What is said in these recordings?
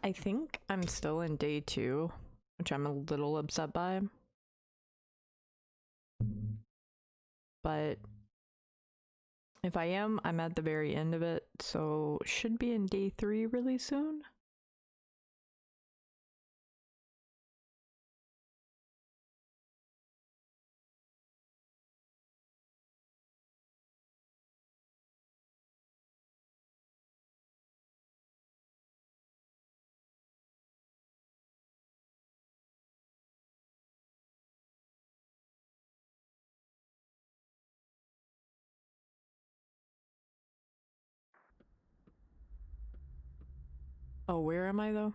I think I'm still in day 2, which I'm a little upset by. But if I am, I'm at the very end of it, so should be in day 3 really soon. Oh, where am I though?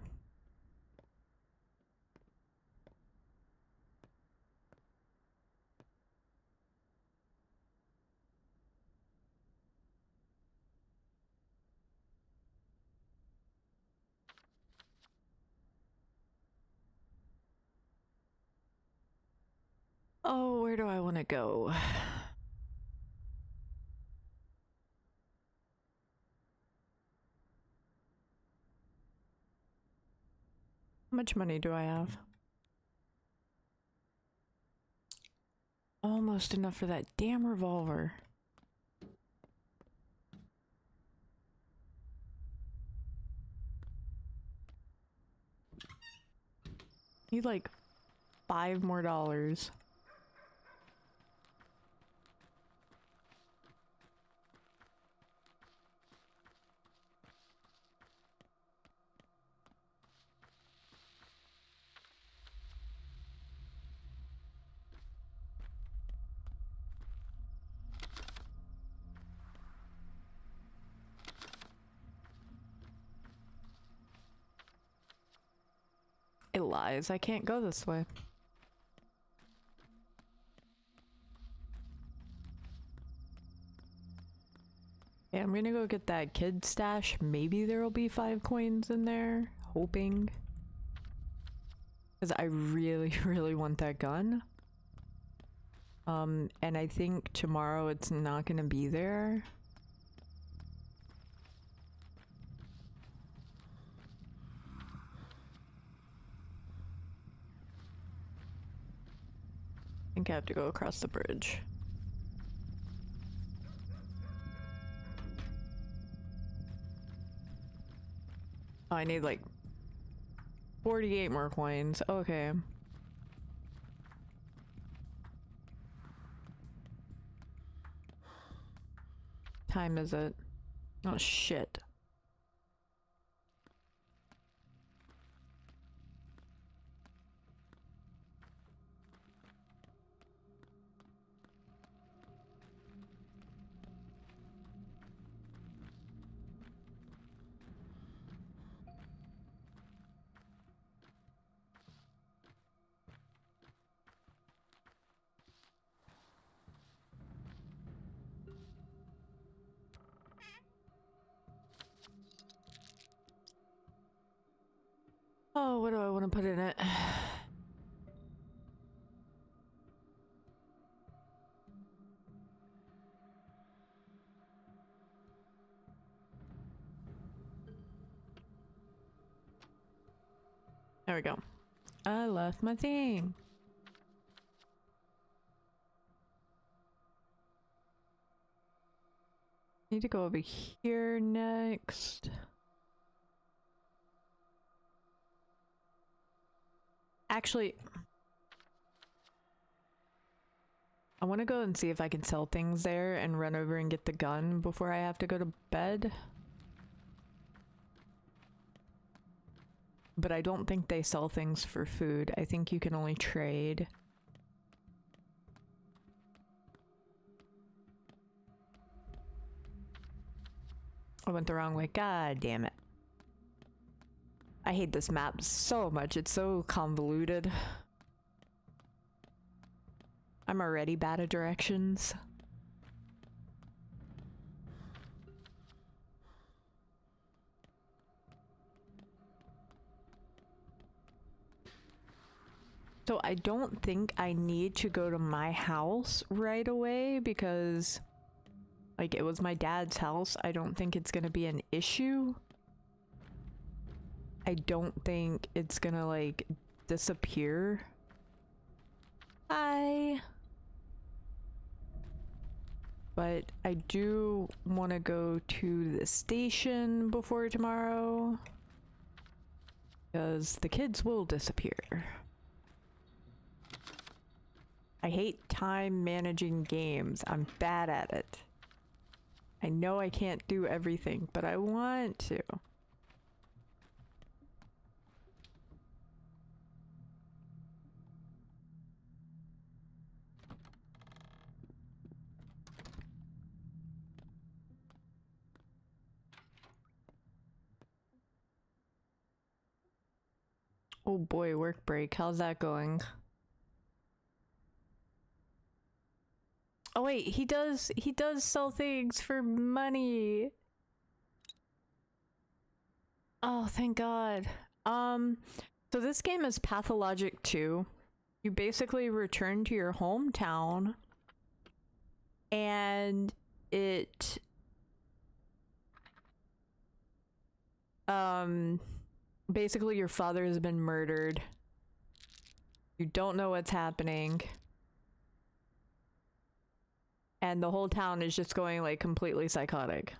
Oh, where do I want to go? How much money do I have? Almost enough for that damn revolver. Need like $5 more. It lies. I can't go this way. Yeah, I'm gonna go get that kid stash. Maybe there'll be 5 coins in there. Hoping. Because I really, really want that gun. And I think tomorrow it's not gonna be there. I think I have to go across the bridge. Oh, I need like 48 more coins. Okay. Time is it? Oh shit. Oh, what do I want to put in it? There we go. I left my thing. Need to go over here next. Actually, I want to go and see if I can sell things there and run over and get the gun before I have to go to bed. But I don't think they sell things for food. I think you can only trade. I went the wrong way. God damn it. I hate this map so much. It's so convoluted. I'm already bad at directions. So I don't think I need to go to my house right away because, like, it was my dad's house. I don't think it's gonna be an issue. I don't think it's gonna like disappear. Hi. But I do want to go to the station before tomorrow because the kids will disappear. I hate time managing games. I'm bad at it. I know I can't do everything, but I want to. Oh boy, work break. How's that going? Oh wait, he does sell things for money. Oh, thank God. So this game is Pathologic 2. You basically return to your hometown and it basically your father has been murdered. You don't know what's happening. And the whole town is just going like completely psychotic.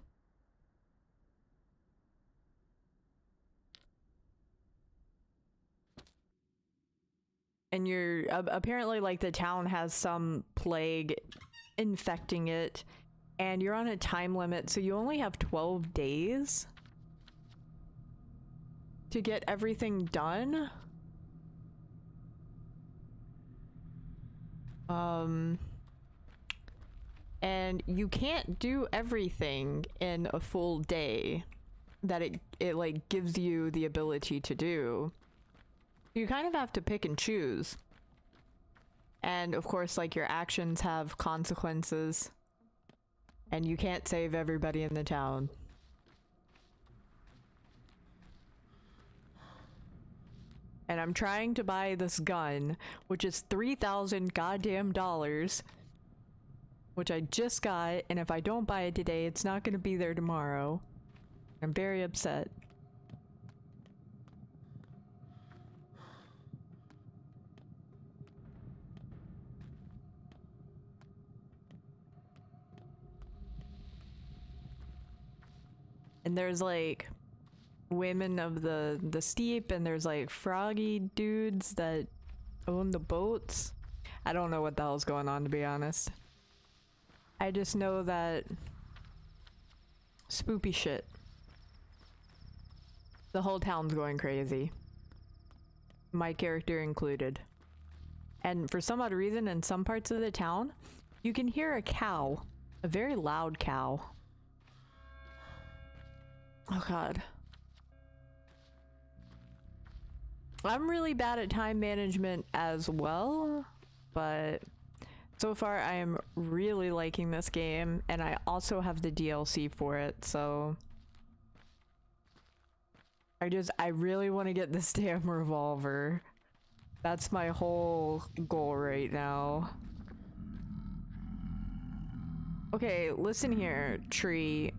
And you're apparently like the town has some plague infecting it and you're on a time limit, so you only have 12 days to get everything done. And you can't do everything in a full day that it like gives you the ability to do. You kind of have to pick and choose. And of course, like your actions have consequences. And you can't save everybody in the town. And I'm trying to buy this gun, which is $3,000 goddamn dollars, which I just got, and if I don't buy it today, it's not gonna be there tomorrow. I'm very upset. And there's like women of the steep, and there's like froggy dudes that own the boats. I don't know what the hell's going on, to be honest. I just know that spoopy shit. The whole town's going crazy. My character included. And for some odd reason, in some parts of the town, you can hear a cow. A very loud cow. Oh god. I'm really bad at time management as well, but so far I am really liking this game, and I also have the DLC for it, so I really want to get this damn revolver. That's my whole goal right now. Okay, listen here, tree.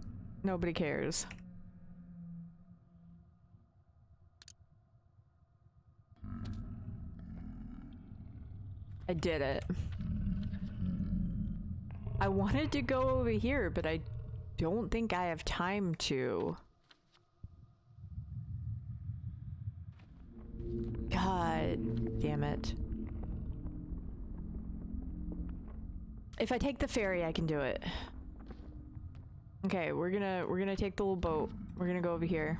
Nobody cares. I did it. I wanted to go over here, but I don't think I have time to. God damn it. If I take the ferry, I can do it. Okay, we're gonna take the little boat. We're gonna go over here.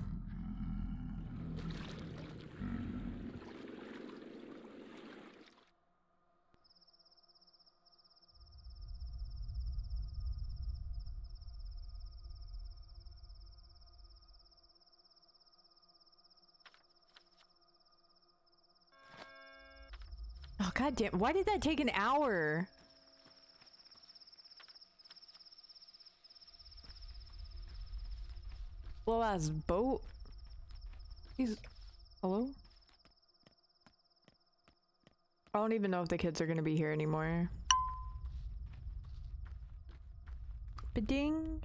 Oh god damn, why did that take an hour? Slow ass boat. He's hello? I don't even know if the kids are gonna be here anymore. Ba-ding.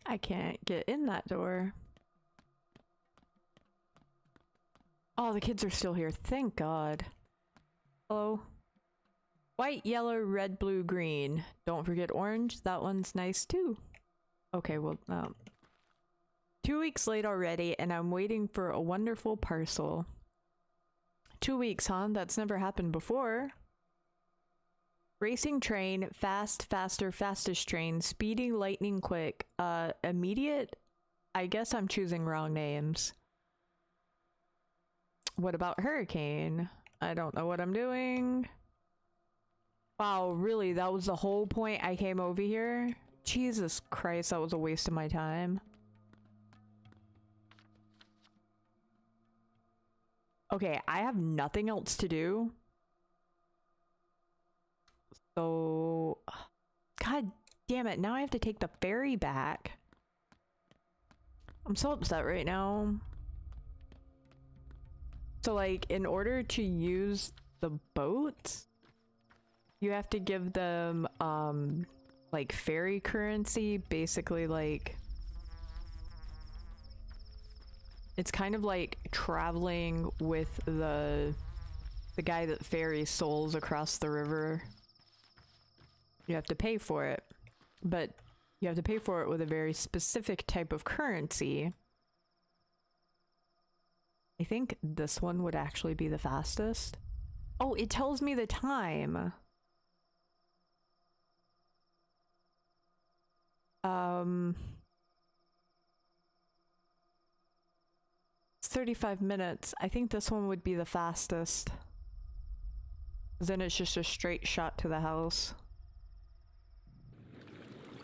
I can't get in that door. Oh, the kids are still here. Thank God. Hello. White, yellow, red, blue, green. Don't forget orange. That one's nice too. Okay, well, 2 weeks late already, and I'm waiting for a wonderful parcel. 2 weeks, huh? That's never happened before. Racing train, fast, faster, fastest train, speeding, lightning, quick. Immediate? I guess I'm choosing wrong names. What about hurricane? I don't know what I'm doing. Wow, really? That was the whole point I came over here? Jesus Christ, that was a waste of my time. Okay, I have nothing else to do. So... God damn it, now I have to take the ferry back. I'm so upset right now. So, like, in order to use the boats, you have to give them, like, ferry currency, basically, like... It's kind of like traveling with the guy that ferries souls across the river. You have to pay for it, but you have to pay for it with a very specific type of currency. I think this one would actually be the fastest. Oh, it tells me the time. 35 minutes. I think this one would be the fastest. Then it's just a straight shot to the house.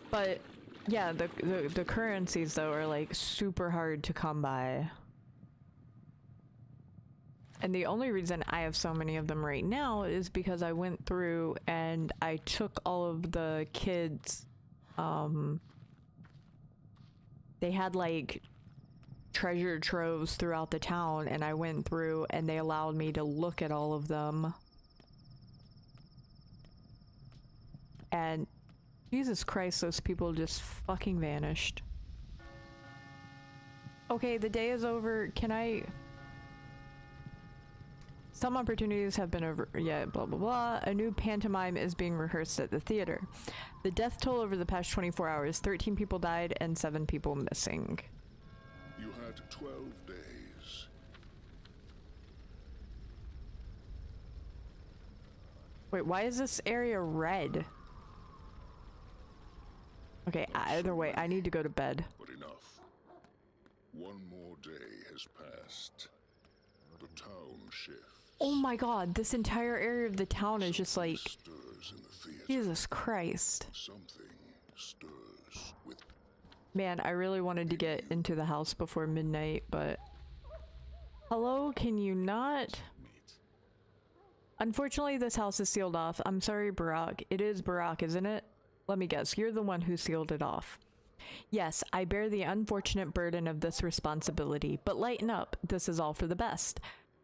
But yeah, the currencies though are like super hard to come by. And the only reason I have so many of them right now is because I went through and I took all of the kids, they had like treasure troves throughout the town, and I went through and they allowed me to look at all of them. And Jesus Christ, those people just fucking vanished. Okay, the day is over. Can I... Some opportunities have been over yet, blah blah blah. A new pantomime is being rehearsed at the theater. The death toll over the past 24 hours, 13 people died and 7 people missing. You had 12 days. Wait, why is this area red? Okay, either way, I need to go to bed. But enough. One more day has passed. The town shifts. Oh my god, this entire area of the town is just like... Stirs in the theater. Jesus Christ. Something stirs with... Man, I really wanted to get into the house before midnight, but... Hello, can you not? Unfortunately, this house is sealed off. I'm sorry, Barack. It is Barack, isn't it? Let me guess, you're the one who sealed it off. Yes, I bear the unfortunate burden of this responsibility, but lighten up. This is all for the best.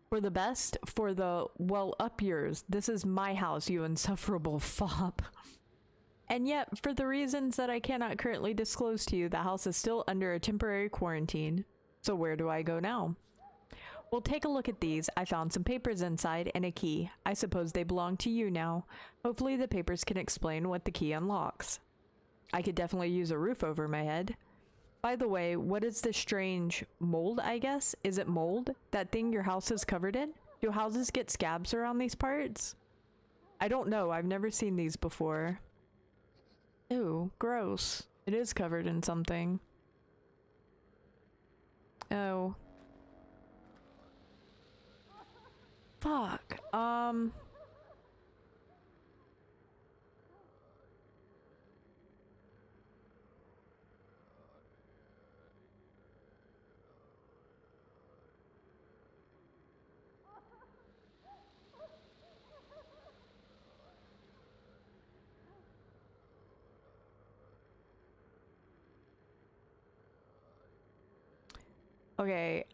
For the best? For the, well, up yours. This is my house, you insufferable fop. And yet, for the reasons that I cannot currently disclose to you, the house is still under a temporary quarantine. So where do I go now? Well, take a look at these. I found some papers inside and a key. I suppose they belong to you now. Hopefully the papers can explain what the key unlocks. I could definitely use a roof over my head. By the way, what is this strange mold, I guess? Is it mold? That thing your house is covered in? Do houses get scabs around these parts? I don't know. I've never seen these before. Ew, gross. It is covered in something. Oh. Fuck. Okay.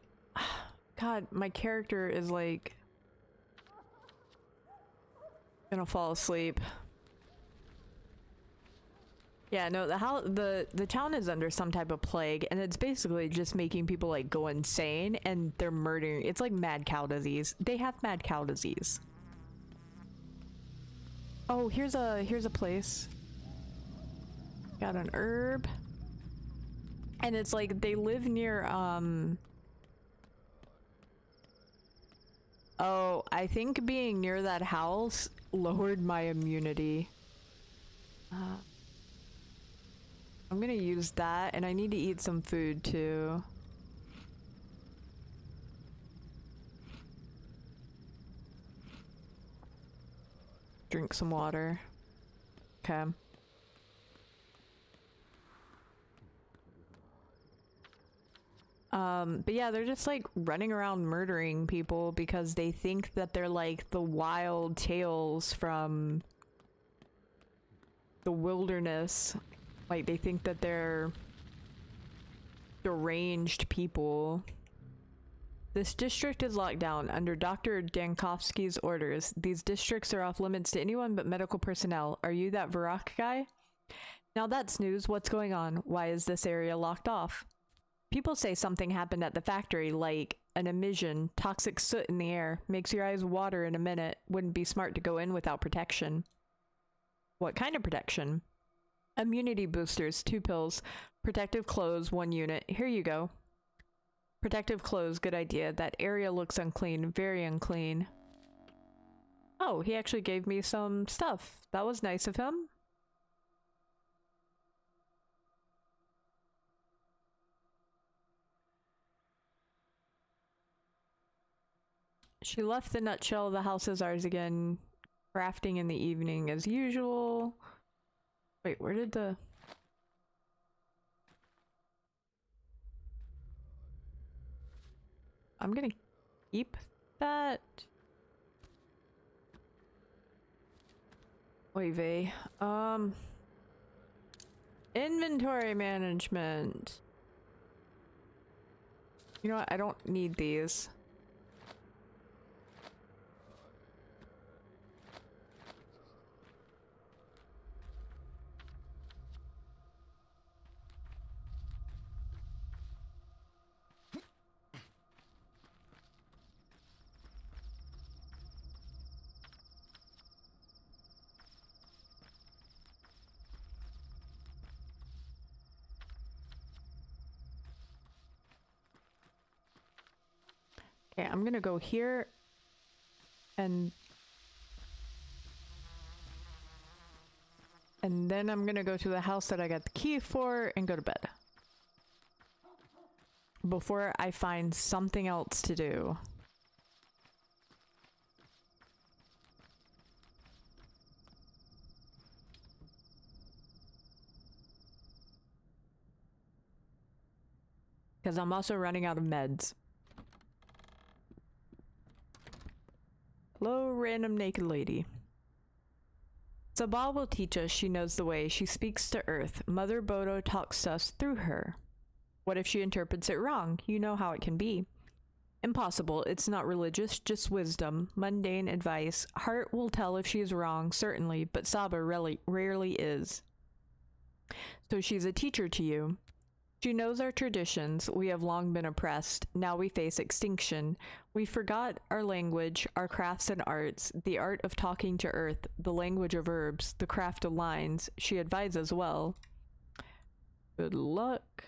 God, my character is like gonna fall asleep. Yeah, no, the town is under some type of plague, and it's basically just making people like go insane, and they're murdering. It's like mad cow disease. They have mad cow disease. Oh, here's a place. Got an herb. And it's like they live near oh, I think being near that house lowered my immunity. I'm gonna use that, and I need to eat some food too. Drink some water. Okay. But yeah, they're just like running around murdering people because they think that they're like the wild tales from the wilderness. Like they think that they're deranged people. This district is locked down under Dr. Dankovsky's orders. These districts are off limits to anyone but medical personnel. Are you that Varrock guy? Now that's news. What's going on? Why is this area locked off? People say something happened at the factory, like an emission, toxic soot in the air, makes your eyes water in a minute. Wouldn't be smart to go in without protection. What kind of protection? Immunity boosters, 2 pills. Protective clothes, 1 unit. Here you go. Protective clothes, good idea. That area looks unclean, very unclean. Oh, he actually gave me some stuff. That was nice of him. She left the nutshell. The house is ours again. Crafting in the evening as usual. Wait, where did the... I'm gonna keep that. Wait, Vay. Inventory management. You know what? I don't need these. Okay, I'm gonna go here and then I'm gonna go to the house that I got the key for and go to bed. Before I find something else to do. Because I'm also running out of meds. Hello, random naked lady. Sabal will teach us. She knows the way. She speaks to Earth. Mother Bodo talks to us through her. What if she interprets it wrong? You know how it can be. Impossible. It's not religious, just wisdom. Mundane advice. Heart will tell if she is wrong, certainly, but Saba rarely is. So she's a teacher to you. She knows our traditions. We have long been oppressed. Now we face extinction. We forgot our language, our crafts and arts, the art of talking to Earth, the language of herbs, the craft of lines. She advises well. Good luck.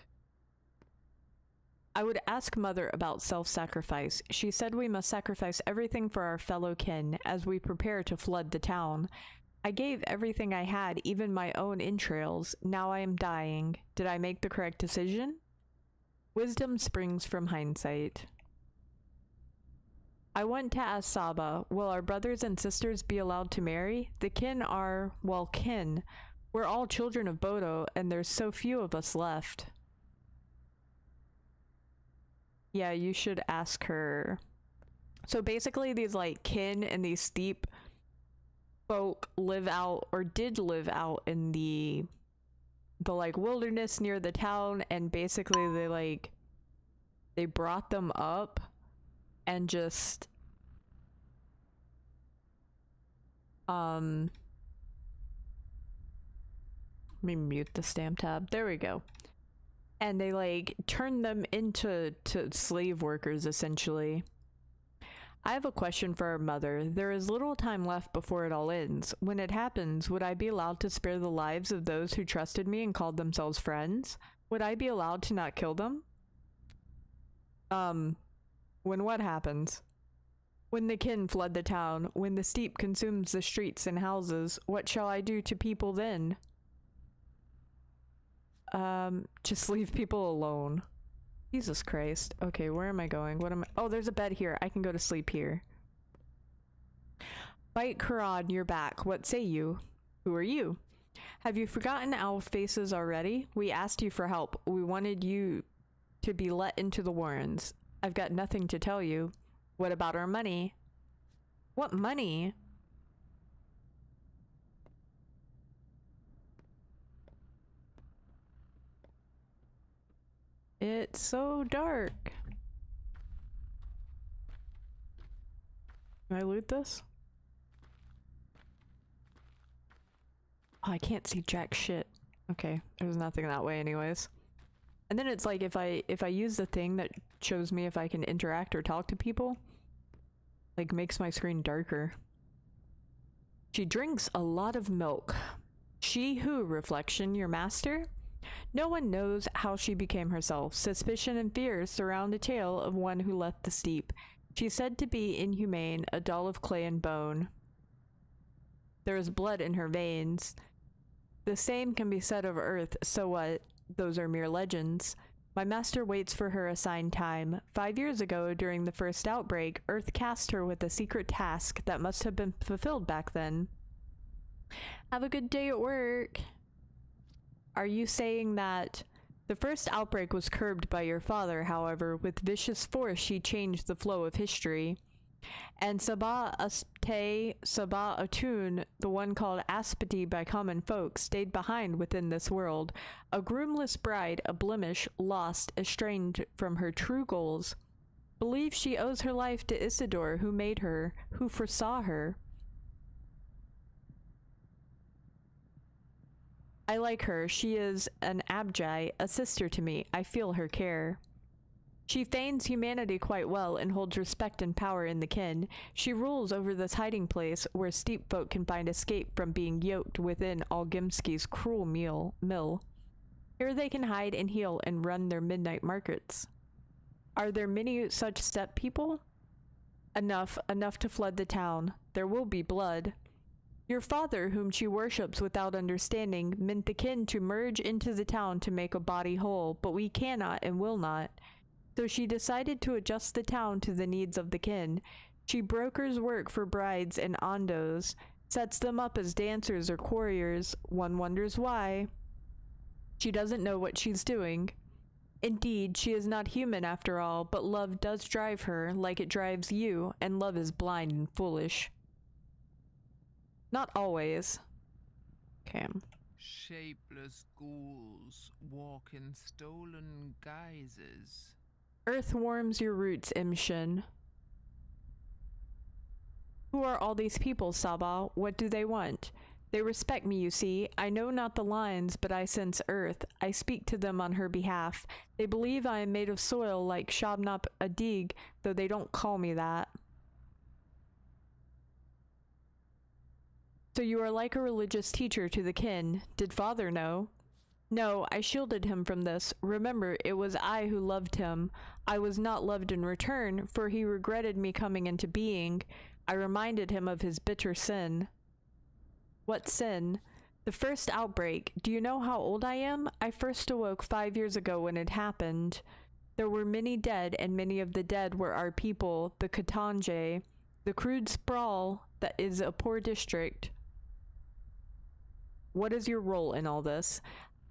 I would ask Mother about self-sacrifice. She said we must sacrifice everything for our fellow kin as we prepare to flood the town. I gave everything I had, even my own entrails. Now I am dying. Did I make the correct decision? Wisdom springs from hindsight. I want to ask Saba, will our brothers and sisters be allowed to marry? The kin are, well, kin. We're all children of Bodo, and there's so few of us left. Yeah, you should ask her. So basically these like kin and these steep folk live out, or did live out in the like wilderness near the town, and basically they brought them up and just me mute the stamp tab. There we go. And they like turn them into slave workers essentially. I have a question for our mother. There is little time left before it all ends. When it happens, would I be allowed to spare the lives of those who trusted me and called themselves friends? Would I be allowed to not kill them? When what happens? When the kin flood the town, when the steep consumes the streets and houses, what shall I do to people then? Just leave people alone. Jesus Christ. Okay, where am I going? What am I— oh, there's a bed here. I can go to sleep here. Bite Quran, you're back. What say you? Who are you? Have you forgotten our faces already? We asked you for help. We wanted you to be let into the warrens. I've got nothing to tell you. What about our money? What money? It's so dark. Can I loot this? Oh, I can't see jack shit. Okay, there's nothing that way anyways. And then it's like if I use the thing that shows me if I can interact or talk to people, like makes my screen darker. She drinks a lot of milk. She who, reflection, your master? No one knows how she became herself. Suspicion and fear surround the tale of one who left the steep. She's said to be inhumane, a doll of clay and bone. There is blood in her veins. The same can be said of Earth, so what? Those are mere legends. My master waits for her assigned time. 5 years ago, during the first outbreak, Earth cast her with a secret task that must have been fulfilled back then. Have a good day at work. Are you saying that the first outbreak was curbed by your father, however, with vicious force she changed the flow of history? And Sabah Aste, Sabah Atun, the one called Aspati by common folk, stayed behind within this world, a groomless bride, a blemish, lost, estranged from her true goals. Believes she owes her life to Isidore, who made her, who foresaw her. I like her. She is an Abjai, a sister to me. I feel her care. She feigns humanity quite well and holds respect and power in the kin. She rules over this hiding place where steep folk can find escape from being yoked within Algimski's cruel mill. Here they can hide and heal and run their midnight markets. Are there many such steppe people? Enough to flood the town. There will be blood. Your father, whom she worships without understanding, meant the kin to merge into the town to make a body whole, but we cannot and will not. So she decided to adjust the town to the needs of the kin. She brokers work for brides and ondos, sets them up as dancers or couriers. One wonders why. She doesn't know what she's doing. Indeed, she is not human after all, but love does drive her, like it drives you, and love is blind and foolish. Not always. Okay. Shapeless ghouls walk in stolen guises. Earth warms your roots, Imshin. Who are all these people, Sabah? What do they want? They respect me, you see. I know not the lines, but I sense Earth. I speak to them on her behalf. They believe I am made of soil like Shabnap Adig, though they don't call me that. So you are like a religious teacher to the kin. Did father know? No, I shielded him from this. Remember, it was I who loved him. I was not loved in return, for he regretted me coming into being. I reminded him of his bitter sin. What sin? The first outbreak. Do you know how old I am? I first awoke 5 years ago when it happened. There were many dead, and many of the dead were our people, the Katanje, the crude sprawl that is a poor district. What is your role in all this?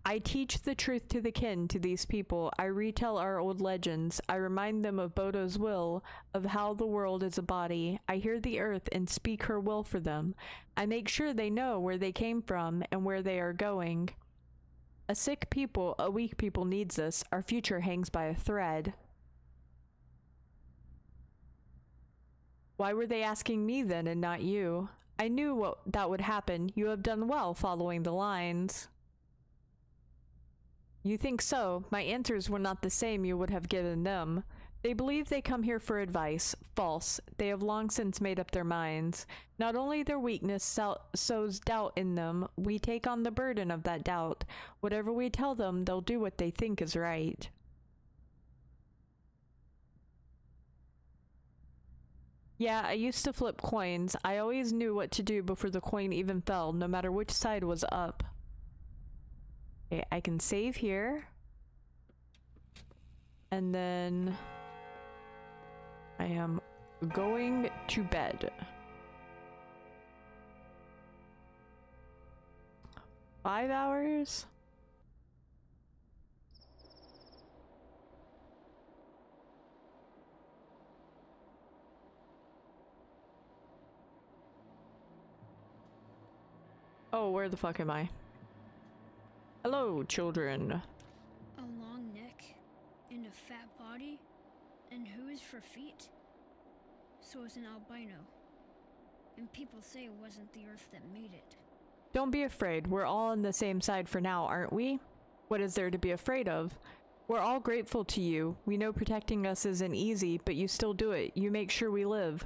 I teach the truth to the kin, to these people. I retell our old legends. I remind them of Bodo's will, of how the world is a body. I hear the earth and speak her will for them. I make sure they know where they came from and where they are going. A sick people, a weak people needs us. Our future hangs by a thread. Why were they asking me then and not you? I knew that would happen. You have done well following the lines. You think so? My answers were not the same you would have given them. They believe they come here for advice. False. They have long since made up their minds. Not only their weakness sows doubt in them, we take on the burden of that doubt. Whatever we tell them, they'll do what they think is right. Yeah, I used to flip coins. I always knew what to do before the coin even fell, no matter which side was up. Okay, I can save here. And then I am going to bed. 5 hours? Oh, where the fuck am I? Hello, children. A long neck and a fat body and hooves for feet. So it's an albino. And people say it wasn't the Earth that made it. Don't be afraid. We're all on the same side for now, aren't we? What is there to be afraid of? We're all grateful to you. We know protecting us isn't easy, but you still do it. You make sure we live.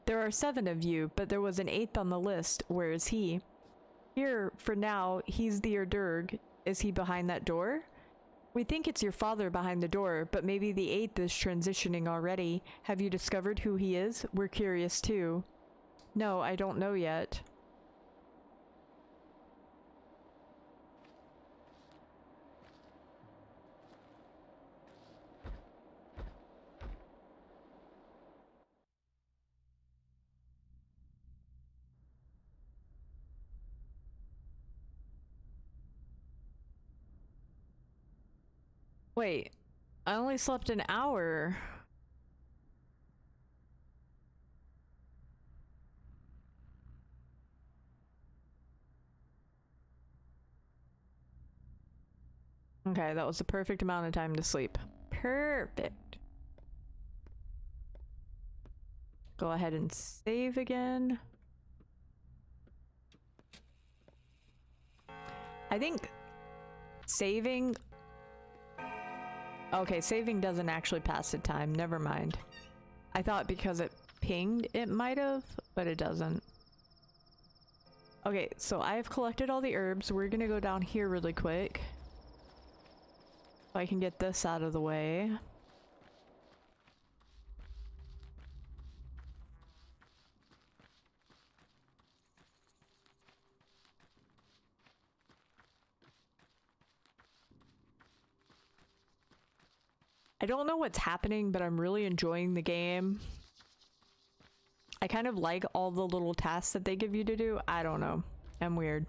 There are 7 of you, but there was an 8th on the list. Where is he? Here, for now, he's the hors d'oeuvre. Is he behind that door? We think it's your father behind the door, but maybe the 8th is transitioning already. Have you discovered who he is? We're curious too. No, I don't know yet. Wait, I only slept an hour. Okay, that was the perfect amount of time to sleep. Perfect. Go ahead and save again. I think saving... Okay, saving doesn't actually pass the time. Never mind. I thought because it pinged it might have, but it doesn't. Okay, so I've collected all the herbs. We're gonna go down here really quick. So I can get this out of the way. I don't know what's happening, but I'm really enjoying the game. I kind of like all the little tasks that they give you to do. I don't know. I'm weird.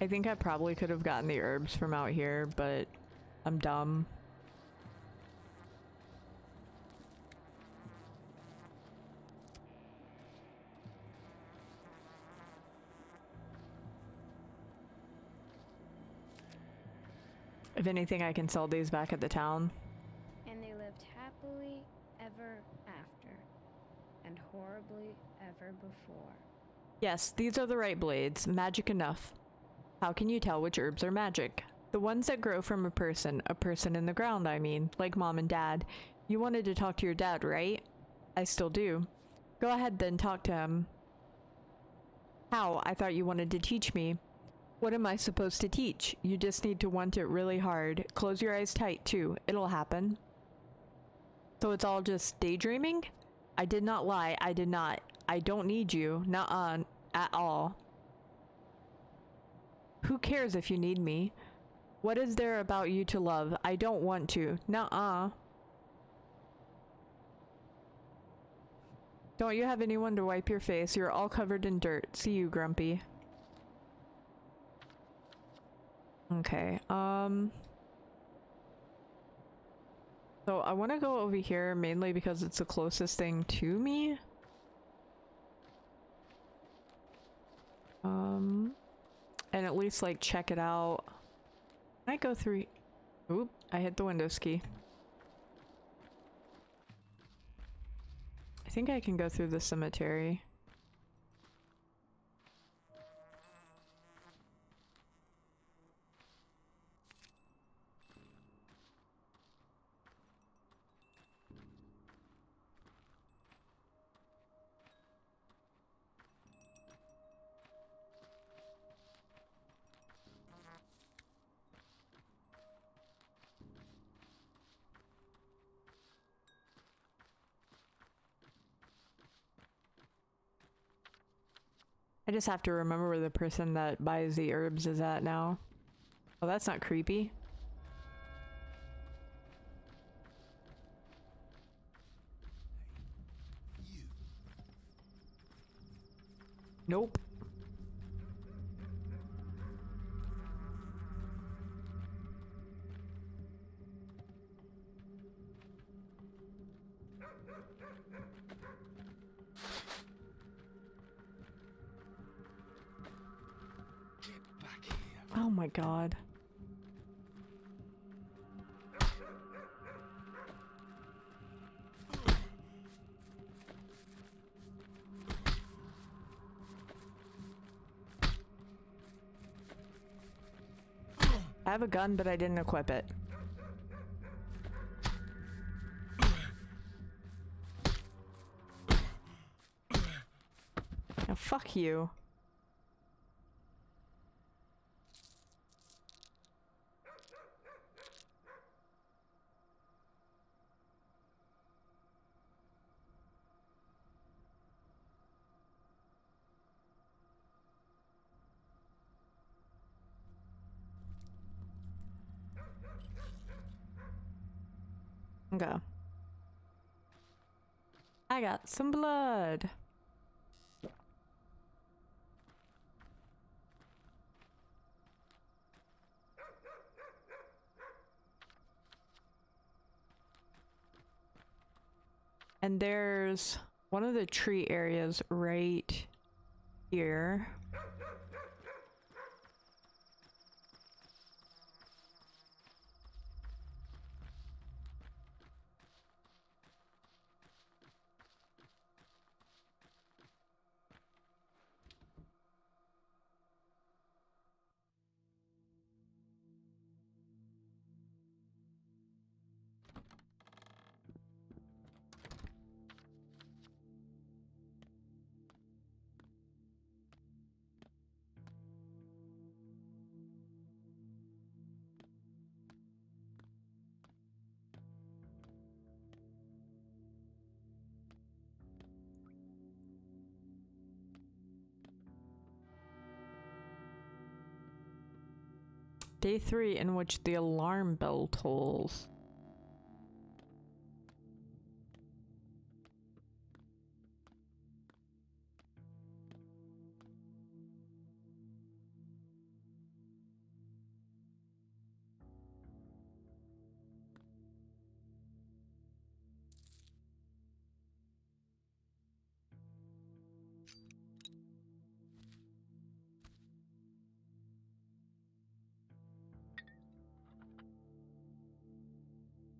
I think I probably could have gotten the herbs from out here, but I'm dumb. If anything, I can sell these back at the town. And they lived happily ever after. And horribly ever before. Yes, these are the right blades. Magic enough. How can you tell which herbs are magic? The ones that grow from a person in the ground, I mean, like mom and dad. You wanted to talk to your dad, right? I still do. Go ahead then, talk to him. How? I thought you wanted to teach me. What am I supposed to teach? You just need to want it really hard. Close your eyes tight, too. It'll happen. So it's all just daydreaming? I did not lie. I did not. I don't need you. Nuh-uh. At all. Who cares if you need me? What is there about you to love? I don't want to. Nuh-uh. Don't you have anyone to wipe your face? You're all covered in dirt. See you, Grumpy. Okay, so I want to go over here mainly because it's the closest thing to me. And at least like check it out. Can I go through? Oop, I hit the Windows key. I think I can go through the cemetery. I just have to remember where the person that buys the herbs is at now. Oh, that's not creepy. Nope. Oh my god. I have a gun, but I didn't equip it. Now fuck you. Okay. I got some blood. And there's one of the tree areas right here. Day 3 in which the alarm bell tolls.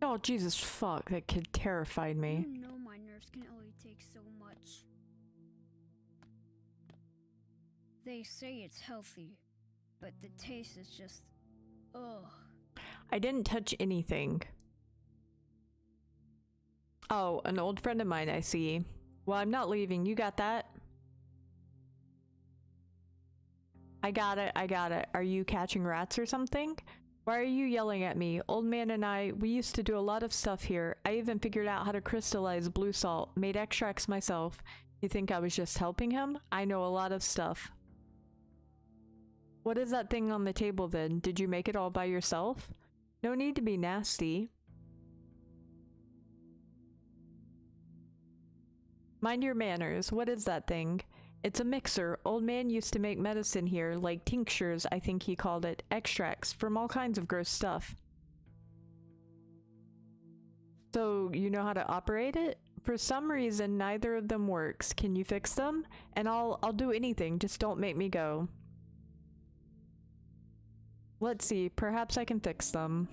Oh, Jesus fuck, that kid terrified me. You know my nerves can only take so much. They say it's healthy, but the taste is just... ugh. I didn't touch anything. Oh, an old friend of mine, I see. Well, I'm not leaving. You got that? I got it. I got it. Are you catching rats or something? Why are you yelling at me? Old man and I, we used to do a lot of stuff here. I even figured out how to crystallize blue salt, made extracts myself. You think I was just helping him? I know a lot of stuff. What is that thing on the table then? Did you make it all by yourself? No need to be nasty. Mind your manners. What is that thing? It's a mixer. Old man used to make medicine here, like tinctures, I think he called it. Extracts from all kinds of gross stuff. So, you know how to operate it? For some reason, neither of them works. Can you fix them? And I'll do anything, just don't make me go. Let's see, perhaps I can fix them.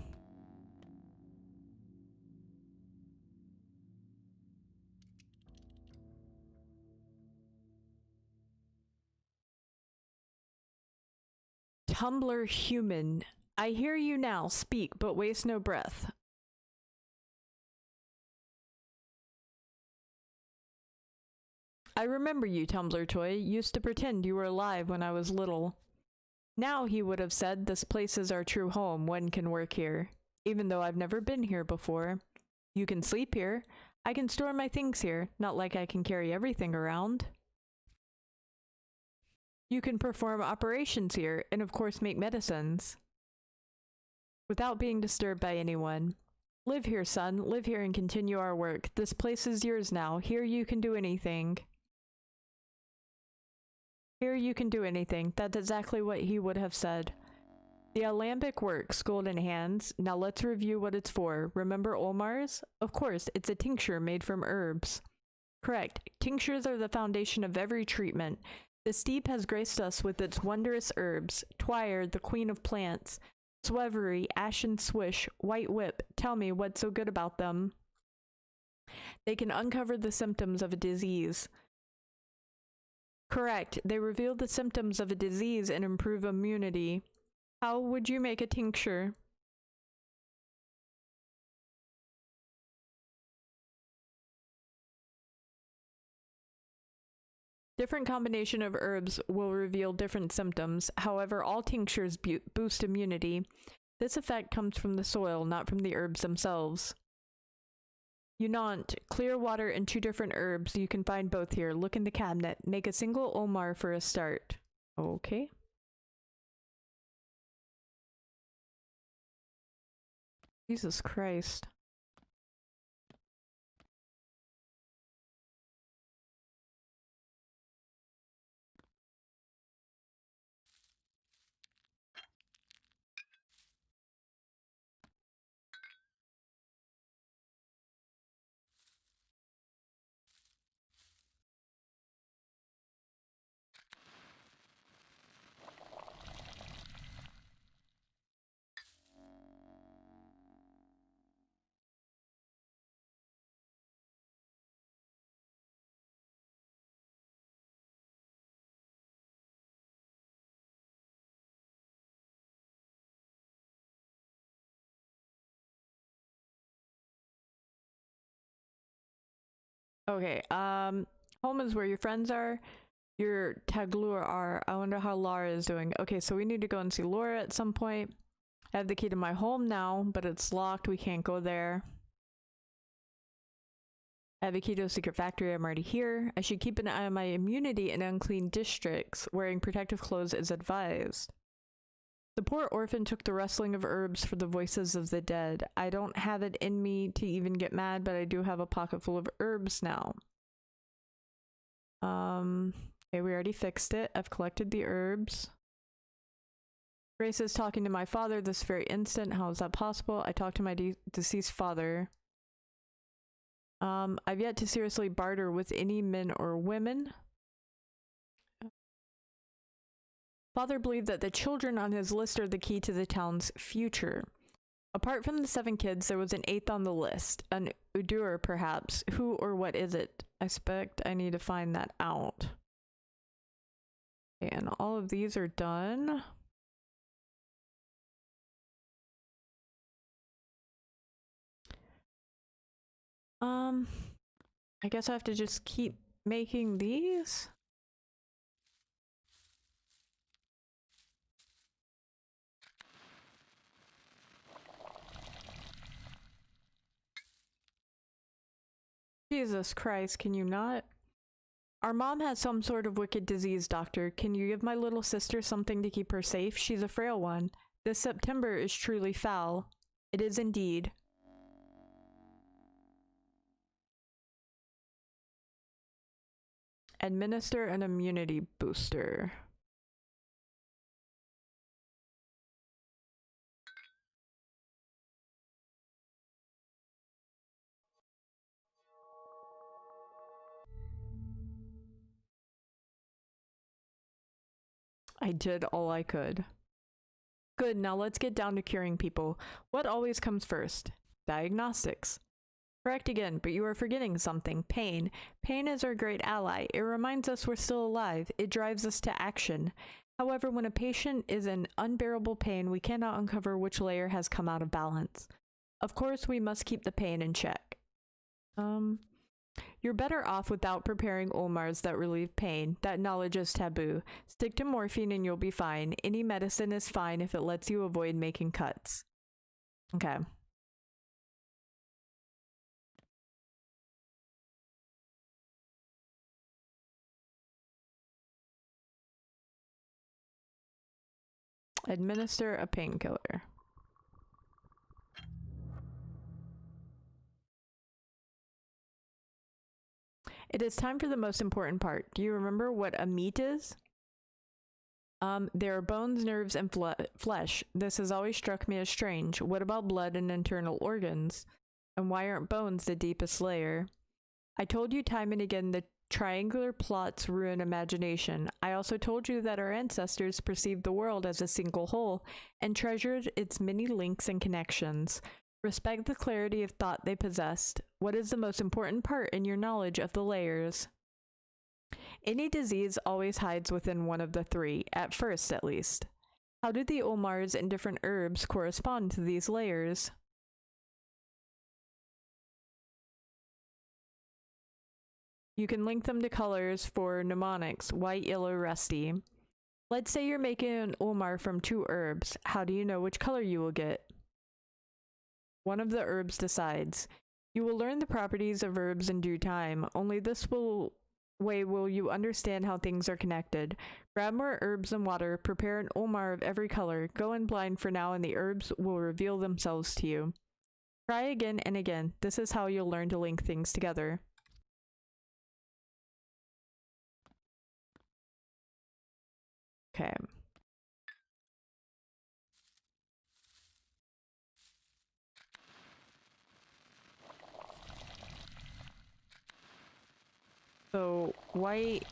Tumbler human. I hear you now, speak, but waste no breath. I remember you, Tumbler Toy. Used to pretend you were alive when I was little. Now, he would have said, this place is our true home. One can work here. Even though I've never been here before. You can sleep here. I can store my things here. Not like I can carry everything around. You can perform operations here, and of course make medicines. Without being disturbed by anyone. Live here, son. Live here and continue our work. This place is yours now. Here you can do anything. Here you can do anything. That's exactly what he would have said. The alembic works, golden hands. Now let's review what it's for. Remember Olmar's? Of course, it's a tincture made from herbs. Correct. Tinctures are the foundation of every treatment. The steep has graced us with its wondrous herbs. Twire, the queen of plants. Swevery, ashen swish, white whip. Tell me what's so good about them. They can uncover the symptoms of a disease. Correct. They reveal the symptoms of a disease and improve immunity. How would you make a tincture? Different combination of herbs will reveal different symptoms. However, all tinctures boost immunity. This effect comes from the soil, not from the herbs themselves. Unant, clear water and 2 different herbs. You can find both here. Look in the cabinet. Make a single Olmar for a start. Okay. Jesus Christ. Okay, home is where your friends are. Your Taglur are. I wonder how Laura is doing. Okay, so we need to go and see Laura at some point. I have the key to my home now, but it's locked. We can't go there. I have a key to a secret factory. I'm already here. I should keep an eye on my immunity in unclean districts. Wearing protective clothes is advised. The poor orphan took the rustling of herbs for the voices of the dead. I don't have it in me to even get mad, but I do have a pocket full of herbs now. Okay, we already fixed it. I've collected the herbs. Grace is talking to my father this very instant. How is that possible? I talked to my deceased father. I've yet to seriously barter with any men or women. Father believed that the children on his list are the key to the town's future. Apart from the 7 kids, there was an 8th on the list. An Udur, perhaps. Who or what is it? I suspect I need to find that out. Okay, and all of these are done. I guess I have to just keep making these. Jesus Christ, can you not? Our mom has some sort of wicked disease, doctor. Can you give my little sister something to keep her safe? She's a frail one. This September is truly foul. It is indeed. Administer an immunity booster. I did all I could. Good, now let's get down to curing people. What always comes first? Diagnostics. Correct again, but you are forgetting something. Pain. Pain is our great ally. It reminds us we're still alive. It drives us to action. However, when a patient is in unbearable pain, we cannot uncover which layer has come out of balance. Of course, we must keep the pain in check. You're better off without preparing Ulmars that relieve pain. That knowledge is taboo. Stick to morphine and you'll be fine. Any medicine is fine if it lets you avoid making cuts. Okay. Administer a painkiller. It is time for the most important part. Do you remember what a meat is? There are bones, nerves, and flesh. This has always struck me as strange. What about blood and internal organs? And why aren't bones the deepest layer? I told you time and again that triangular plots ruin imagination. I also told you that our ancestors perceived the world as a single whole and treasured its many links and connections. Respect the clarity of thought they possessed. What is the most important part in your knowledge of the layers? Any disease always hides within one of the three, at first at least. How do the Ulmars and different herbs correspond to these layers? You can link them to colors for mnemonics: white, yellow, rusty. Let's say you're making an Ulmar from 2 herbs. How do you know which color you will get? One of the herbs decides. You will learn the properties of herbs in due time. Only this way will you understand how things are connected. Grab more herbs and water. Prepare an Ulmar of every color. Go in blind for now and the herbs will reveal themselves to you. Try again and again. This is how you'll learn to link things together. Okay. So, white,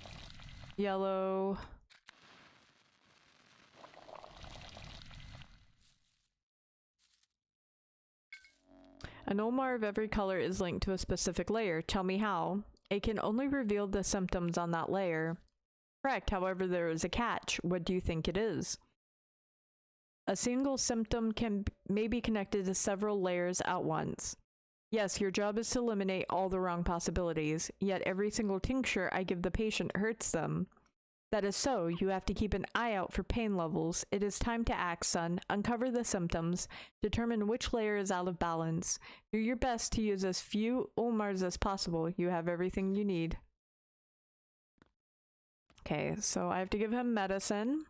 yellow. An Ulmar of every color is linked to a specific layer. Tell me how. It can only reveal the symptoms on that layer. Correct, however, there is a catch. What do you think it is? A single symptom may be connected to several layers at once. Yes, your job is to eliminate all the wrong possibilities, yet every single tincture I give the patient hurts them. That is so. You have to keep an eye out for pain levels. It is time to act, son. Uncover the symptoms. Determine which layer is out of balance. Do your best to use as few Ulmars as possible. You have everything you need. Okay, so I have to give him medicine.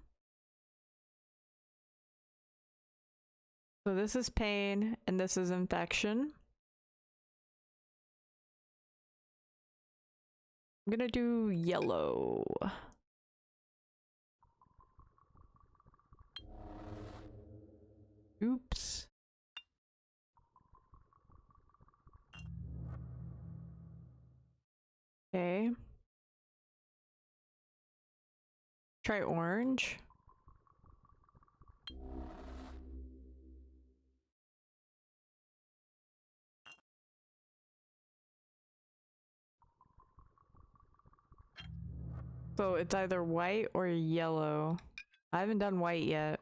So this is pain, and this is infection. I'm gonna do yellow. Oops. Okay. Try orange. So it's either white or yellow. I haven't done white yet.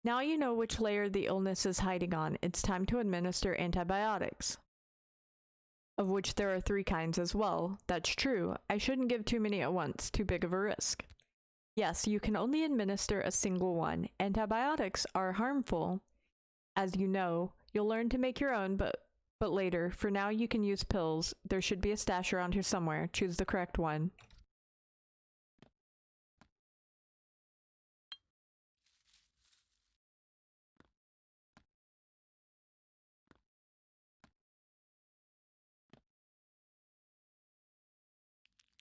Now you know which layer the illness is hiding on. It's time to administer antibiotics, of which there are 3 kinds as well. That's true. I shouldn't give too many at once, too big of a risk. Yes, you can only administer a single one. Antibiotics are harmful. As you know, you'll learn to make your own, but later. For now, you can use pills. There should be a stash around here somewhere. Choose the correct one.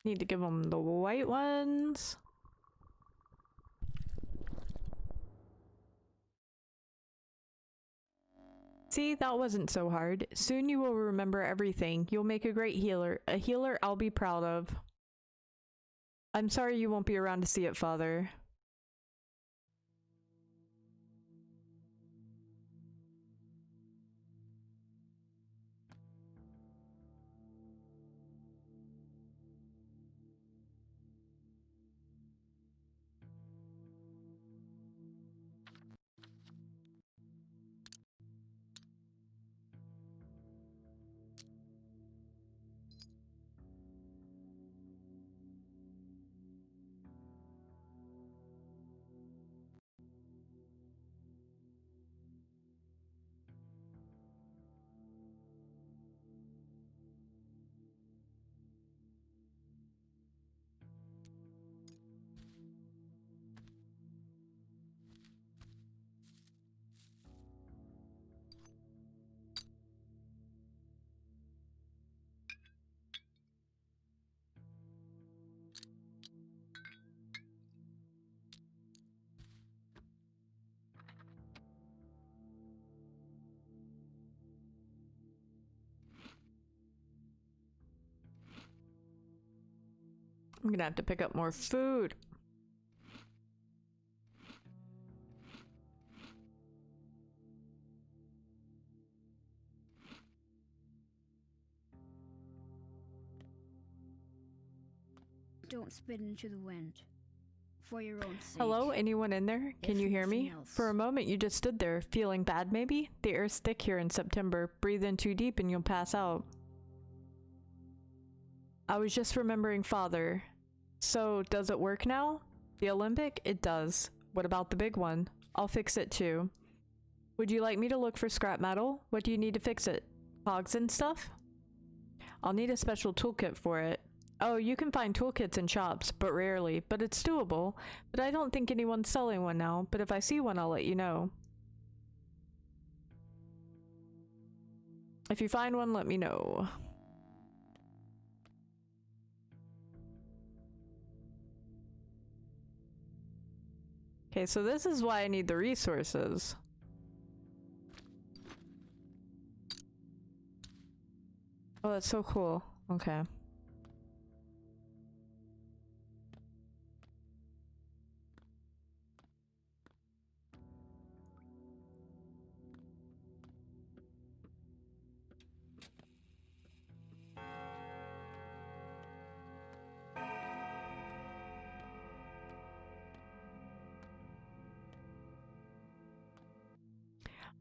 Need to give them the white ones. See, that wasn't so hard. Soon you will remember everything. You'll make a great healer. A healer I'll be proud of. I'm sorry you won't be around to see it, Father. I'm gonna have to pick up more food. Don't spit into the wind. For your own sake. Hello, anyone in there? Can you hear me? For a moment you just stood there, feeling bad maybe? The air's thick here in September. Breathe in too deep and you'll pass out. I was just remembering Father. So, does it work now? The Olympic? It does. What about the big one? I'll fix it too. Would you like me to look for scrap metal? What do you need to fix it? Cogs and stuff? I'll need a special toolkit for it. Oh, you can find toolkits in shops, but rarely. But it's doable. But I don't think anyone's selling one now. But if I see one, I'll let you know. If you find one, let me know. Okay, so this is why I need the resources. Oh, that's so cool. Okay.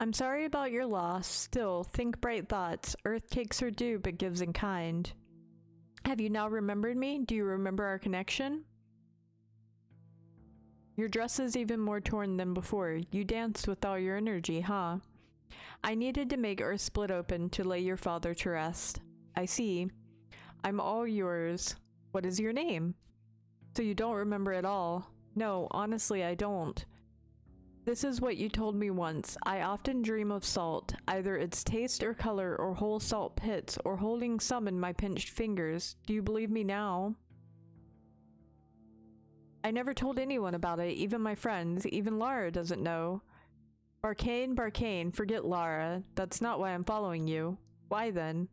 I'm sorry about your loss. Still, think bright thoughts. Earth takes her due, but gives in kind. Have you now remembered me? Do you remember our connection? Your dress is even more torn than before. You danced with all your energy, huh? I needed to make Earth split open to lay your father to rest. I see. I'm all yours. What is your name? So you don't remember at all? No, honestly, I don't. This is what you told me once. I often dream of salt, either its taste or color or whole salt pits, or holding some in my pinched fingers. Do you believe me now? I never told anyone about it, even my friends. Even Lara doesn't know. Barkane, Barkane, forget Lara. That's not why I'm following you. Why then?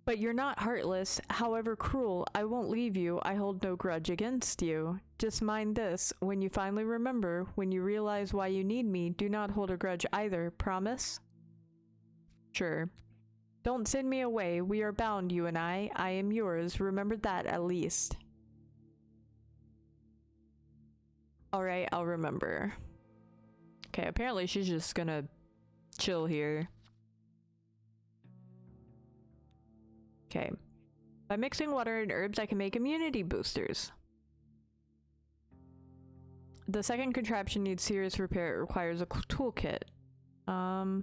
But you're not heartless, however cruel. I won't leave you. I hold no grudge against you. Just mind this, when you finally remember, when you realize why you need me, do not hold a grudge either. Promise? Sure. Don't send me away. We are bound, you and I. I am yours. Remember that at least. Alright, I'll remember. Okay, apparently she's just gonna chill here. Okay. By mixing water and herbs, I can make immunity boosters. The second contraption needs serious repair. It requires a toolkit. I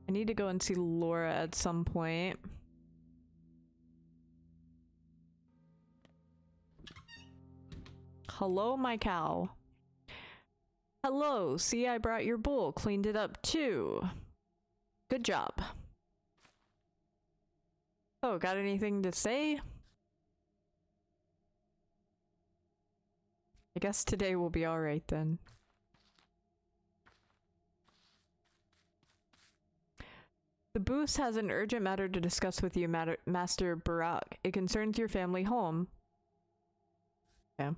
need to go and see Laura at some point. Hello, my cow. Hello, see, I brought your bull. Cleaned it up too. Good job. Oh, got anything to say? I guess today will be alright then. The booth has an urgent matter to discuss with you, Master Barak. It concerns your family home. Yeah.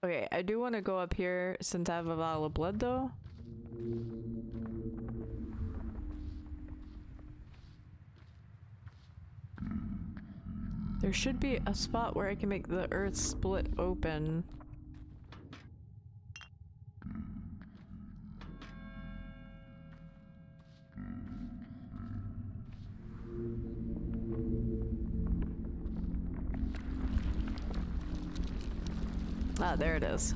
Okay, I do want to go up here since I have a vial of blood though. There should be a spot where I can make the earth split open. Ah, there it is.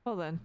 Hold on.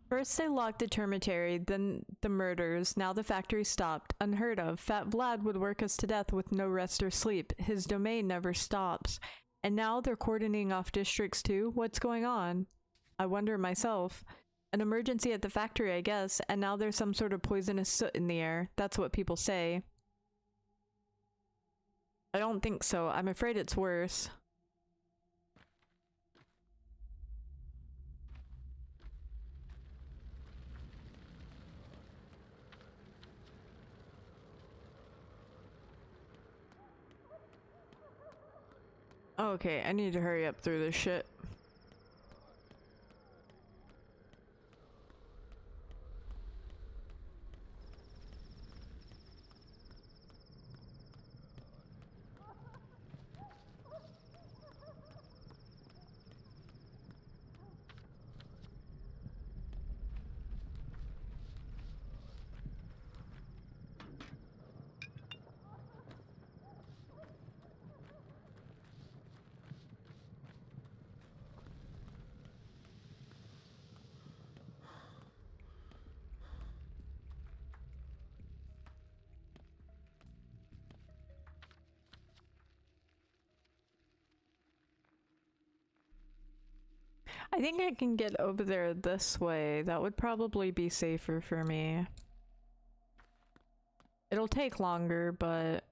First they locked the termitary, then the murders, now the factory stopped. Unheard of. Fat Vlad would work us to death with no rest or sleep. His domain never stops. And now they're cordoning off districts too? What's going on? I wonder myself. An emergency at the factory, I guess, and now there's some sort of poisonous soot in the air. That's what people say. I don't think so. I'm afraid it's worse. Okay, I need to hurry up through this shit. I think I can get over there this way. That would probably be safer for me. It'll take longer, but...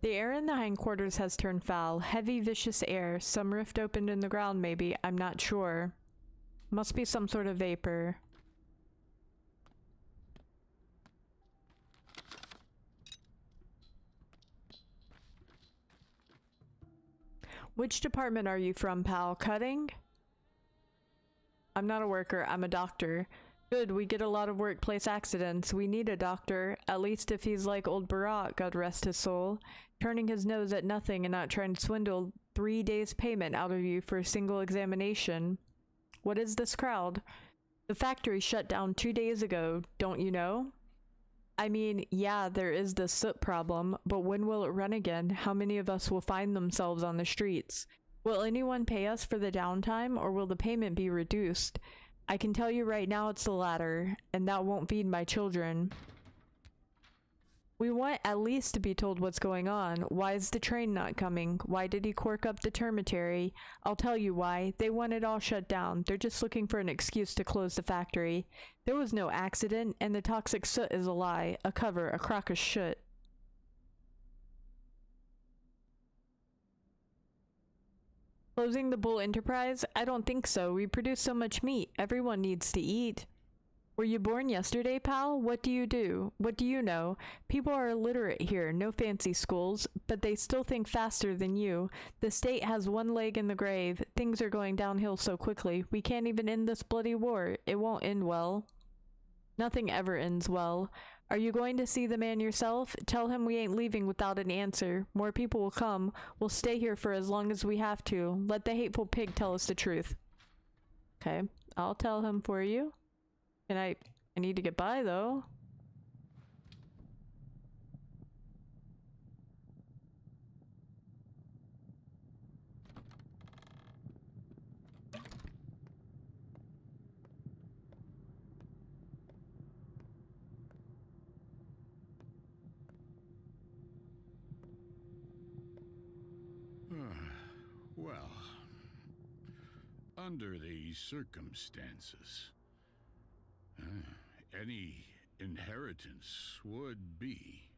The air in the hindquarters has turned foul. Heavy, vicious air. Some rift opened in the ground, maybe. I'm not sure. Must be some sort of vapor. Which department are you from, pal? Cutting? I'm not a worker. I'm a doctor. Good, we get a lot of workplace accidents. We need a doctor, at least if he's like old Barak, God rest his soul, turning his nose at nothing and not trying to swindle 3 days' payment out of you for a single examination. What is this crowd? The factory shut down 2 days ago, don't you know? I mean, yeah, there is this soot problem, but when will it run again? How many of us will find themselves on the streets? Will anyone pay us for the downtime, or will the payment be reduced? I can tell you right now it's the latter, and that won't feed my children. We want at least to be told what's going on. Why is the train not coming? Why did he cork up the termitary? I'll tell you why. They want it all shut down. They're just looking for an excuse to close the factory. There was no accident, and the toxic soot is a lie. A cover, a crock of shit. Closing the Bull Enterprise? I don't think so. We produce so much meat. Everyone needs to eat. Were you born yesterday, pal? What do you do? What do you know? People are illiterate here, no fancy schools, but they still think faster than you. The state has one leg in the grave. Things are going downhill so quickly. We can't even end this bloody war. It won't end well. Nothing ever ends well. Are you going to see the man yourself? Tell him we ain't leaving without an answer. More people will come. We'll stay here for as long as we have to. Let the hateful pig tell us the truth. Okay, I'll tell him for you. And I need to get by, though. Well, under these circumstances, any inheritance would be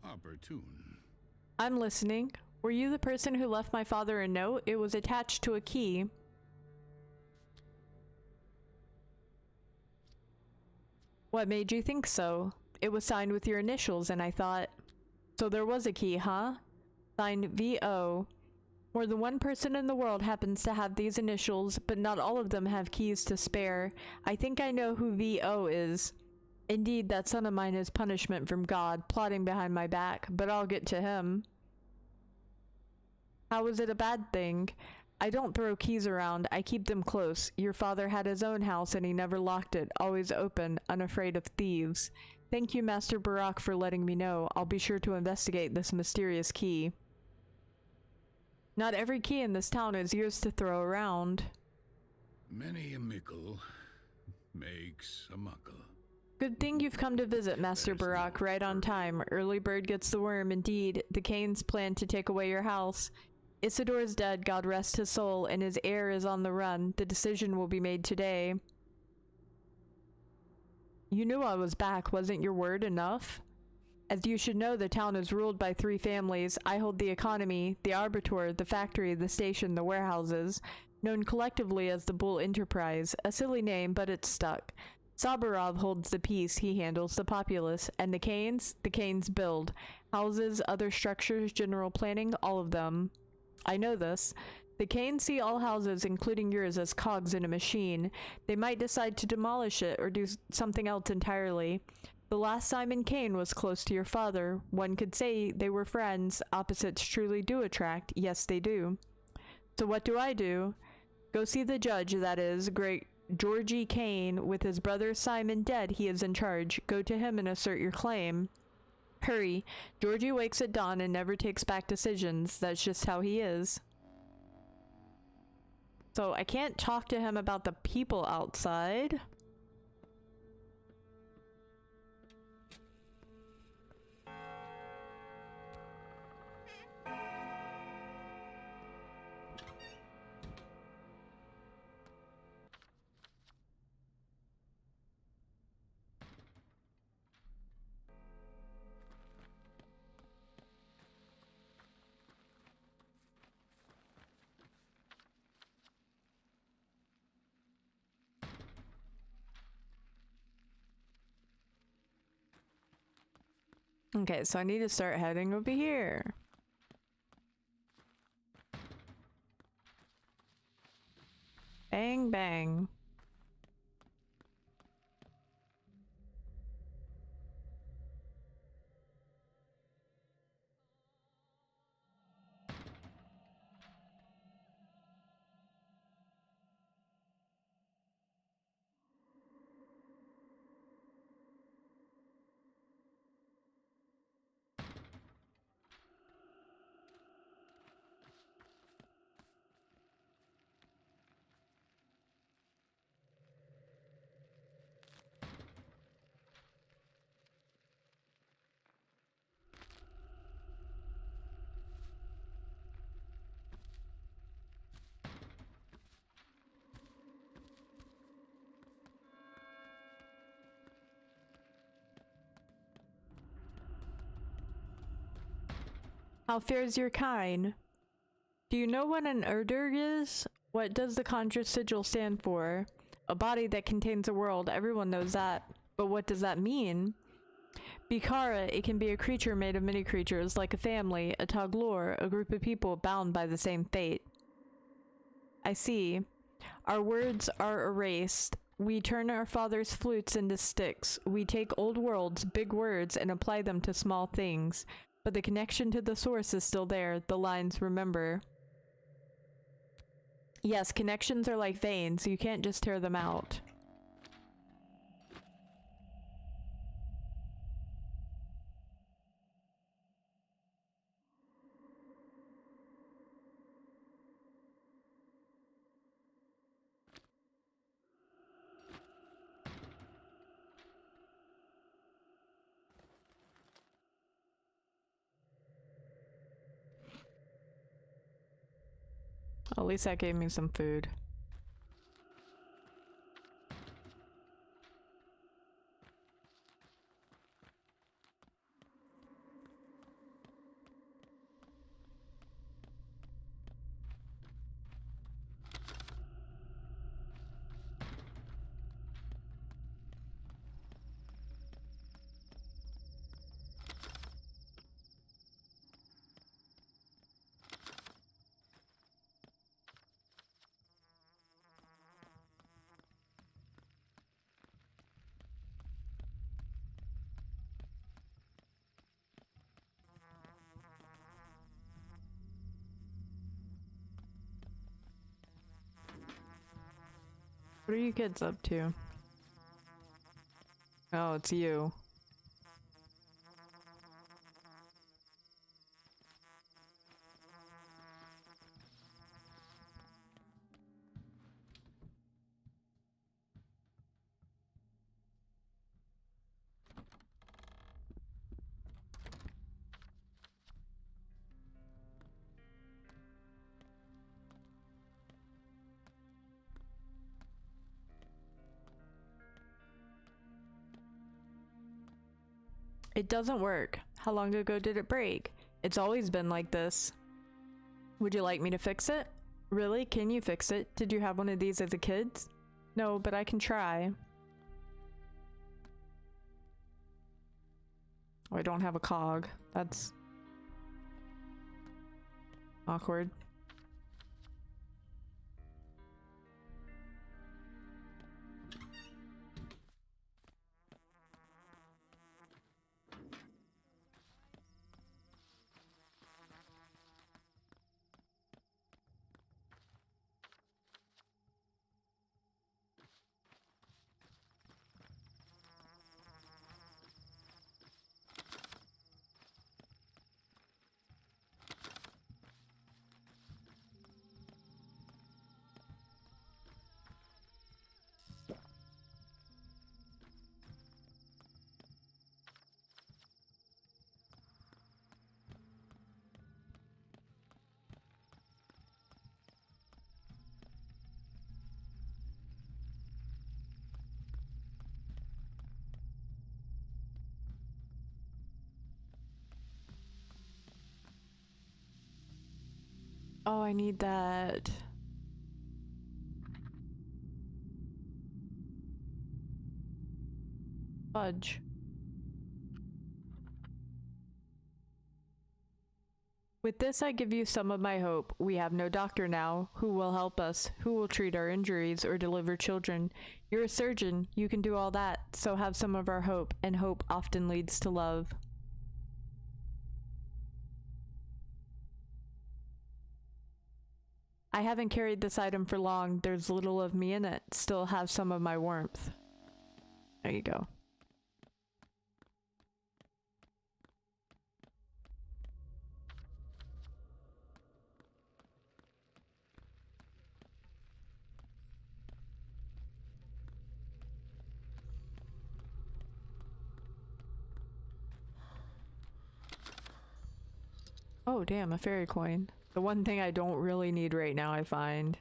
opportune. I'm listening. Were you the person who left my father a note? It was attached to a key. What made you think so? It was signed with your initials, and I thought... So there was a key, huh? Signed V.O. More than one person in the world happens to have these initials, but not all of them have keys to spare. I think I know who V.O. is. Indeed, that son of mine is punishment from God, plotting behind my back, but I'll get to him. How is it a bad thing? I don't throw keys around, I keep them close. Your father had his own house and he never locked it, always open, unafraid of thieves. Thank you, Master Barak, for letting me know. I'll be sure to investigate this mysterious key. Not every key in this town is yours to throw around. Many a mickle makes a muckle. Good thing you've come to visit, Master Barak, right on time. Early bird gets the worm, indeed. The Canes plan to take away your house. Isidore's dead, God rest his soul, and his heir is on the run. The decision will be made today. You knew I was back, wasn't your word enough? As you should know, the town is ruled by 3 families. I hold the economy, the arbiter, the factory, the station, the warehouses, known collectively as the Bull Enterprise. A silly name, but it's stuck. Sabarov holds the peace, he handles the populace. And the Canes build. Houses, other structures, general planning, all of them. I know this. The Canes see all houses, including yours, as cogs in a machine. They might decide to demolish it or do something else entirely. The last Simon Kane was close to your father. One could say they were friends. Opposites truly do attract. Yes, they do. So what do? Go see the judge, that is, great Georgie Kane. With his brother Simon dead, he is in charge. Go to him and assert your claim. Hurry. Georgie wakes at dawn and never takes back decisions. That's just how he is. So I can't talk to him about the people outside. Okay, so I need to start heading over here. Bang, bang. How fares your kind? Do you know what an Urdur is? What does the Conjure Sigil stand for? A body that contains a world, everyone knows that. But what does that mean? Bikara, it can be a creature made of many creatures, like a family, a Taglor, a group of people bound by the same fate. I see. Our words are erased. We turn our father's flutes into sticks. We take old worlds, big words, and apply them to small things. But the connection to the source is still there. The lines remember. Yes, connections are like veins. You can't just tear them out. At least that gave me some food. What are you kids up to? Oh, it's you. It doesn't work. How long ago did it break? It's always been like this. Would you like me to fix it? Really? Can you fix it? Did you have one of these as a kid? No, but I can try. Oh, I don't have a cog. That's awkward. Oh, I need that. Fudge. With this, I give you some of my hope. We have no doctor now. Who will help us? Who will treat our injuries or deliver children? You're a surgeon. You can do all that. So have some of our hope, and hope often leads to love. I haven't carried this item for long. There's little of me in it. Still have some of my warmth. There you go. Oh, damn, a fairy coin. The one thing I don't really need right now, I find.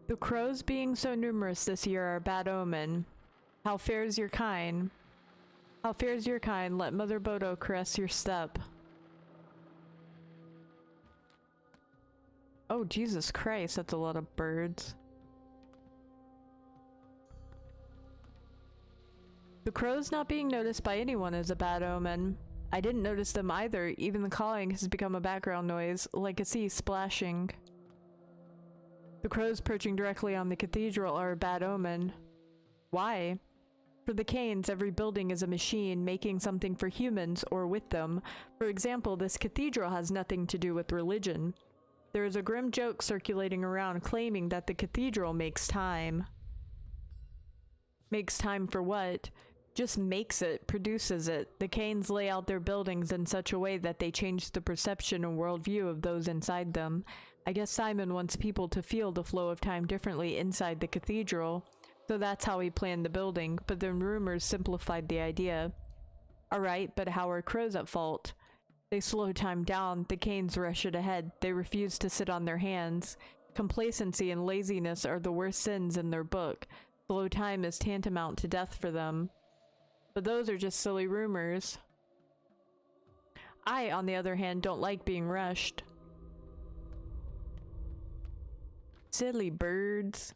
The crows being so numerous this year are a bad omen. How fares your kind? How fares your kind? Let Mother Bodo caress your step. Oh, Jesus Christ, that's a lot of birds. The crows not being noticed by anyone is a bad omen. I didn't notice them either. Even the cawing has become a background noise, like a sea splashing. The crows perching directly on the cathedral are a bad omen. Why? For the Canes, every building is a machine making something for humans or with them. For example, this cathedral has nothing to do with religion. There is a grim joke circulating around claiming that the cathedral makes time. Makes time for what? Just makes it, produces it. The Canes lay out their buildings in such a way that they change the perception and worldview of those inside them. I guess Simon wants people to feel the flow of time differently inside the cathedral, so that's how he planned the building, but then rumors simplified the idea. Alright, but how are crows at fault? They slow time down, the Canes rush it ahead, they refuse to sit on their hands. Complacency and laziness are the worst sins in their book. Slow time is tantamount to death for them. But those are just silly rumors. I, on the other hand, don't like being rushed. Silly birds.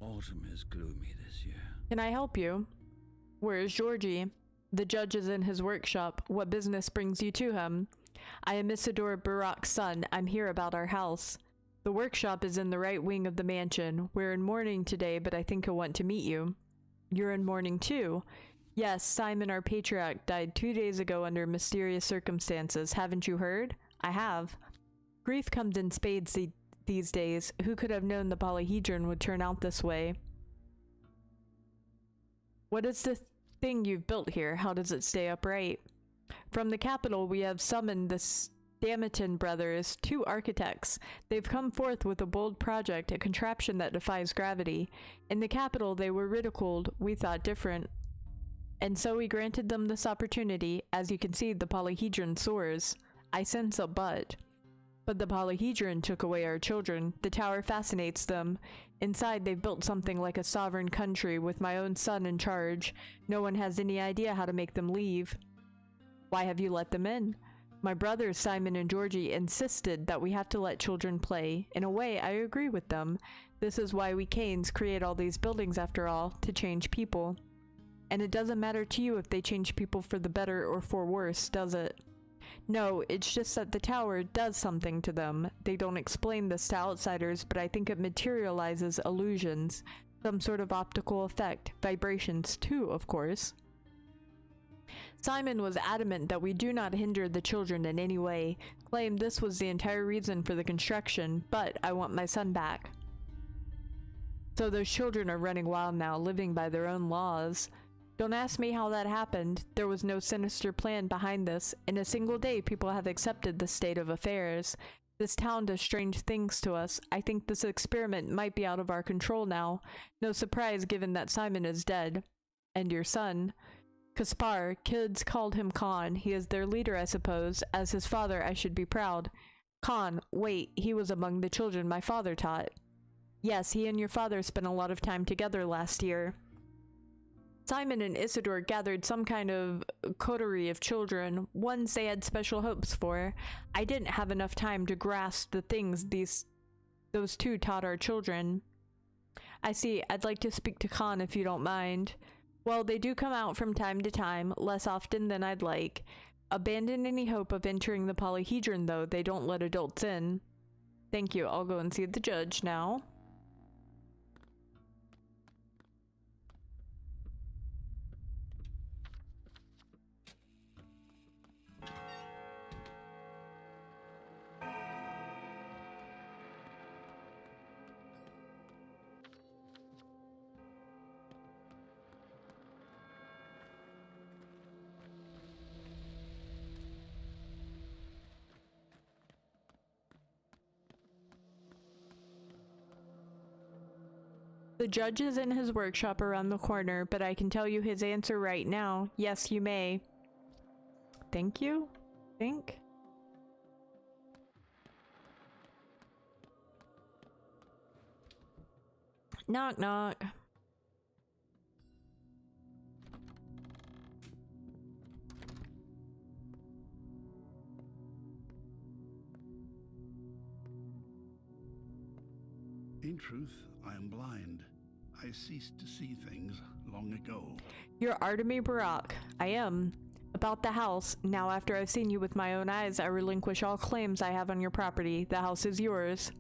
Autumn is gloomy this year. Can I help you? Where is Georgie? The judge is in his workshop. What business brings you to him? I am Isidore Barak's son. I'm here about our house. The workshop is in the right wing of the mansion. We're in mourning today, but I think he'll want to meet you. You're in mourning too? Yes, Simon, our patriarch, died 2 days ago under mysterious circumstances. Haven't you heard? I have. Grief comes in spades these days. Who could have known the polyhedron would turn out this way? What is the thing you've built here? How does it stay upright? From the capital, we have summoned the Stamiton brothers, 2 architects. They've come forth with a bold project, a contraption that defies gravity. In the capital, they were ridiculed. We thought different. And so we granted them this opportunity. As you can see, the polyhedron soars. I sense a but. But the polyhedron took away our children. The tower fascinates them. Inside, they've built something like a sovereign country with my own son in charge. No one has any idea how to make them leave. Why have you let them in? My brothers, Simon and Georgie, insisted that we have to let children play. In a way, I agree with them. This is why we Canes create all these buildings after all, to change people. And it doesn't matter to you if they change people for the better or for worse, does it? No, it's just that the tower does something to them. They don't explain this to outsiders, but I think it materializes illusions. Some sort of optical effect. Vibrations too, of course. Simon was adamant that we do not hinder the children in any way, claimed this was the entire reason for the construction, but I want my son back. So those children are running wild now, living by their own laws. Don't ask me how that happened. There was no sinister plan behind this. In a single day, people have accepted the state of affairs. This town does strange things to us. I think this experiment might be out of our control now. No surprise given that Simon is dead. And your son. Kaspar, kids called him Khan. He is their leader, I suppose. As his father, I should be proud. Khan, wait, he was among the children my father taught. Yes, he and your father spent a lot of time together last year. Simon and Isidore gathered some kind of coterie of children, ones they had special hopes for. I didn't have enough time to grasp the things those 2 taught our children. I see. I'd like to speak to Khan if you don't mind. Well, they do come out from time to time, less often than I'd like. Abandon any hope of entering the polyhedron, though. They don't let adults in. Thank you. I'll go and see the judge now. The judge is in his workshop around the corner, but I can tell you his answer right now. Yes, you may. Thank you? Think? Knock knock. In truth, I am blind. I ceased to see things long ago. You're Artemy Barak. I am. About the house, now after I've seen you with my own eyes, I relinquish all claims I have on your property. The house is yours.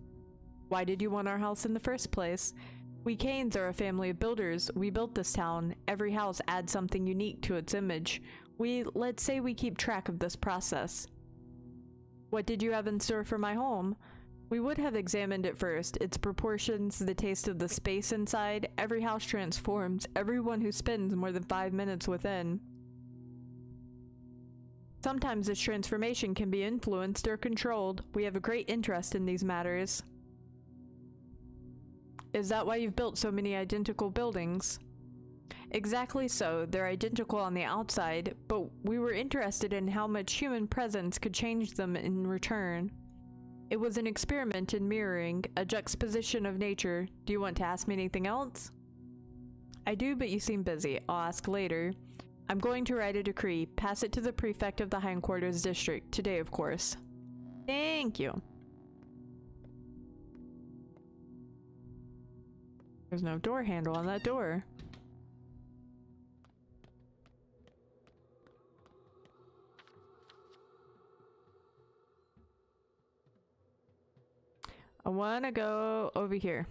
Why did you want our house in the first place? We Canes are a family of builders. We built this town. Every house adds something unique to its image. Let's say we keep track of this process. What did you have in store for my home? We would have examined it first, its proportions, the taste of the space inside. Every house transforms, everyone who spends more than 5 minutes within. Sometimes this transformation can be influenced or controlled. We have a great interest in these matters. Is that why you've built so many identical buildings? Exactly so. They're identical on the outside, but we were interested in how much human presence could change them in return. It was an experiment in mirroring, a juxtaposition of nature. Do you want to ask me anything else? I do, but you seem busy. I'll ask later. I'm going to write a decree. Pass it to the prefect of the Hindquarters district. Today, of course. Thank you. There's no door handle on that door. I want to go over here.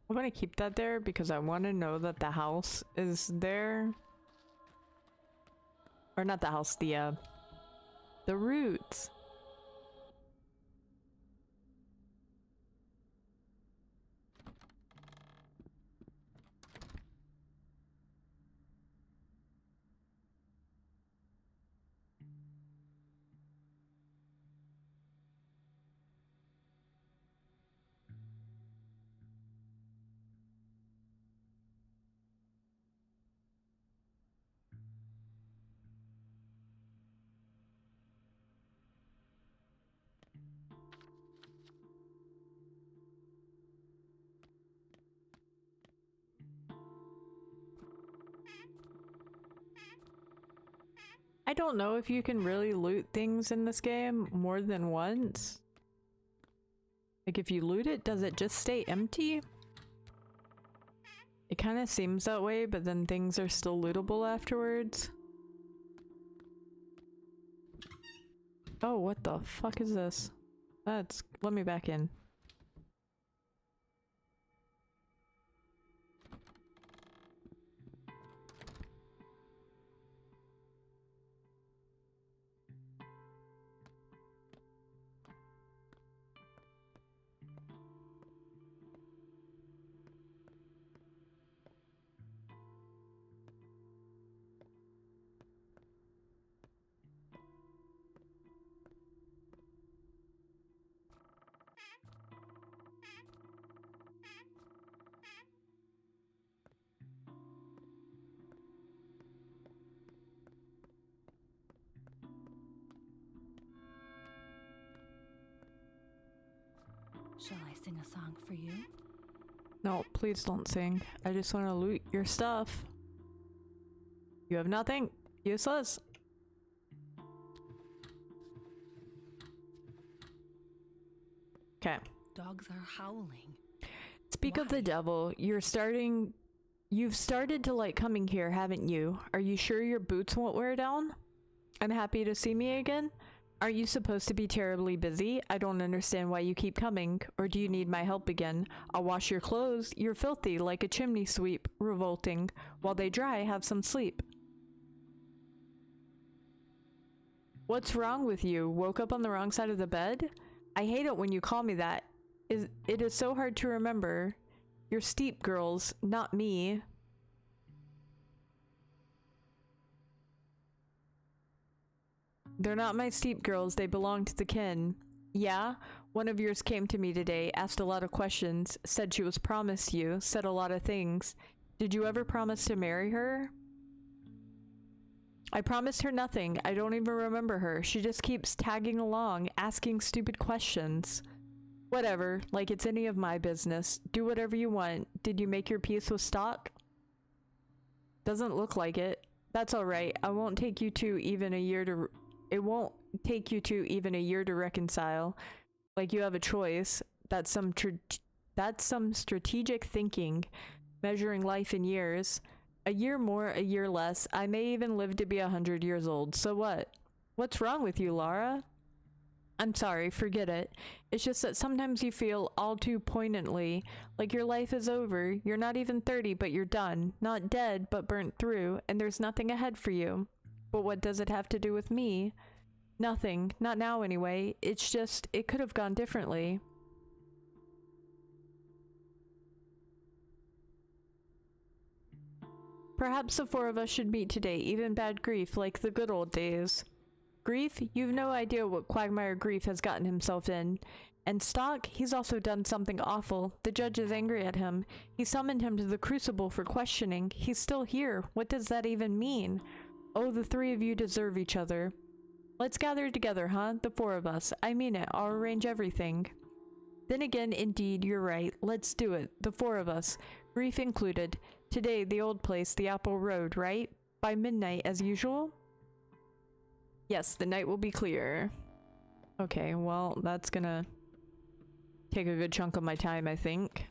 I'm gonna keep that there because I want to know that the house is there. Or not the house, the roots. I don't know if you can really loot things in this game more than once. Like if you loot it, does it just stay empty? It kind of seems that way, but then things are still lootable afterwards. Oh, what the fuck is this? Let me back in. Shall I sing a song for you? No, please don't sing. I just want to loot your stuff. You have nothing. Useless. Okay. Dogs are howling. Speak of the Why? devil, you've started to like coming here, haven't you? Are you sure your boots won't wear down? I'm happy to see me again. Aren't you supposed to be terribly busy? I don't understand why you keep coming. Or do you need my help again? I'll wash your clothes. You're filthy like a chimney sweep. Revolting. While they dry, have some sleep. What's wrong with you? Woke up on the wrong side of the bed? I hate it when you call me that. It is so hard to remember. You're steep girls, not me. They're not my steep girls, they belong to the kin. Yeah? One of yours came to me today, asked a lot of questions, said she was promised you, said a lot of things. Did you ever promise to marry her? I promised her nothing. I don't even remember her. She just keeps tagging along, asking stupid questions. Whatever, like it's any of my business. Do whatever you want. Did you make your peace with stock? Doesn't look like it. That's alright. It won't take you two even a year to reconcile. Like you have a choice. That's some strategic thinking. Measuring life in years. A year more, a year less. I may even live to be 100 years old. So what? What's wrong with you, Lara? I'm sorry, forget it. It's just that sometimes you feel all too poignantly like your life is over. You're not even 30, but you're done. Not dead, but burnt through, and there's nothing ahead for you. But what does it have to do with me? Nothing. Not now, anyway. It's just, it could have gone differently. Perhaps the four of us should meet today, even bad grief, like the good old days. Grief? You've no idea what quagmire Grief has gotten himself in. And Stock? He's also done something awful. The judge is angry at him. He summoned him to the Crucible for questioning. He's still here. What does that even mean? Oh, the three of you deserve each other. Let's gather together, huh? The four of us. I mean it. I'll arrange everything. Then again, indeed, you're right. Let's do it. The four of us. Grief included. Today, the old place, the Apple Road, right? By midnight, as usual? Yes, the night will be clear. Okay, well, that's gonna take a good chunk of my time, I think.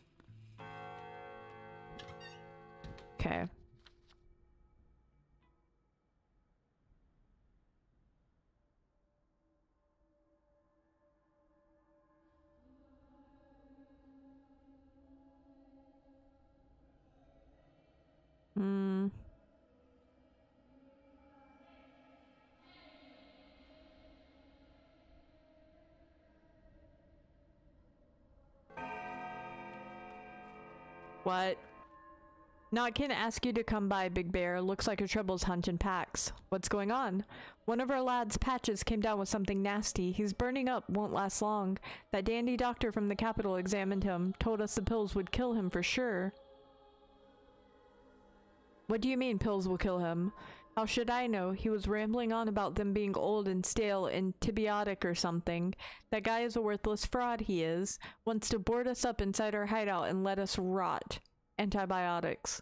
Okay. What? Notkin asked you to come by, Big Bear. Looks like your trouble's hunting packs. What's going on? One of our lads, Patches, came down with something nasty. He's burning up, won't last long. That dandy doctor from the capital examined him, told us the pills would kill him for sure. What do you mean pills will kill him? How should I know? He was rambling on about them being old and stale and antibiotic or something. That guy is a worthless fraud, he is. Wants to board us up inside our hideout and let us rot. Antibiotics.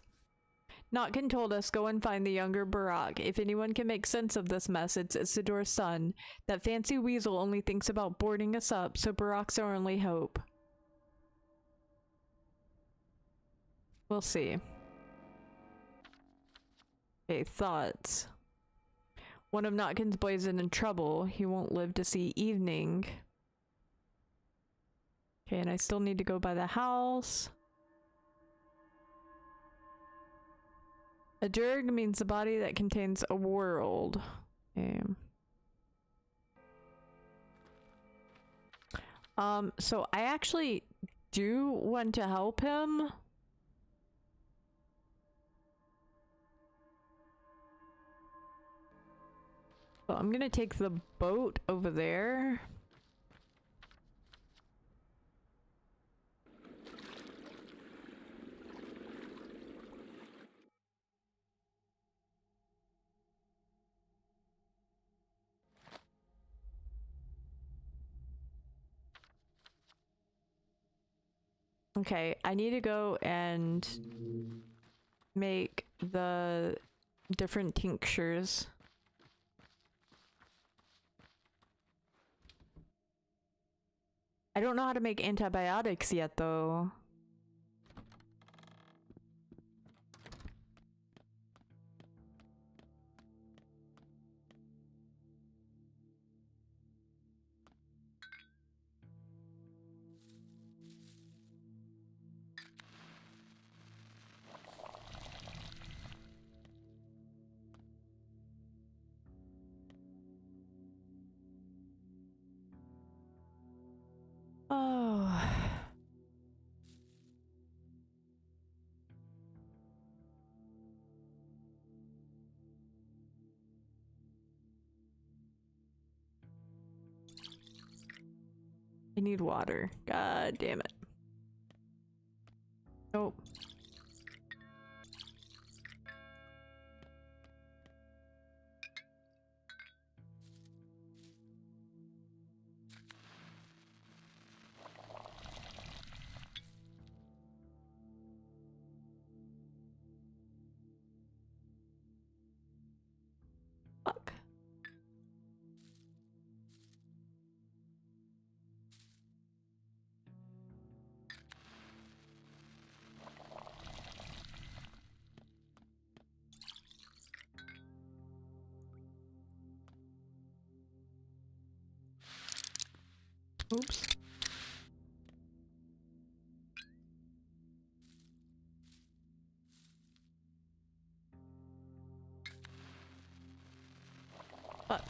Notkin told us go and find the younger Barak. If anyone can make sense of this mess, it's Isidor's son. That fancy weasel only thinks about boarding us up, so Barak's our only hope. We'll see. Okay, thoughts. One of Notkin's boys is in trouble. He won't live to see evening. Okay, and I still need to go by the house. A Durg means the body that contains a world. Okay. So I actually do want to help him. So I'm gonna take the boat over there. Okay, I need to go and make the different tinctures. I don't know how to make antibiotics yet, though. Oh. I need water. God damn it. Nope. Fuck. Oops. Fuck.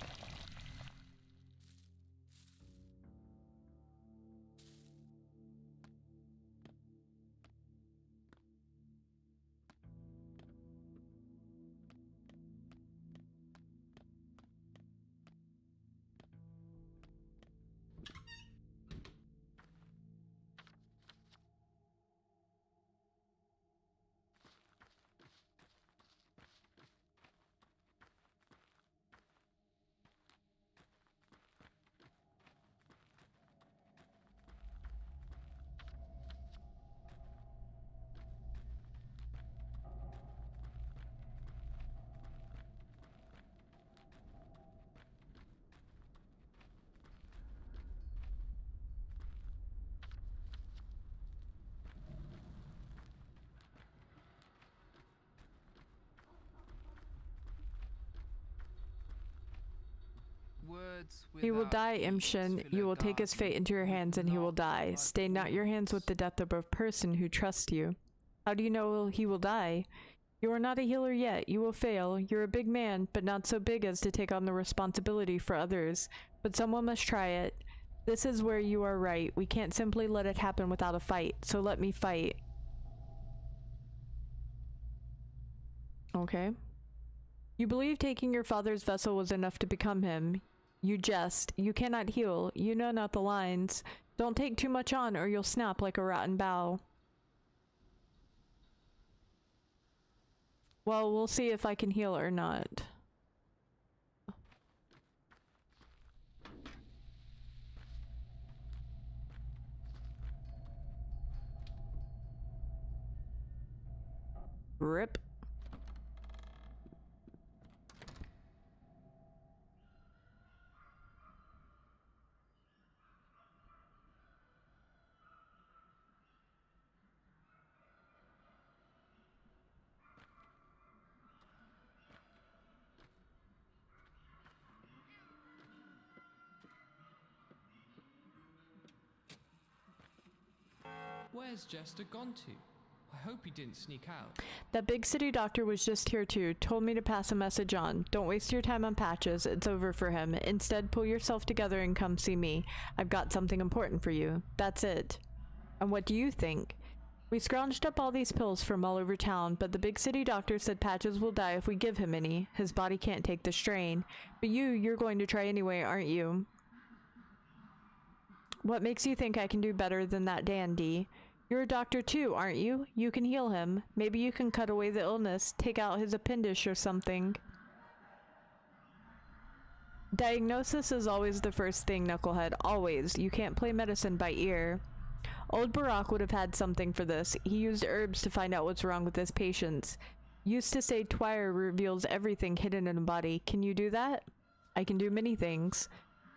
He will die, Imshin. You will take his fate into your hands and he will die. Stain not your hands with the death of a person who trusts you. How do you know he will die? You are not a healer yet. You will fail. You're a big man, but not so big as to take on the responsibility for others. But someone must try it. This is where you are right. We can't simply let it happen without a fight, so let me fight. Okay. You believe taking your father's vessel was enough to become him. You jest. You cannot heal. You know not the lines. Don't take too much on or you'll snap like a rotten bough. Well, we'll see if I can heal or not. Rip. Where's Jester gone to? I hope he didn't sneak out. That big city doctor was just here too. Told me to pass a message on. Don't waste your time on Patches. It's over for him. Instead, pull yourself together and come see me. I've got something important for you. That's it. And what do you think? We scrounged up all these pills from all over town, but the big city doctor said Patches will die if we give him any. His body can't take the strain. But you're going to try anyway, aren't you? What makes you think I can do better than that dandy? You're a doctor too, aren't you? You can heal him. Maybe you can cut away the illness, take out his appendage or something. Diagnosis is always the first thing, Knucklehead. Always. You can't play medicine by ear. Old Barack would have had something for this. He used herbs to find out what's wrong with his patients. Used to say Twire reveals everything hidden in a body. Can you do that? I can do many things.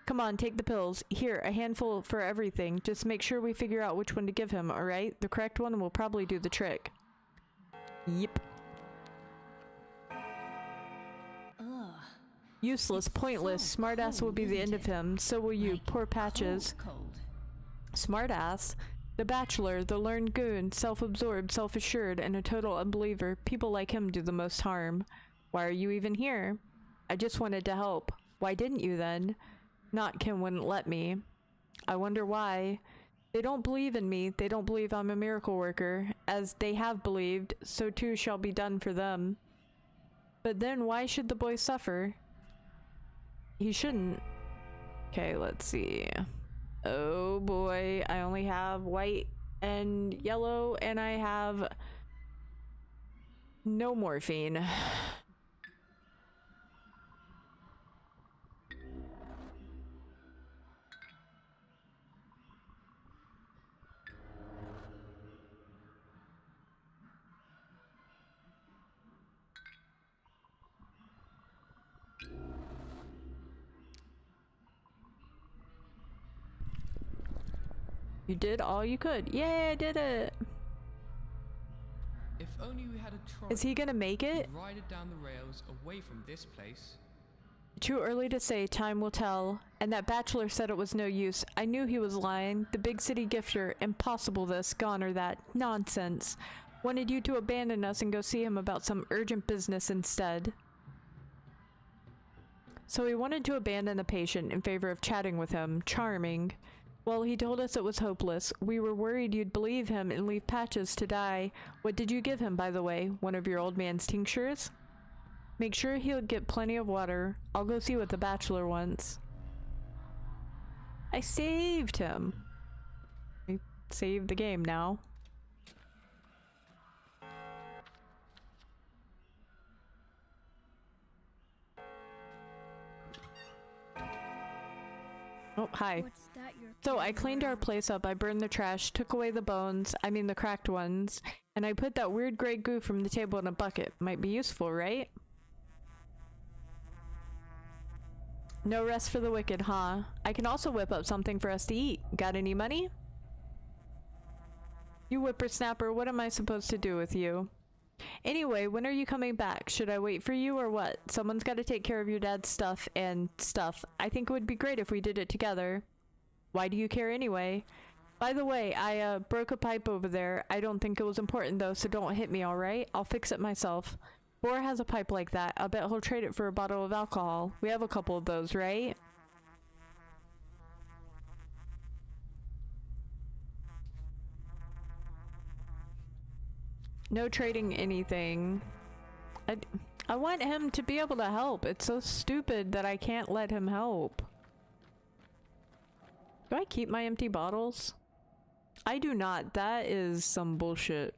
Come on, take the pills. Here, a handful for everything. Just make sure we figure out which one to give him, alright? The correct one will probably do the trick. Yep. Ugh. Useless, It's pointless. so Smartass will cold, be the isn't end of it? him. So will you, Like, poor Patches. Cold. Smartass. The bachelor, the learned goon, self-absorbed, self-assured, and a total unbeliever. People like him do the most harm. Why are you even here? I just wanted to help. Why didn't you then? Not Kim wouldn't let me. I wonder why. They don't believe in me. They don't believe I'm a miracle worker. As they have believed, so too shall be done for them. But then why should the boy suffer? He shouldn't. Okay, let's see. Oh boy, I only have white and yellow, and I have no morphine. You did all you could. Yay, I did it! If only we had a trolley. Is he gonna make it? We'd ride it down the rails away from this place. Too early to say, time will tell. And that bachelor said it was no use. I knew he was lying. The big city gifter. Impossible this, gone or that. Nonsense. Wanted you to abandon us and go see him about some urgent business instead. So he wanted to abandon the patient in favor of chatting with him. Charming. Well, he told us it was hopeless. We were worried you'd believe him and leave Patches to die. What did you give him, by the way? One of your old man's tinctures? Make sure he'll get plenty of water. I'll go see what the bachelor wants. I saved him. I saved the game now. Oh, hi. What's that you're So I carrying cleaned our around? place up, I burned the trash, took away the bones, I mean the cracked ones, and I put that weird gray goo from the table in a bucket. Might be useful, right? No rest for the wicked, huh? I can also whip up something for us to eat. Got any money? You whippersnapper, what am I supposed to do with you? Anyway, when are you coming back? Should I wait for you or what? Someone's got to take care of your dad's stuff and stuff. I think it would be great if we did it together. Why do you care anyway? By the way, I broke a pipe over there. I don't think it was important though, so don't hit me, alright? I'll fix it myself. Boar has a pipe like that. I'll bet he'll trade it for a bottle of alcohol. We have a couple of those, right? No trading anything. I want him to be able to help. It's so stupid that I can't let him help. Do I keep my empty bottles? I do not. That is some bullshit.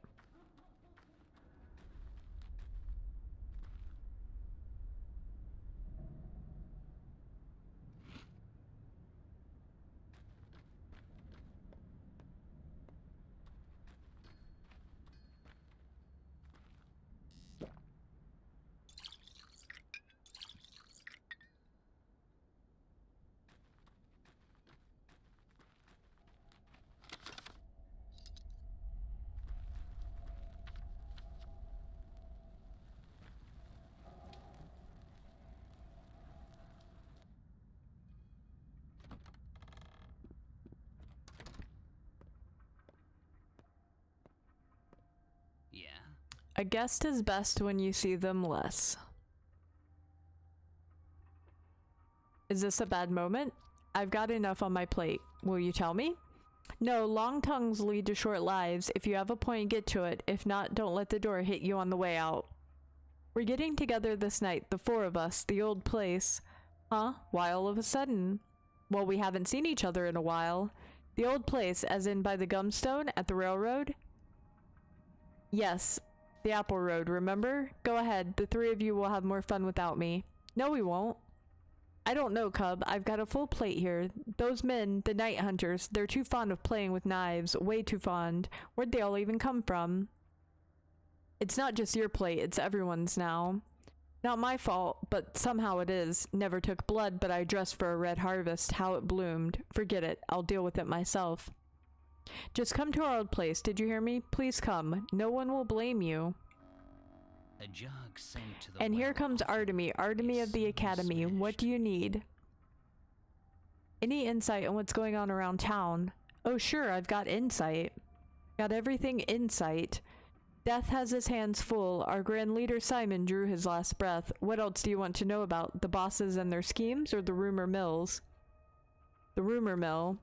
Yeah. A guest is best when you see them less. Is this a bad moment? I've got enough on my plate. Will you tell me? No, long tongues lead to short lives. If you have a point, get to it. If not, don't let the door hit you on the way out. We're getting together this night, the four of us, the old place. Huh? Why all of a sudden? Well, we haven't seen each other in a while. The old place, as in by the gumstone at the railroad? Yes, the Apple Road, remember? Go ahead, the three of you will have more fun without me. No, we won't. I don't know, Cub. I've got a full plate here. Those men, the night hunters, they're too fond of playing with knives. Way too fond. Where'd they all even come from? It's not just your plate, it's everyone's now. Not my fault, but somehow it is. Never took blood, but I dressed for a red harvest. How it bloomed. Forget it. I'll deal with it myself. Just come to our old place. Did you hear me? Please come. No one will blame you. A jug sent to the And here well comes often Artemy of the is Academy. What smashed. do you need? Any insight on what's going on around town? Oh sure, I've got insight. Got everything insight. Death has his hands full. Our grand leader Simon drew his last breath. What else do you want to know about? The bosses and their schemes, or the rumor mills? The rumor mill.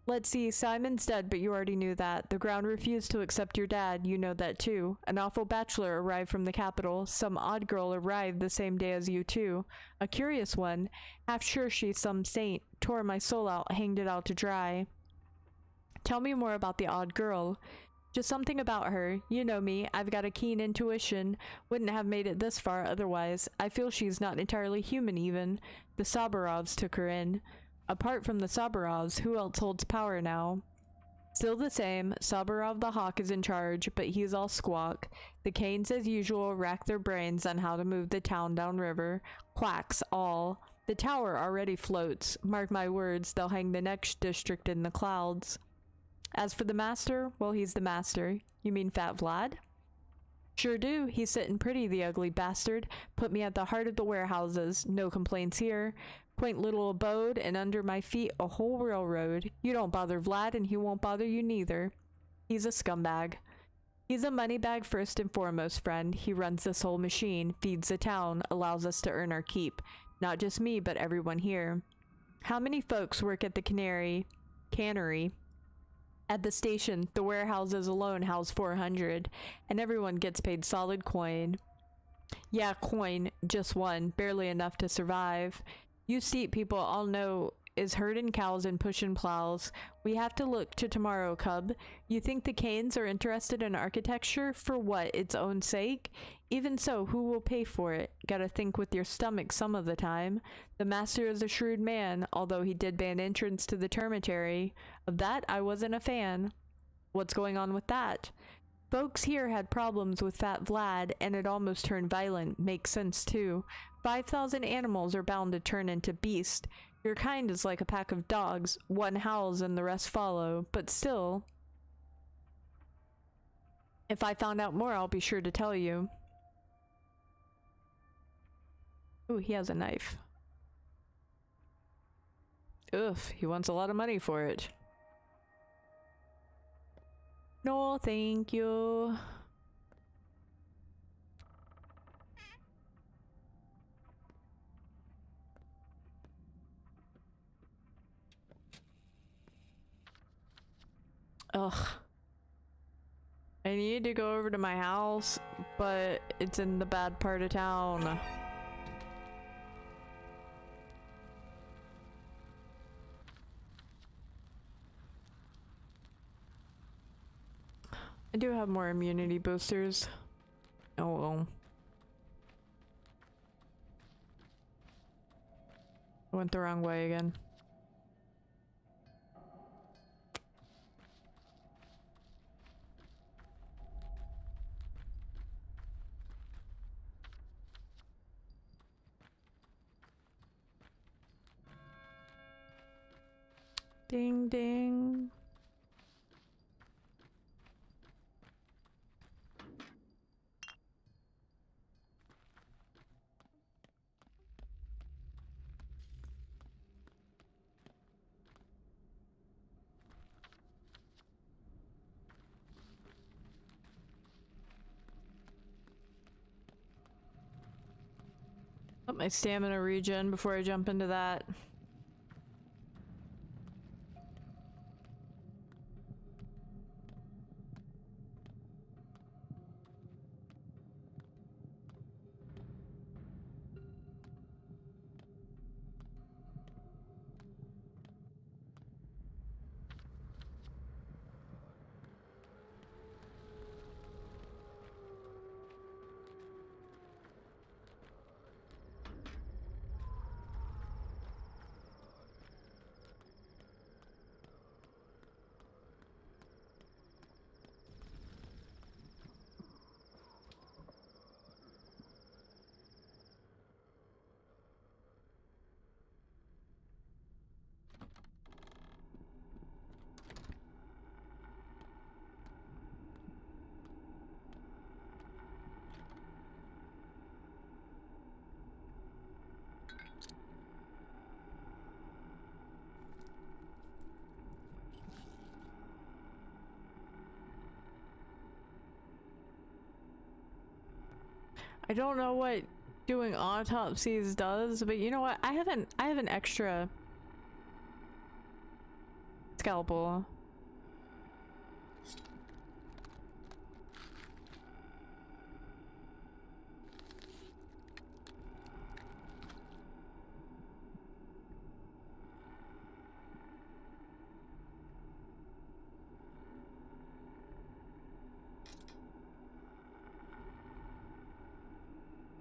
Let's see, Simon's dead, but you already knew that. The ground refused to accept your dad, you know that too. An awful bachelor arrived from the capital. Some odd girl arrived the same day as you too. A curious one. Half sure she's some saint. Tore my soul out, hanged it out to dry. Tell me more about the odd girl. Just something about her. You know me, I've got a keen intuition. Wouldn't have made it this far otherwise. I feel she's not entirely human even. The Sabarovs took her in. Apart from the Sabarovs, who else holds power now? Still the same. Sabarov the Hawk is in charge, but he's all squawk. The Canes as usual rack their brains on how to move the town downriver. Quacks all. The tower already floats. Mark my words, they'll hang the next district in the clouds. As for the master, well, he's the master. You mean Fat Vlad? Sure do. He's sitting pretty, the ugly bastard. Put me at the heart of the warehouses. No complaints here. Quaint little abode, and under my feet a whole railroad. You don't bother Vlad, and he won't bother you neither. He's a scumbag. He's a money bag first and foremost, friend. He runs this whole machine, feeds the town, allows us to earn our keep. Not just me, but everyone here. How many folks work at the cannery? At the station, the warehouses alone house 400, and everyone gets paid solid coin. Yeah, coin, just one, barely enough to survive. You steep people all know is herding cows and pushing plows. We have to look to tomorrow, Cub. You think the Canes are interested in architecture? For what, its own sake? Even so, who will pay for it? Gotta think with your stomach some of the time. The master is a shrewd man, although he did ban entrance to the termitary. Of that, I wasn't a fan. What's going on with that? Folks here had problems with Fat Vlad, and it almost turned violent. Makes sense, too. 5,000 animals are bound to turn into beast. Your kind is like a pack of dogs. One howls and the rest follow, but still. If I found out more, I'll be sure to tell you. Ooh, he has a knife. Oof, he wants a lot of money for it. No, thank you. Ugh. I need to go over to my house, but it's in the bad part of town. I do have more immunity boosters. Oh well. I went the wrong way again. Ding ding. Let my stamina regen before I jump into that. I don't know what doing autopsies does, but you know what? I have an extra scalpel.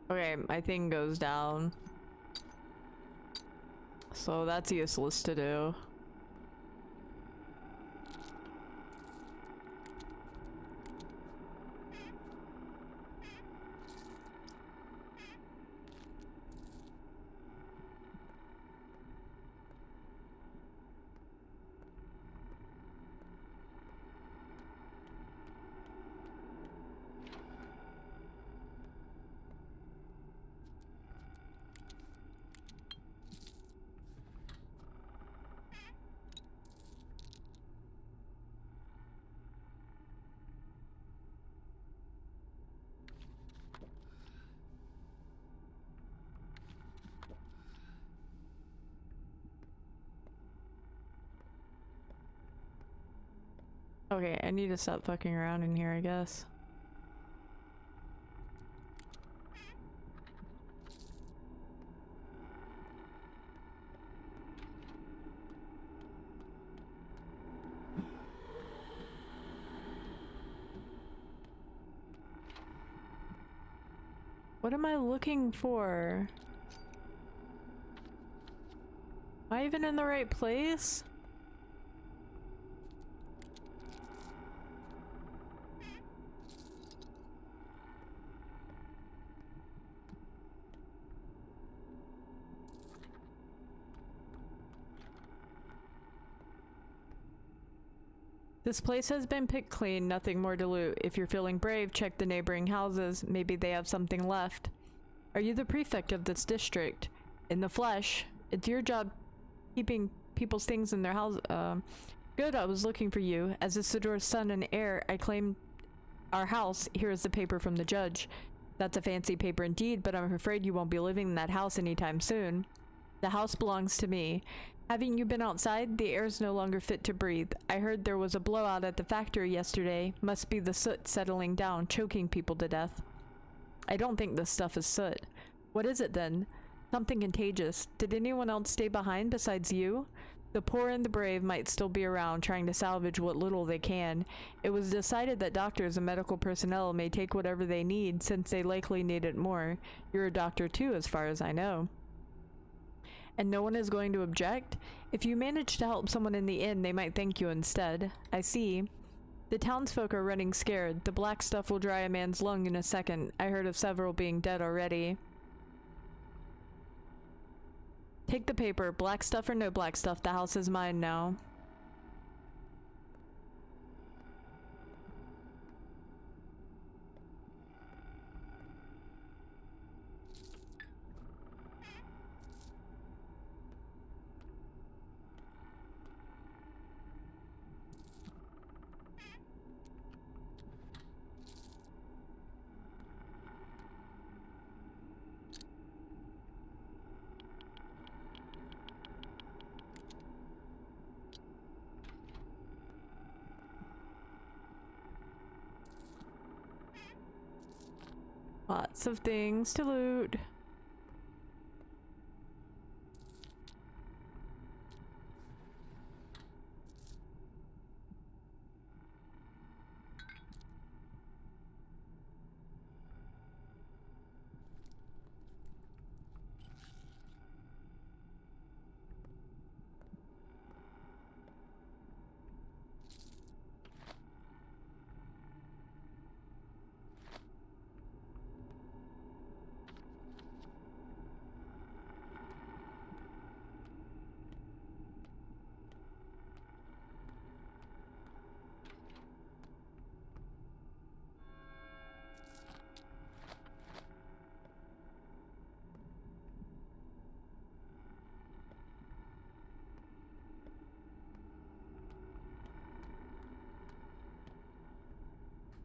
Okay, my thing goes down. So that's useless to do. Okay, I need to stop fucking around in here, I guess. What am I looking for? Am I even in the right place? This place has been picked clean, nothing more to loot. If you're feeling brave, check the neighboring houses. Maybe they have something left. Are you the prefect of this district? In the flesh. It's your job keeping people's things in their house. Good, I was looking for you. As Isidore's son and heir, I claim our house. Here is the paper from the judge. That's a fancy paper indeed, but I'm afraid you won't be living in that house anytime soon. The house belongs to me. Having you been outside, the air's no longer fit to breathe. I heard there was a blowout at the factory yesterday. Must be the soot settling down, choking people to death. I don't think this stuff is soot. What is it then? Something contagious. Did anyone else stay behind besides you? The poor and the brave might still be around, trying to salvage what little they can. It was decided that doctors and medical personnel may take whatever they need, since they likely need it more. You're a doctor too, as far as I know. And no one is going to object? If you manage to help someone in the inn, they might thank you instead. I see. The townsfolk are running scared. The black stuff will dry a man's lung in a second. I heard of several being dead already. Take the paper. Black stuff or no black stuff, the house is mine now. Lots of things to loot.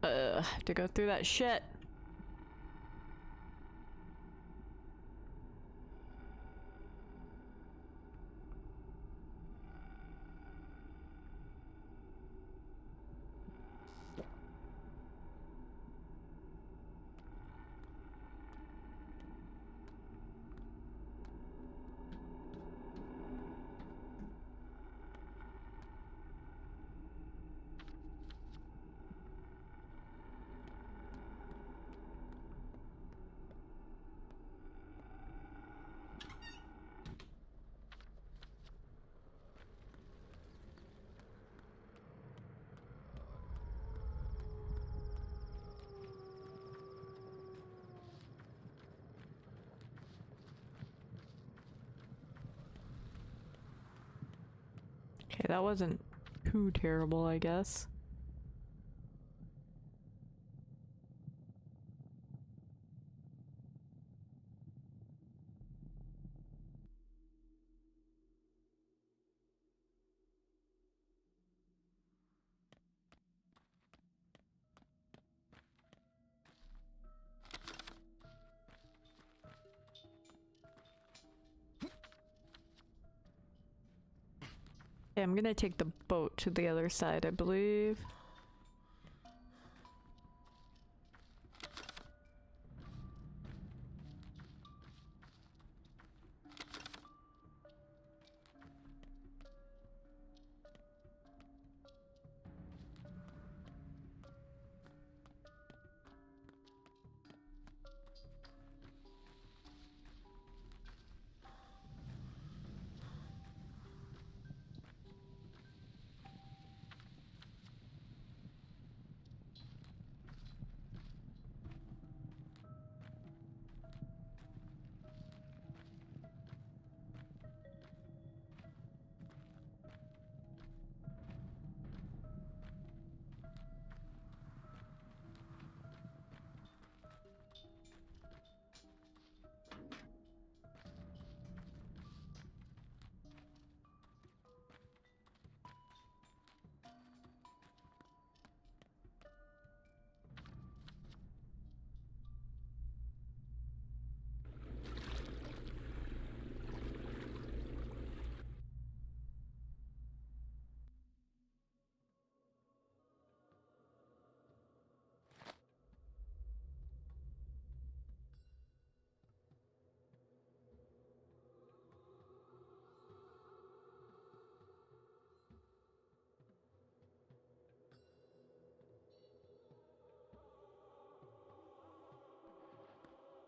Have to go through that shit. Okay, that wasn't too terrible, I guess. Okay, I'm gonna take the boat to the other side, I believe.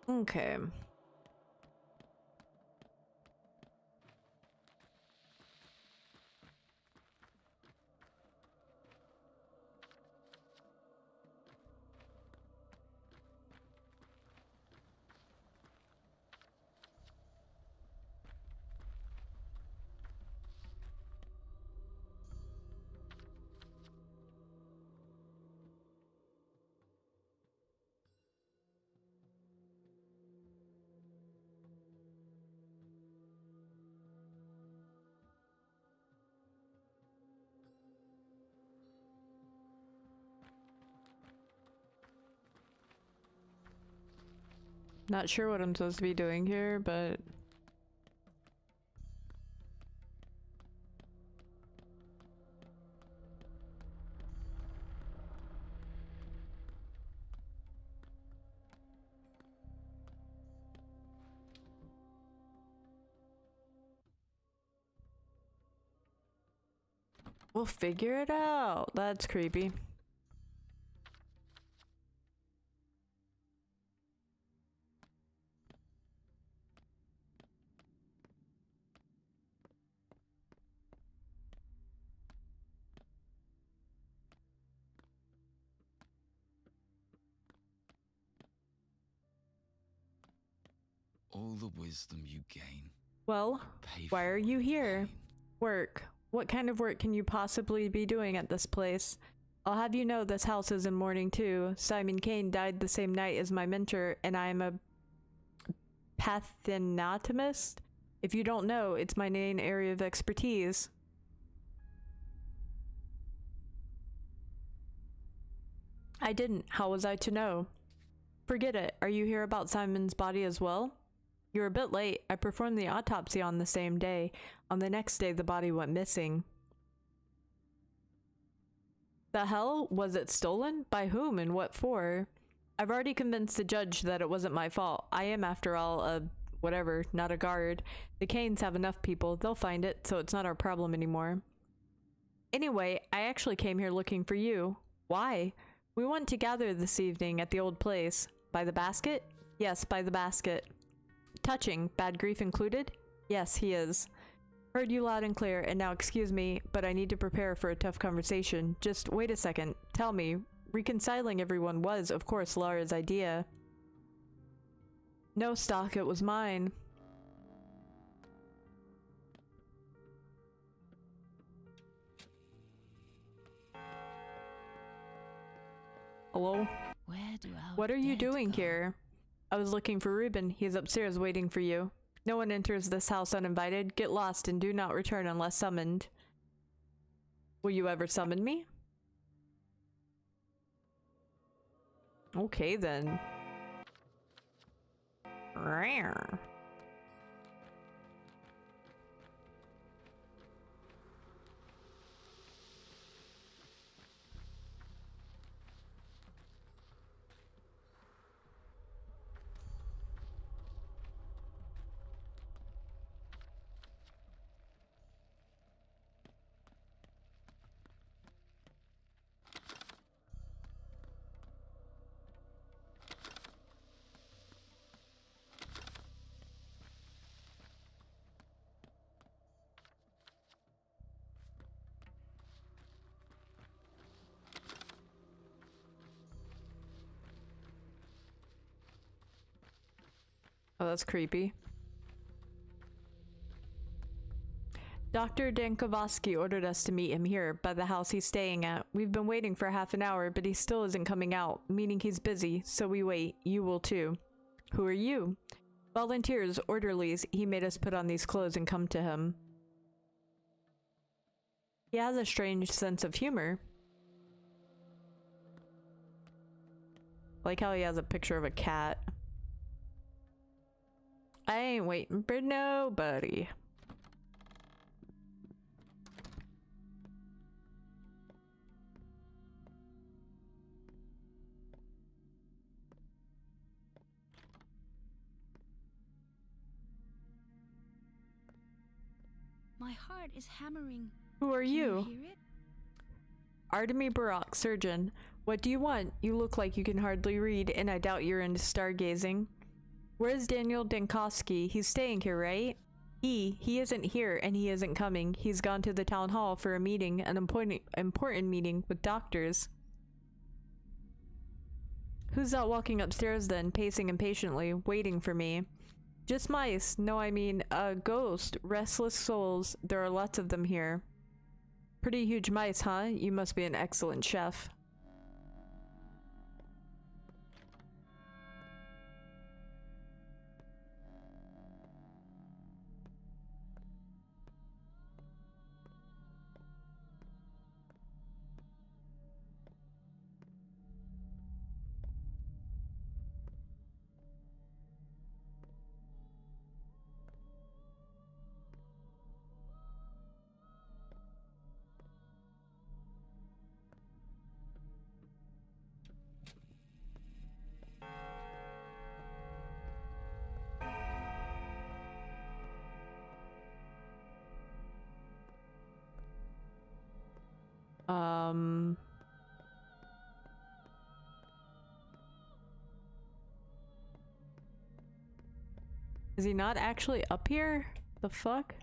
Okay. Not sure what I'm supposed to be doing here, but... we'll figure it out. That's creepy. All the wisdom you gain. Well, Pay why for are you in here? pain. Work. What kind of work can you possibly be doing at this place? I'll have you know this house is in mourning too. Simon Kane died the same night as my mentor, and I am a pathanatomist? If you don't know, it's my main area of expertise. I didn't. How was I to know? Forget it. Are you here about Simon's body as well? You're a bit late. I performed the autopsy on the same day. On the next day, the body went missing. The hell? Was it stolen? By whom and what for? I've already convinced the judge that it wasn't my fault. I am, after all, a whatever, not a guard. The Canes have enough people. They'll find it, so it's not our problem anymore. Anyway, I actually came here looking for you. Why? We want to gather this evening at the old place. By the basket? Yes, by the basket. Touching, bad grief included? Yes, he is. Heard you loud and clear, and now excuse me, but I need to prepare for a tough conversation. Just wait a second. Tell me, reconciling everyone was, of course, Lara's idea. No, Stock, it was mine. Hello? Where do our What are you dead doing go? here? I was looking for Reuben. He's upstairs waiting for you. No one enters this house uninvited. Get lost and do not return unless summoned. Will you ever summon me? Okay then. Rare. Oh, that's creepy. Dr. Dankovsky ordered us to meet him here, by the house he's staying at. We've been waiting for half an hour, but he still isn't coming out, meaning he's busy, so we wait. You will too. Who are you? Volunteers, orderlies. He made us put on these clothes and come to him. He has a strange sense of humor. Like how he has a picture of a cat. I ain't waiting for nobody. My heart is hammering. Who are Can you? hear it? Artemy Barak, surgeon. What do you want? You look like you can hardly read, and I doubt you're into stargazing. Where's Daniel Dankowski? He's staying here, right? He isn't here, and he isn't coming. He's gone to the town hall for a meeting, an important meeting with doctors. Who's out walking upstairs then, pacing impatiently, waiting for me? Just mice. No, I mean, ghost. Restless souls. There are lots of them here. Pretty huge mice, huh? You must be an excellent chef. Is he not actually up here? The fuck?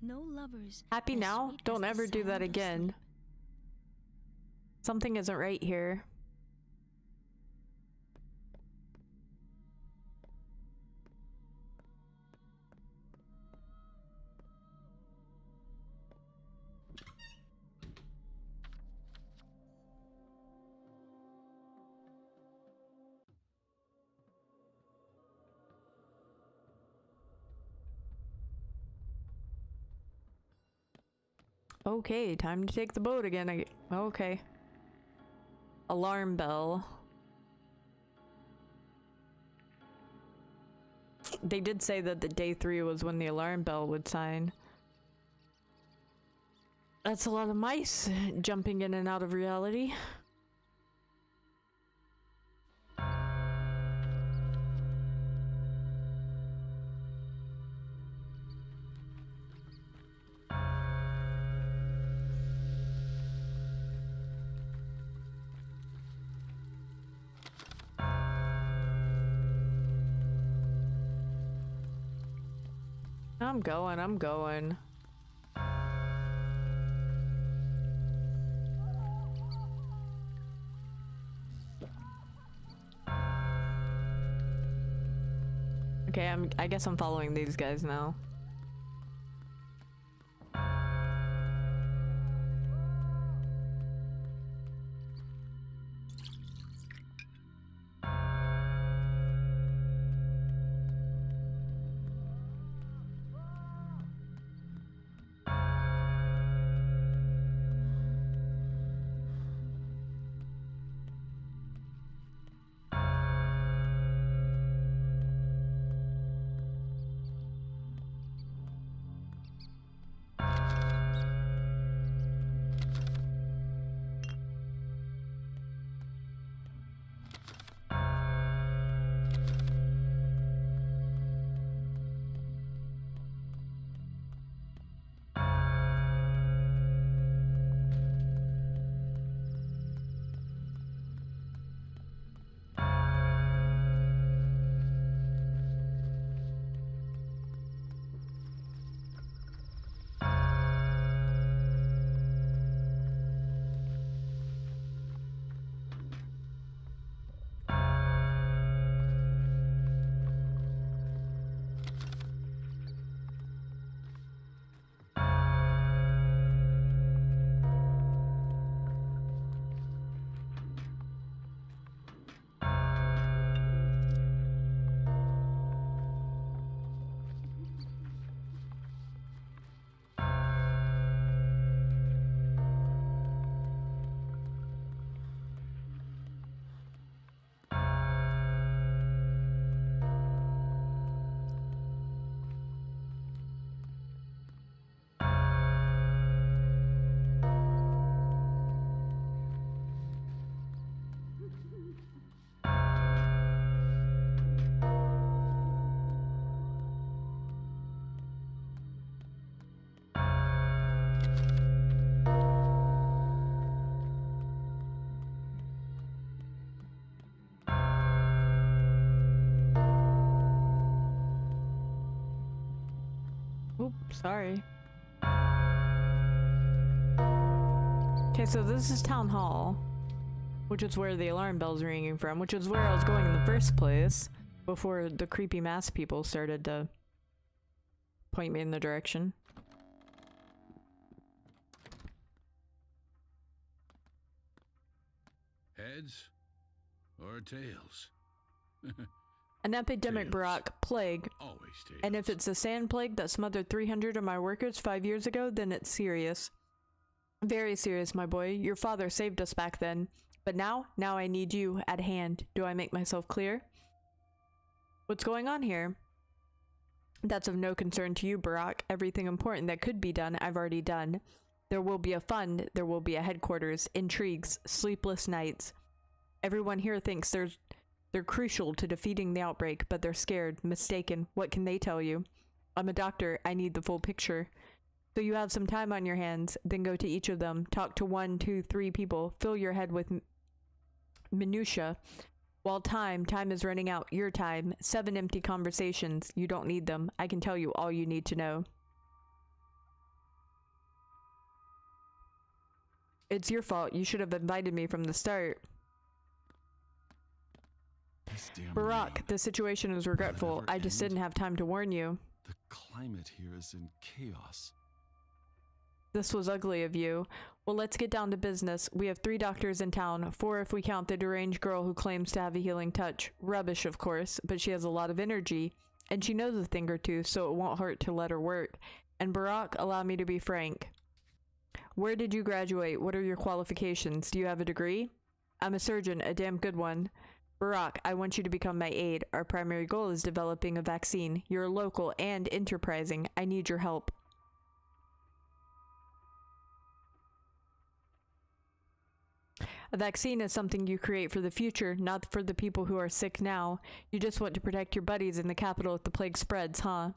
No lovers. Happy as now? sweet as Don't the ever do that sound of again. sleep. Something isn't right here. Okay, time to take the boat again. Okay. Alarm bell. They did say that the day 3 was when the alarm bell would sign. That's a lot of mice jumping in and out of reality. I'm going. Okay, I guess I'm following these guys now. Oop, sorry. Okay, so this is Town Hall, which is where the alarm bell's ringing from, which is where I was going in the first place, before the creepy mask people started to point me in the direction. Heads or tails? An epidemic, Tails. Barack. Plague. Always tails. And if it's a sand plague that smothered 300 of my workers 5 years ago, then it's serious. Very serious, my boy. Your father saved us back then. But now I need you at hand. Do I make myself clear? What's going on here? That's of no concern to you, Barack. Everything important that could be done, I've already done. There will be a fund, there will be a headquarters, intrigues, sleepless nights. Everyone here thinks they're crucial to defeating the outbreak, but they're scared, mistaken. What can they tell you? I'm a doctor, I need the full picture. So you have some time on your hands, then go to each of them, talk to 1, 2, 3 people, fill your head with minutia. While time is running out, your time, 7 empty conversations, you don't need them. I can tell you all you need to know. It's your fault, you should have invited me from the start. This damn Barack, rain. the situation is regretful. Will it ever I just end? didn't have time to warn you. The climate here is in chaos. This was ugly of you. Well, let's get down to business. We have 3 doctors in town, 4 if we count the deranged girl who claims to have a healing touch. Rubbish, of course, but she has a lot of energy. And she knows a thing or two, so it won't hurt to let her work. And Barack, allow me to be frank. Where did you graduate? What are your qualifications? Do you have a degree? I'm a surgeon, a damn good one. Barack, I want you to become my aide. Our primary goal is developing a vaccine. You're local and enterprising. I need your help. A vaccine is something you create for the future, not for the people who are sick now. You just want to protect your buddies in the capital if the plague spreads, huh?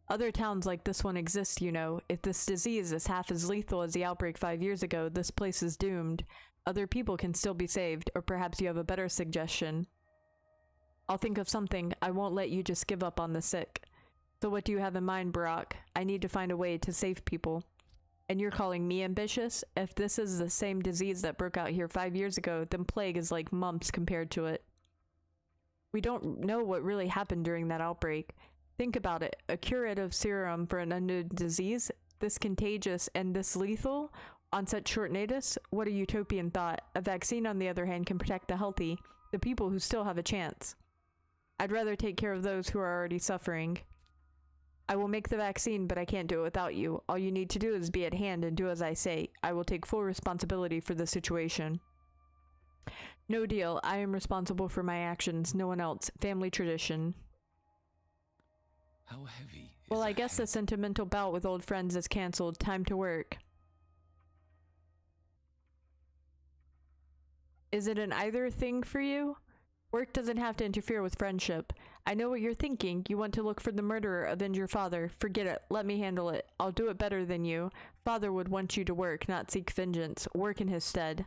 Other towns like this one exist, you know. If this disease is half as lethal as the outbreak 5 years ago, this place is doomed. Other people can still be saved, or perhaps you have a better suggestion. I'll think of something. I won't let you just give up on the sick. So what do you have in mind, Barack? I need to find a way to save people. And you're calling me ambitious? If this is the same disease that broke out here 5 years ago, then plague is like mumps compared to it. We don't know what really happened during that outbreak. Think about it. A curative serum for an unknown disease, this contagious and this lethal, on such short notice? What a utopian thought. A vaccine, on the other hand, can protect the healthy, the people who still have a chance. I'd rather take care of those who are already suffering. I will make the vaccine, but I can't do it without you. All you need to do is be at hand and do as I say. I will take full responsibility for the situation. No deal. I am responsible for my actions, no one else. Family tradition. How heavy is Well, I a guess head? the sentimental bout with old friends is cancelled. Time to work. Is it an either thing for you? Work doesn't have to interfere with friendship. I know what you're thinking. You want to look for the murderer, avenge your father. Forget it. Let me handle it. I'll do it better than you. Father would want you to work, not seek vengeance. Work in his stead.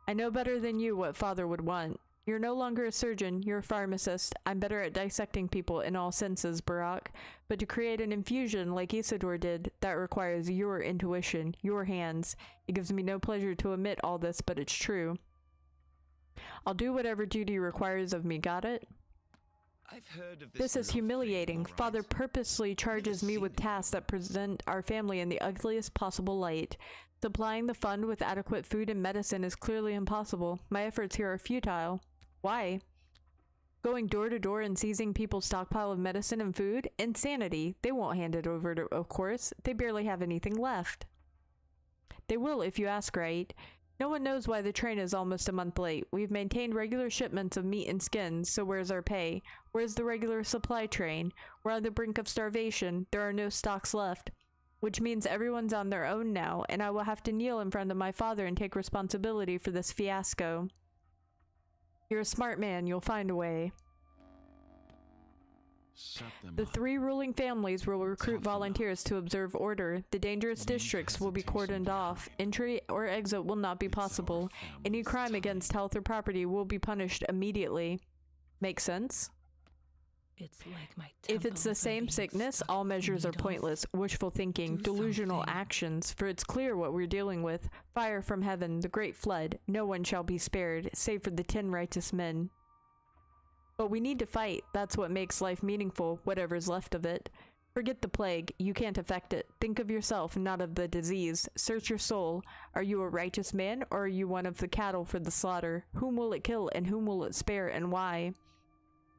I know better than you what father would want. You're no longer a surgeon, you're a pharmacist. I'm better at dissecting people in all senses, Barack. But to create an infusion like Isidore did, that requires your intuition, your hands. It gives me no pleasure to admit all this, but it's true. I'll do whatever duty requires of me, got it? I've heard of This is little thing, humiliating. all right. Father purposely charges me seen with it. tasks that present our family in the ugliest possible light. Supplying the fund with adequate food and medicine is clearly impossible. My efforts here are futile. Why? Going door to door and seizing people's stockpile of medicine and food? Insanity. They won't hand it over, of course. They barely have anything left. They will if you ask right. No one knows why the train is almost a month late. We've maintained regular shipments of meat and skins, so where's our pay? Where's the regular supply train? We're on the brink of starvation. There are no stocks left. Which means everyone's on their own now, and I will have to kneel in front of my father and take responsibility for this fiasco. You're a smart man. You'll find a way. Shut them The up. 3 ruling families will recruit Tough enough. volunteers to observe order. The dangerous Leave districts will be hesitation cordoned off. behind. Entry or exit will not be It's our possible. Any family's crime time. against health or property will be punished immediately. Make sense? It's like my If it's the temples are same being sickness, sucked all the measures are meat off. pointless. Wishful thinking, Do delusional something. actions, for it's clear what we're dealing with. Fire from heaven, the great flood. No one shall be spared, save for the 10 righteous men. But we need to fight. That's what makes life meaningful, whatever's left of it. Forget the plague. You can't affect it. Think of yourself, not of the disease. Search your soul. Are you a righteous man, or are you one of the cattle for the slaughter? Whom will it kill, and whom will it spare, and why?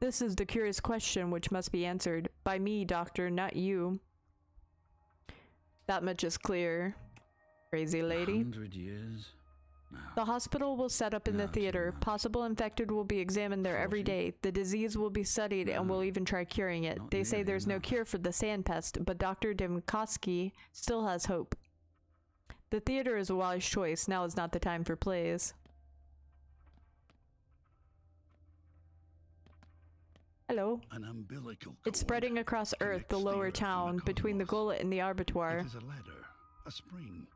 This is the curious question which must be answered. By me, doctor, not you. That much is clear. Crazy lady. 100 years? Now, The hospital will set up in the No, theater. too much. Possible infected will be examined there every 40? day. The disease will be studied and No, we'll even try curing it. not They say nearly there's no enough. cure for the sand pest, but Dr. Dimkowski still has hope. The theater is a wise choice. Now is not the time for plays. Hello. an umbilical cord It's spreading across Earth, the connects lower Earth and town, the between the cosmos. gullet and the abattoir. It is a ladder, a spring,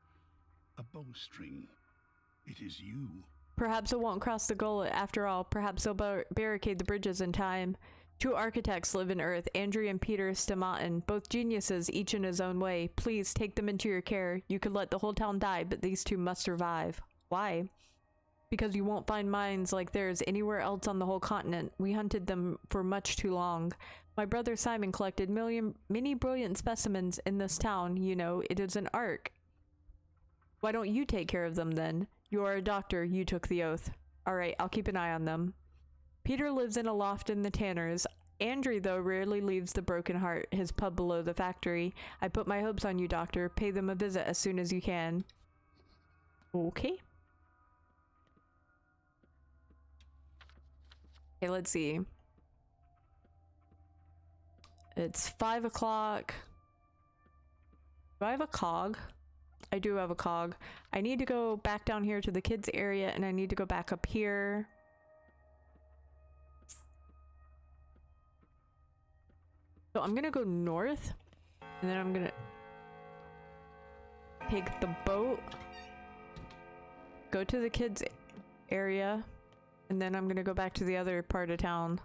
a bowstring. It is you. Perhaps it won't cross the gullet after all. Perhaps they'll barricade the bridges in time. 2 architects live in Earth, Andrew and Peter Stamatin, both geniuses, each in his own way. Please take them into your care. You could let the whole town die, but these 2 must survive. Why? Because you won't find mines like theirs anywhere else on the whole continent. We hunted them for much too long. My brother Simon collected many brilliant specimens in this town. You know, it is an art. Why don't you take care of them then? You are a doctor. You took the oath. All right, I'll keep an eye on them. Peter lives in a loft in the Tanners. Andrew, though, rarely leaves the Broken Heart, his pub below the factory. I put my hopes on you, Doctor. Pay them a visit as soon as you can. Okay. Okay, let's see. It's 5 o'clock. Do I have a cog? I do have a cog. I need to go back down here to the kids area, and I need to go back up here. So I'm gonna go north, and then I'm gonna take the boat, go to the kids area, and then I'm gonna go back to the other part of town.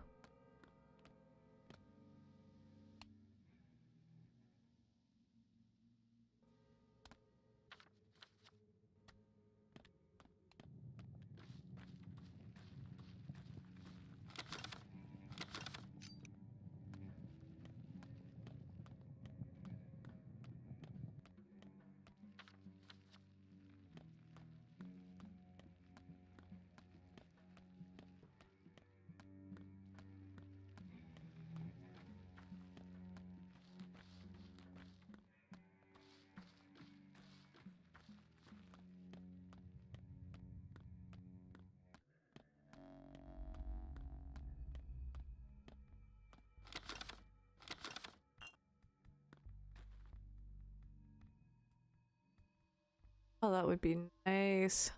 Oh, that would be nice.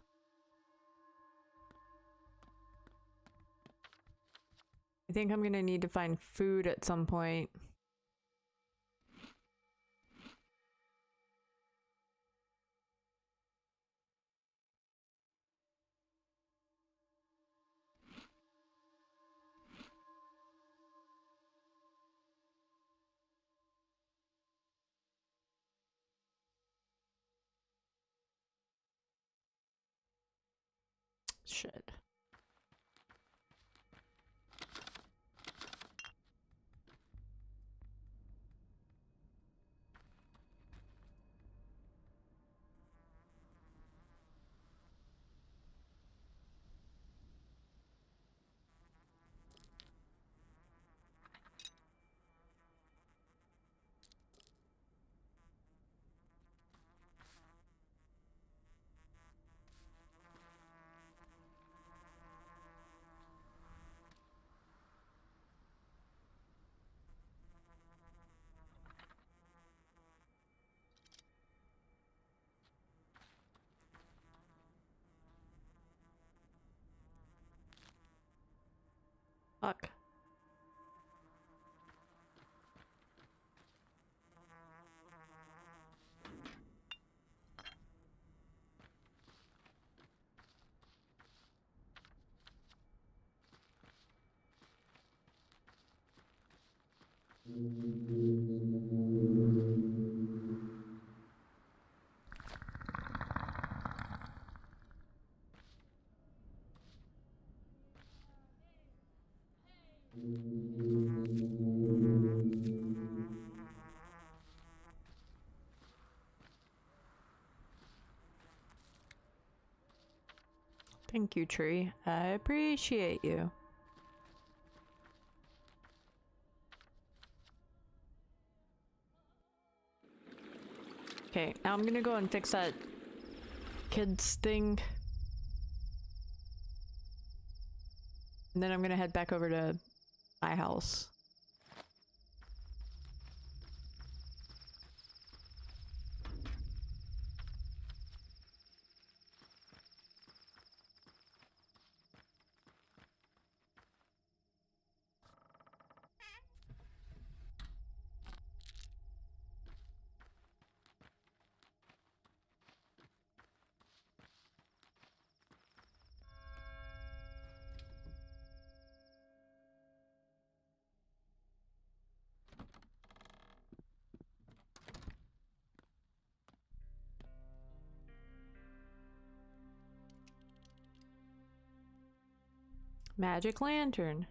I think I'm gonna need to find food at some point. Shit. Fuck. Thank you, tree. I appreciate you. Okay, now I'm gonna go and fix that kids thing. And then I'm gonna head back over to my house. Magic lantern.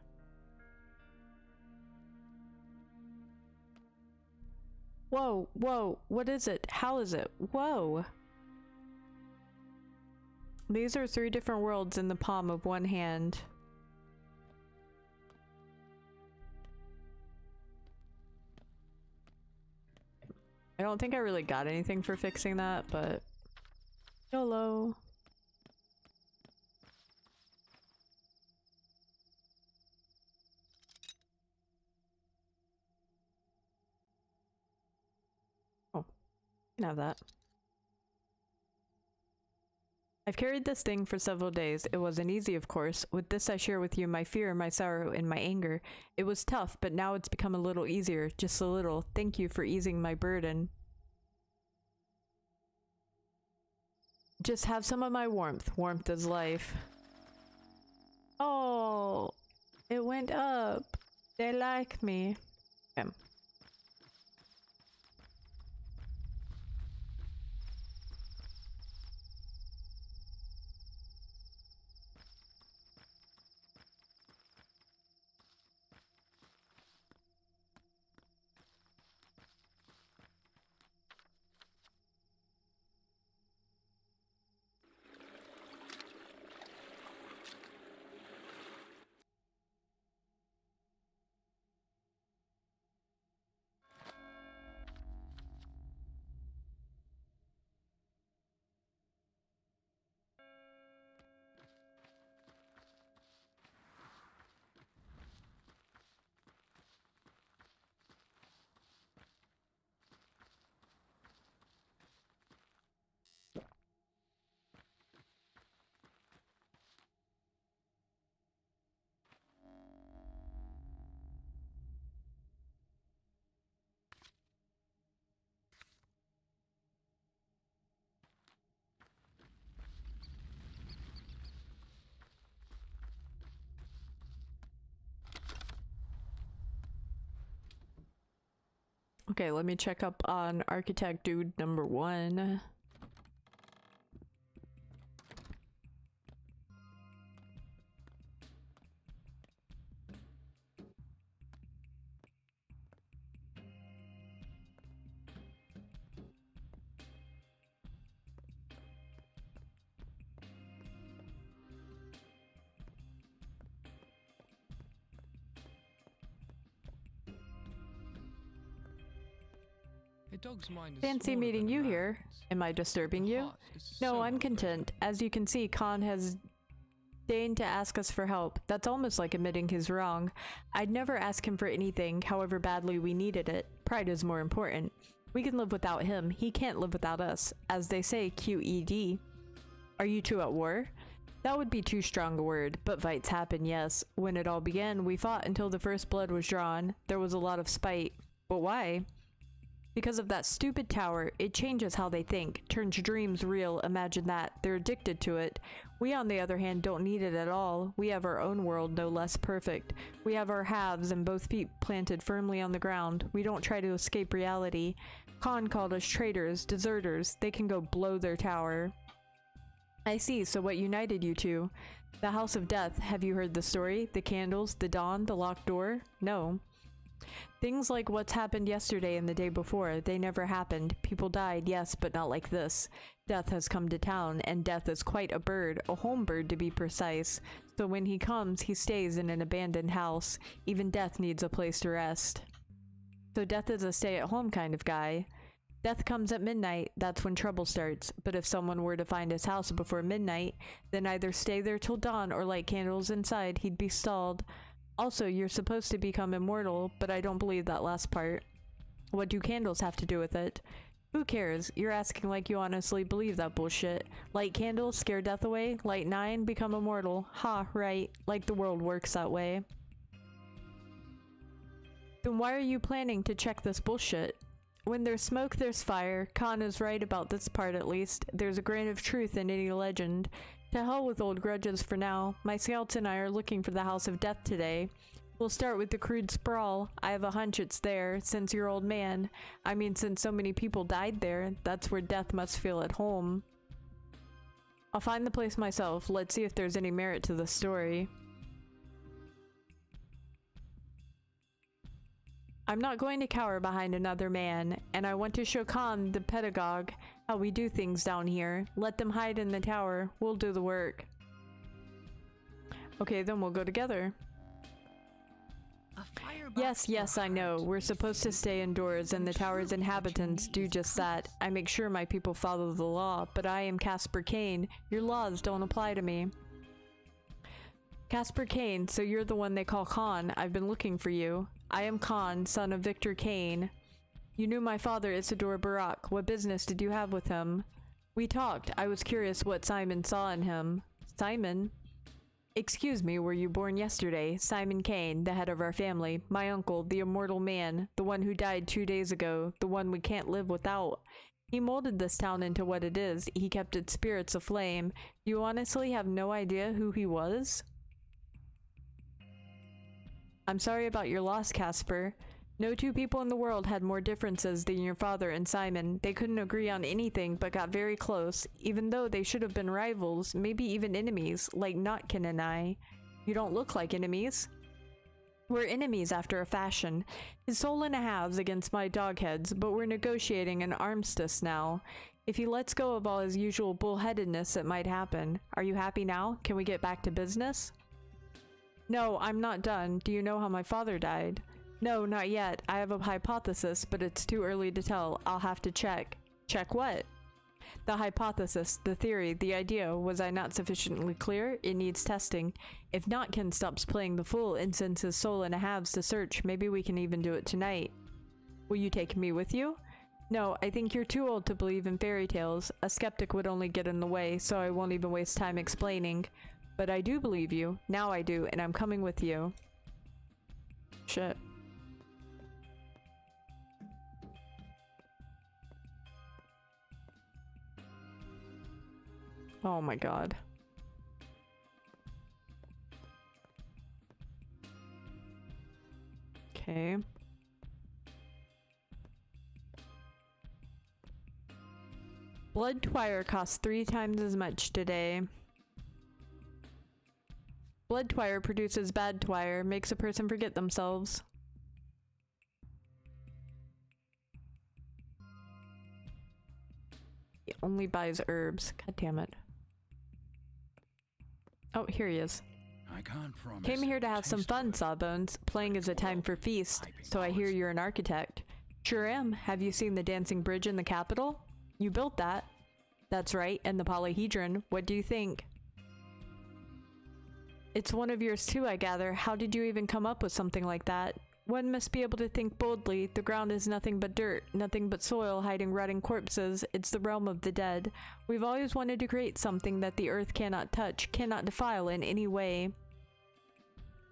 Whoa, whoa, what is it? How is it? Whoa. These are 3 different worlds in the palm of one hand. I don't think I really got anything for fixing that, but YOLO. Oh, can have that. I've carried this thing for several days. It wasn't easy, of course. With this I share with you my fear, my sorrow, and my anger. It was tough, but now it's become a little easier. Just a little. Thank you for easing my burden. Just have some of my warmth. Warmth is life. Oh, it went up. They like me. Okay. Okay, let me check up on architect dude number 1. A dog's mind is Fancy smaller meeting than a you here. man's. Am I disturbing The you? heart is No, so I'm much content. As you can see, Khan has deigned to ask us for help. That's almost like admitting he's wrong. I'd never ask him for anything, however badly we needed it. Pride is more important. We can live without him. He can't live without us. As they say, QED. Are you two at war? That would be too strong a word, but fights happen, yes. When it all began, we fought until the first blood was drawn. There was a lot of spite. But why? Because of that stupid tower. It changes how they think, turns dreams real. Imagine that. They're addicted to it. We, on the other hand, don't need it at all. We have our own world, no less perfect. We have our halves and both feet planted firmly on the ground. We don't try to escape reality. Khan called us traitors, deserters. They can go blow their tower. I see, so what united you two? The House of Death, have you heard the story? The candles, the dawn, the locked door? No. Things like what's happened yesterday and the day before, they never happened. People died, yes, but not like this. Death has come to town, and Death is quite a bird, a home bird to be precise. So when he comes, he stays in an abandoned house. Even Death needs a place to rest. So Death is a stay-at-home kind of guy. Death comes at midnight, that's when trouble starts. But if someone were to find his house before midnight, then either stay there till dawn or light candles inside, he'd be stalled. Also, you're supposed to become immortal, but I don't believe that last part. What do candles have to do with it? Who cares? You're asking like you honestly believe that bullshit. Light candles, scare death away. Light 9, become immortal. Ha, right. Like the world works that way. Then why are you planning to check this bullshit? When there's smoke, there's fire. Khan is right about this part at least. There's a grain of truth in any legend. To hell with old grudges for now. My scouts and I are looking for the House of Death today. We'll start with the crude sprawl. I have a hunch it's there, since you're old man. I mean, since so many people died there, that's where Death must feel at home. I'll find the place myself. Let's see if there's any merit to the story. I'm not going to cower behind another man, and I want to show Khan, the pedagogue, how we do things down here. Let them hide in the tower. We'll do the work. Okay, then we'll go together. Yes, I know. We're supposed to stay indoors, and the tower's inhabitants do just that. I make sure my people follow the law, but I am Casper Kane. Your laws don't apply to me. Casper Kane, so you're the one they call Khan. I've been looking for you. I am Khan, son of Victor Kane. You knew my father, Isidore Barak. What business did you have with him? We talked. I was curious what Simon saw in him. Simon? Excuse me, were you born yesterday? Simon Kane, the head of our family. My uncle, the immortal man. The one who died 2 days ago. The one we can't live without. He molded this town into what it is. He kept its spirits aflame. You honestly have no idea who he was? I'm sorry about your loss, Casper. No two people in the world had more differences than your father and Simon. They couldn't agree on anything but got very close, even though they should have been rivals, maybe even enemies, like Notkin and I. You don't look like enemies. We're enemies after a fashion. His soul in a halves against my dogheads, but we're negotiating an armistice now. If he lets go of all his usual bullheadedness, it might happen. Are you happy now? Can we get back to business? No, I'm not done. Do you know how my father died? No, not yet. I have a hypothesis, but it's too early to tell. I'll have to check. Check what? The hypothesis, the theory, the idea. Was I not sufficiently clear? It needs testing. If Notkin stops playing the fool and sends his soul in a halves to search, maybe we can even do it tonight. Will you take me with you? No, I think you're too old to believe in fairy tales. A skeptic would only get in the way, so I won't even waste time explaining. But I do believe you. Now I do, and I'm coming with you. Shit. Oh my god. Okay. Blood Twire costs 3 times as much today. Blood Twire produces bad Twire, makes a person forget themselves. He only buys herbs. God damn it. Oh, here he is. I can't promise. Came here to have some fun, Sawbones. Playing is a time for feast, so I hear you're an architect. Sure am. Have you seen the dancing bridge in the capital? You built that. That's right, and the polyhedron. What do you think? It's one of yours too, I gather. How did you even come up with something like that? One must be able to think boldly. The ground is nothing but dirt, nothing but soil hiding rotting corpses. It's the realm of the dead. We've always wanted to create something that the earth cannot touch, cannot defile in any way.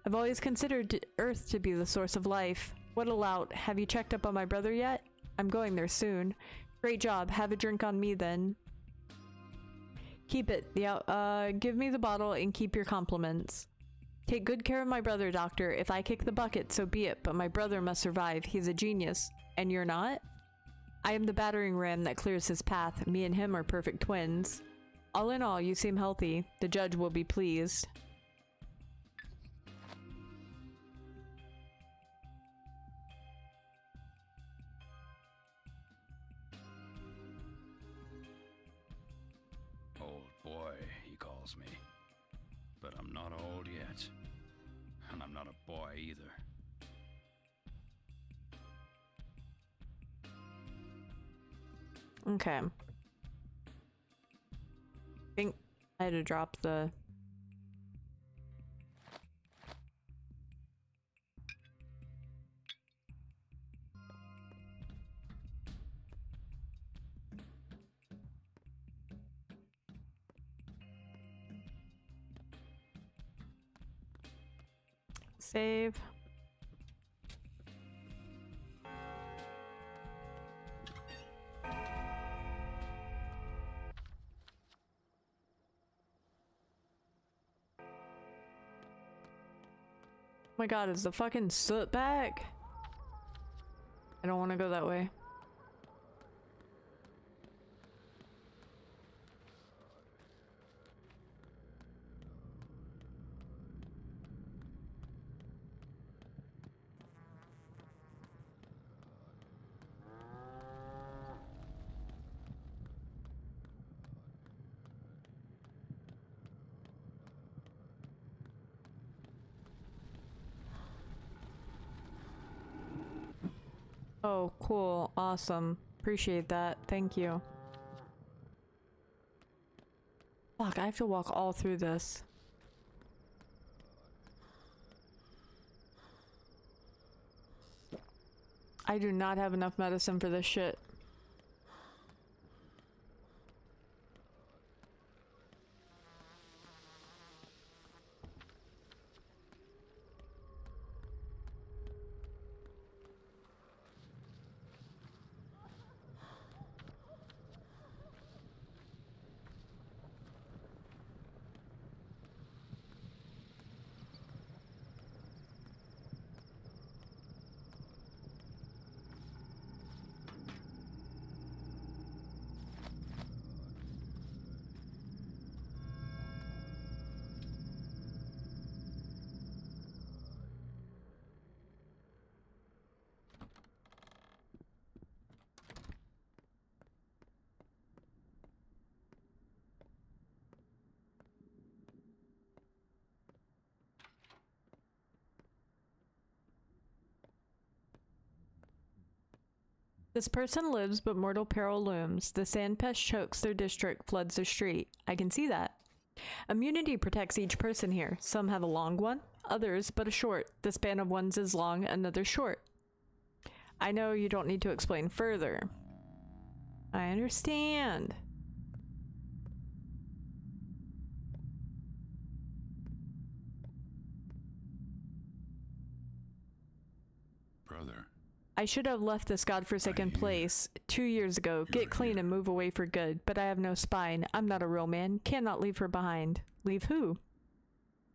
I've always considered Earth to be the source of life. What a lout. Have you checked up on my brother yet? I'm going there soon. Great job. Have a drink on me then. Keep it. Yeah, give me the bottle and keep your compliments. Take good care of my brother, Doctor. If I kick the bucket, so be it, but my brother must survive. He's a genius. And you're not? I am the battering ram that clears his path. Me and him are perfect twins. All in all, you seem healthy. The judge will be pleased. Old boy, he calls me. But I'm not old yet. And I'm not a boy either. Okay. I think I had to drop the... Save. Oh my god, is the fucking soot back? I don't want to go that way. Oh, cool. Awesome. Appreciate that. Thank you. Fuck, I have to walk all through this. I do not have enough medicine for this shit. This person lives, but mortal peril looms. The sand pest chokes their district, floods their street. I can see that. Immunity protects each person here. Some have a long one, others but a short. The span of one's is long, another's short. I know you don't need to explain further. I understand. Brother. I should have left this godforsaken place 2 years ago. Get clean and move away for good. But I have no spine. I'm not a real man. Cannot leave her behind. Leave who?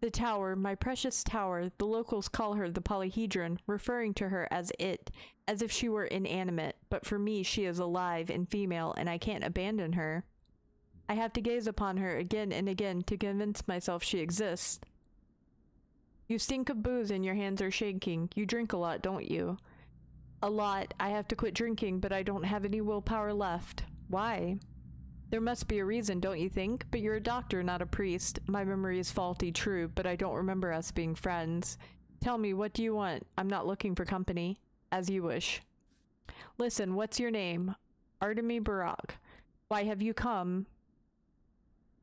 The tower, my precious tower. The locals call her the polyhedron, referring to her as it, as if she were inanimate. But for me, she is alive and female, and I can't abandon her. I have to gaze upon her again and again to convince myself she exists. You stink of booze and your hands are shaking. You drink a lot, don't you? A lot. I have to quit drinking, but I don't have any willpower left. Why? There must be a reason, don't you think? But you're a doctor, not a priest. My memory is faulty, true, but I don't remember us being friends. Tell me, what do you want? I'm not looking for company. As you wish. Listen, what's your name? Artemy Barak. Why have you come?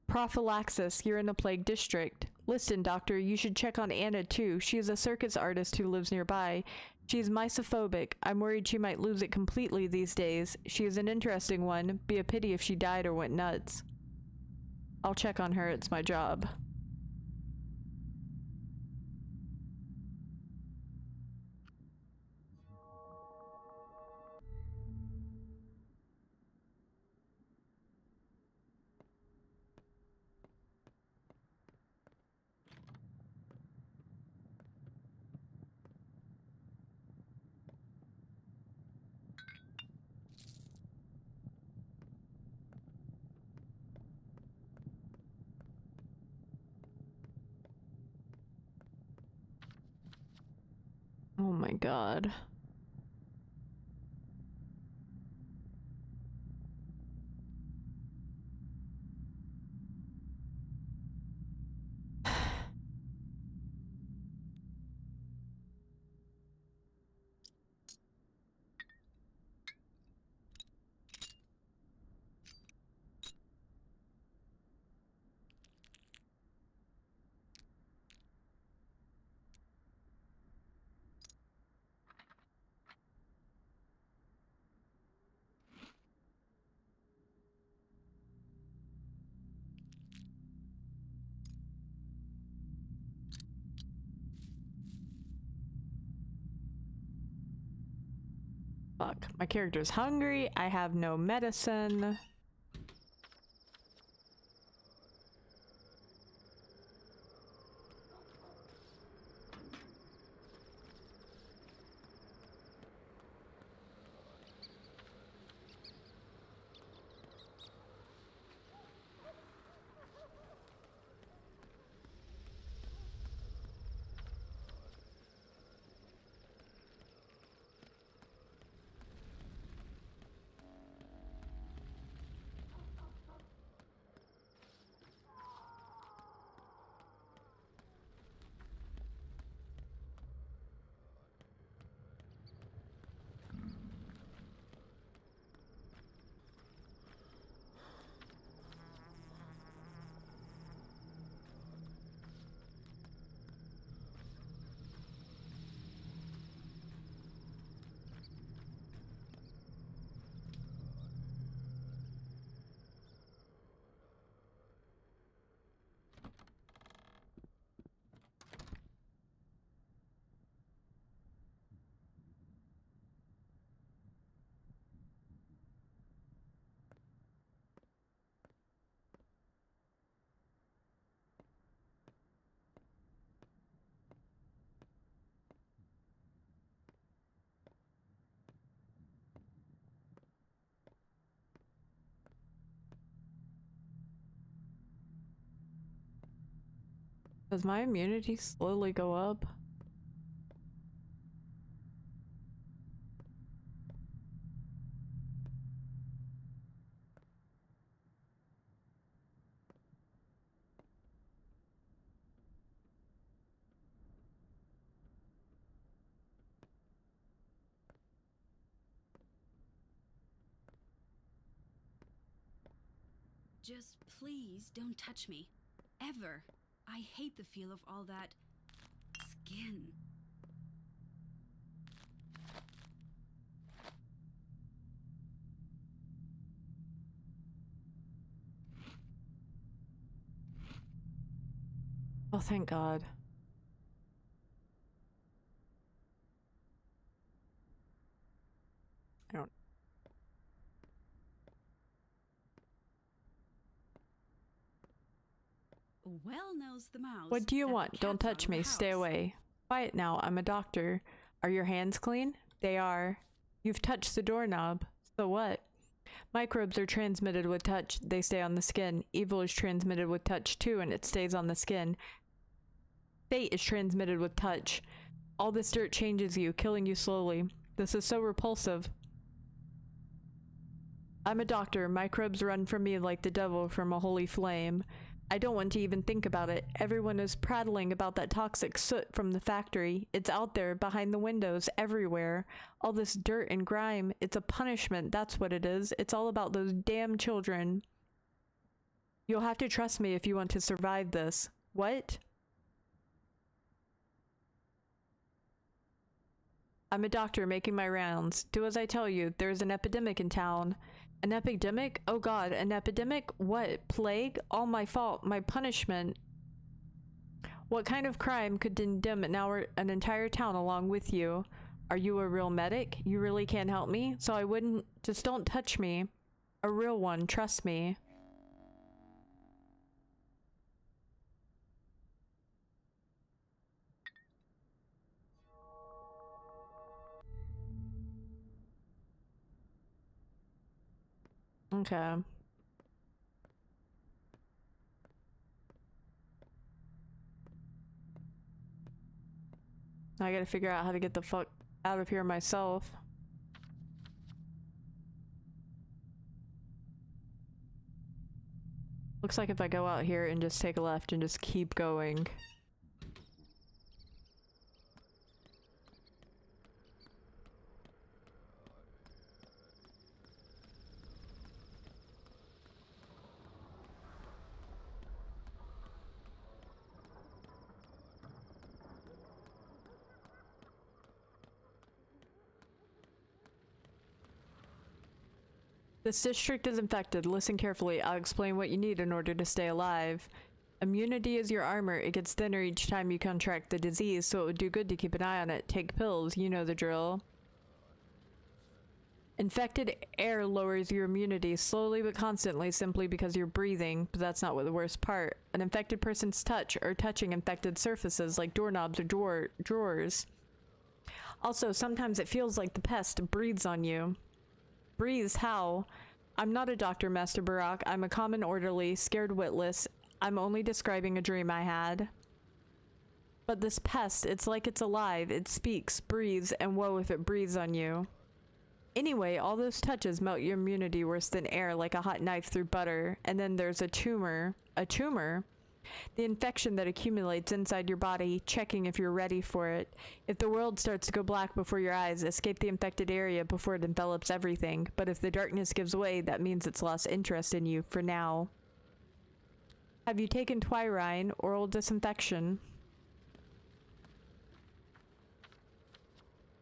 Prophylaxis, you're in a plague district. Listen, doctor, you should check on Anna too. She is a circus artist who lives nearby. She's misophobic. I'm worried she might lose it completely these days. She is an interesting one. Be a pity if she died or went nuts. I'll check on her. It's my job. my god. Fuck, my character's hungry. I have no medicine. Does my immunity slowly go up? Just please don't touch me. Ever. I hate the feel of all that skin. Oh, thank God. I don't. Well knows the mouse. What do you that the want? Don't cat's out touch of the me. Stay house. away. Quiet now. I'm a doctor. Are your hands clean? They are. You've touched the doorknob. So what? Microbes are transmitted with touch. They stay on the skin. Evil is transmitted with touch too, and it stays on the skin. Fate is transmitted with touch. All this dirt changes you, killing you slowly. This is so repulsive. I'm a doctor. Microbes run from me like the devil from a holy flame. I don't want to even think about it. Everyone is prattling about that toxic soot from the factory. It's out there, behind the windows, everywhere. All this dirt and grime. It's a punishment, that's what it is. It's all about those damn children. You'll have to trust me if you want to survive this. What? I'm a doctor making my rounds. Do as I tell you. There's an epidemic in town. An epidemic? Oh God, an epidemic? What? Plague? All my fault. My punishment. What kind of crime could condemn an entire town along with you? Are you a real medic? You really can't help me? So I wouldn't... Just don't touch me. A real one, trust me. Okay. I gotta figure out how to get the fuck out of here myself. Looks like if I go out here and just take a left and just keep going. This district is infected. Listen carefully. I'll explain what you need in order to stay alive. Immunity is your armor. It gets thinner each time you contract the disease, so it would do good to keep an eye on it. Take pills. You know the drill. Infected air lowers your immunity slowly but constantly simply because you're breathing, but that's not what the worst part. An infected person's touch or touching infected surfaces like doorknobs or drawers. Also, sometimes it feels like the pest breathes on you. Breathes how? I'm not a doctor, Master Barak. I'm a common orderly, scared witless. I'm only describing a dream I had. But this pest, it's like it's alive. It speaks, breathes, and woe if it breathes on you. Anyway, all those touches melt your immunity worse than air, like a hot knife through butter. And then there's a tumor. A tumor? The infection that accumulates inside your body, checking if you're ready for it. If the world starts to go black before your eyes, escape the infected area before it envelops everything. But if the darkness gives way, that means it's lost interest in you, for now. Have you taken Twyrine, oral disinfection?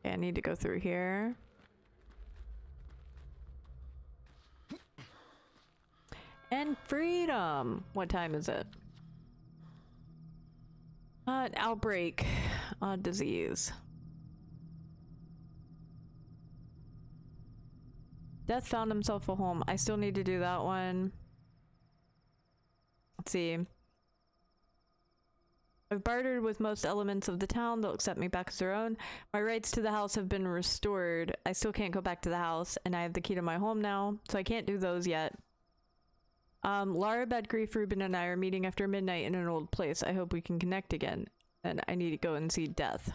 Okay, I need to go through here. And freedom! What time is it? An outbreak. Disease. Death found himself a home. I still need to do that one. Let's see. I've bartered with most elements of the town. They'll accept me back as their own. My rights to the house have been restored. I still can't go back to the house, and I have the key to my home now, so I can't do those yet. Lara, Bedgrief, Ruben, and I are meeting after midnight in an old place. I hope we can connect again. And I need to go and see Death.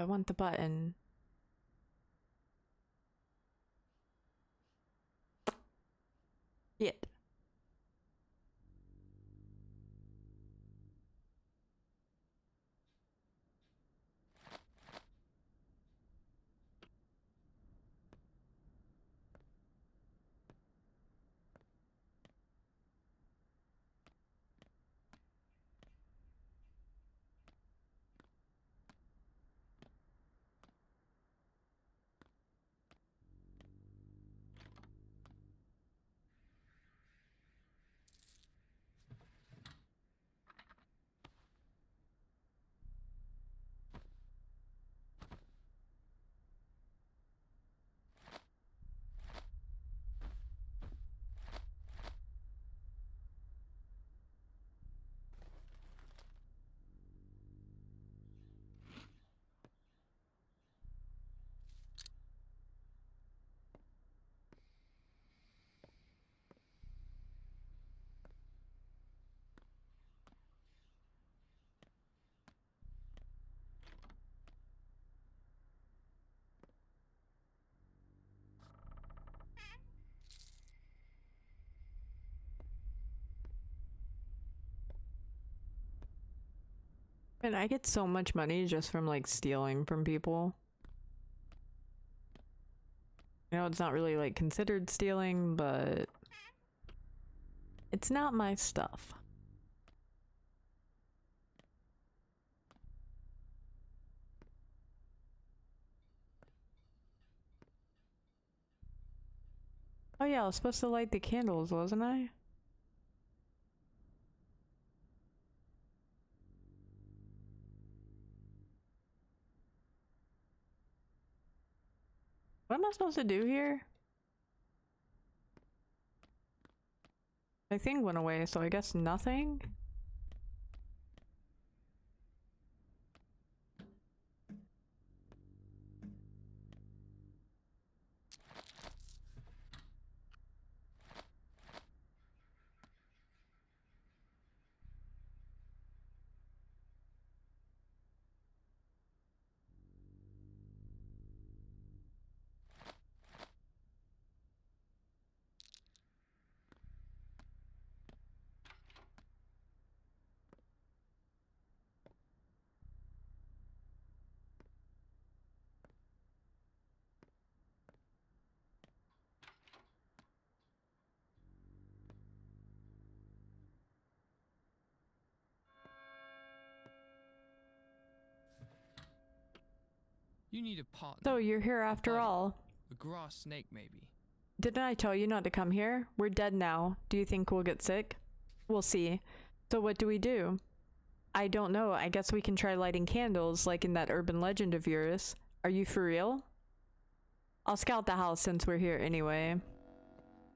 I want the button. Shit. And I get so much money just from like stealing from people. You know, it's not really like considered stealing, but it's not my stuff. Oh yeah, I was supposed to light the candles, wasn't I? What am I supposed to do here? My thing went away, so I guess nothing? You need a partner. So you're here a after buddy, all. A grass snake, maybe. Didn't I tell you not to come here? We're dead now. Do you think we'll get sick? We'll see. So what do we do? I don't know. I guess we can try lighting candles like in that urban legend of yours. Are you for real? I'll scout the house since we're here anyway.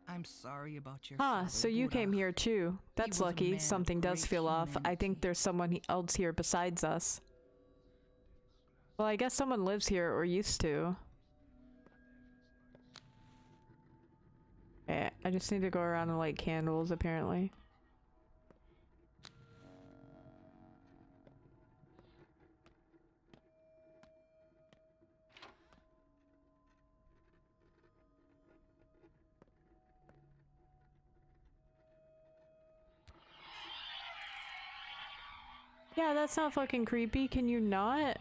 I'm sorry about your Huh, father, so you came Buddha. here too. That's was a lucky. man of Something does great feel off. I think humanity. there's someone else here besides us. Well, I guess someone lives here or used to. Okay, I just need to go around and light candles apparently. Yeah, that's not fucking creepy. Can you not?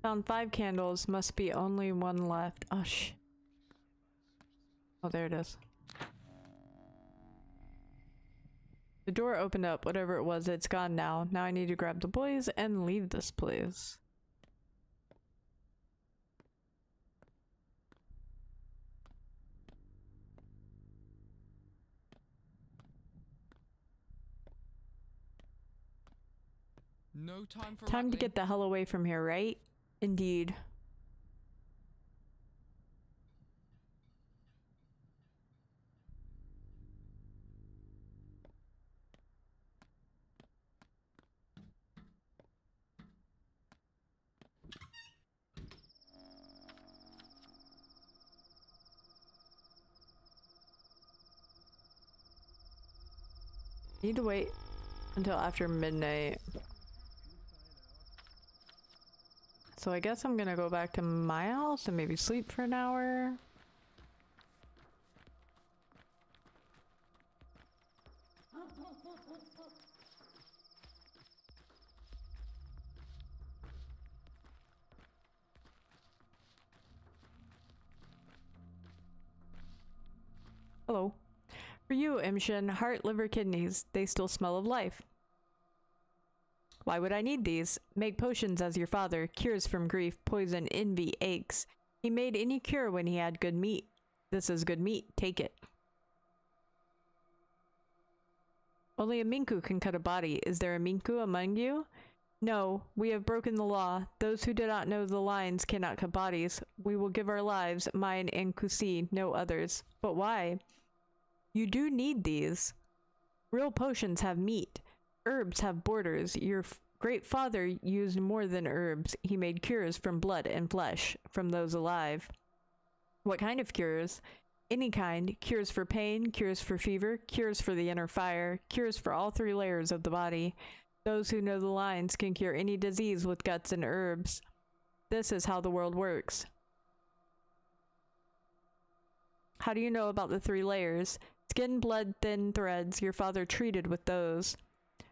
Found 5 candles. Must be only 1 left. Oh, oh, there it is. The door opened up. Whatever it was, it's gone now. Now I need to grab the boys and leave this place. No time for Time to rattling. get the hell away from here, right? Indeed. Need to wait until after midnight. So I guess I'm gonna go back to my house and maybe sleep for an hour. Hello. For you, Imshin, heart, liver, kidneys, they still smell of life. Why would I need these? Make potions as your father, cures from grief, poison, envy, aches. He made any cure when he had good meat. This is good meat, take it. Only a Minku can cut a body. Is there a Minku among you? No, we have broken the law. Those who do not know the lines cannot cut bodies. We will give our lives, mine and Kusi, no others. But why? You do need these. Real potions have meat. Herbs have borders. Your great father used more than herbs. He made cures from blood and flesh, from those alive. What kind of cures? Any kind. Cures for pain, cures for fever, cures for the inner fire, cures for all 3 layers of the body. Those who know the lines can cure any disease with guts and herbs. This is how the world works. How do you know about the 3 layers? Skin, blood, thin threads. Your father treated with those.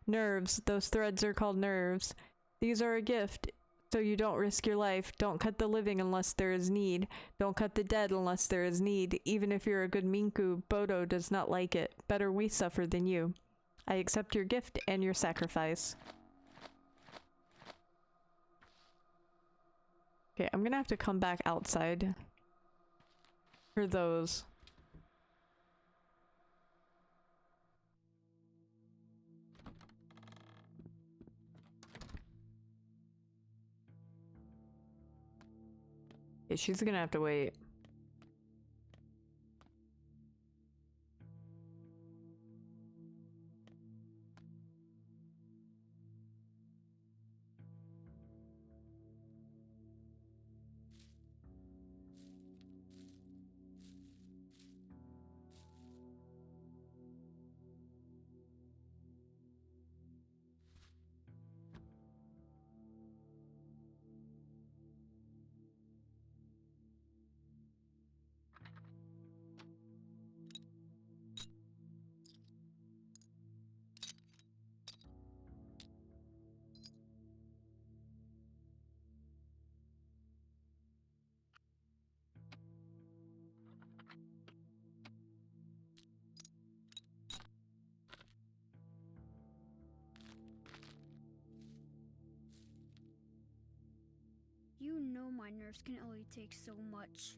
Nerves. Those threads are called nerves. These are a gift, so you don't risk your life. Don't cut the living unless there is need. Don't cut the dead unless there is need. Even if you're a good Minku, Bodo does not like it. Better we suffer than you. I accept your gift and your sacrifice. Okay, I'm gonna have to come back outside for those. Okay, she's gonna have to wait. You know my nerves can only take so much.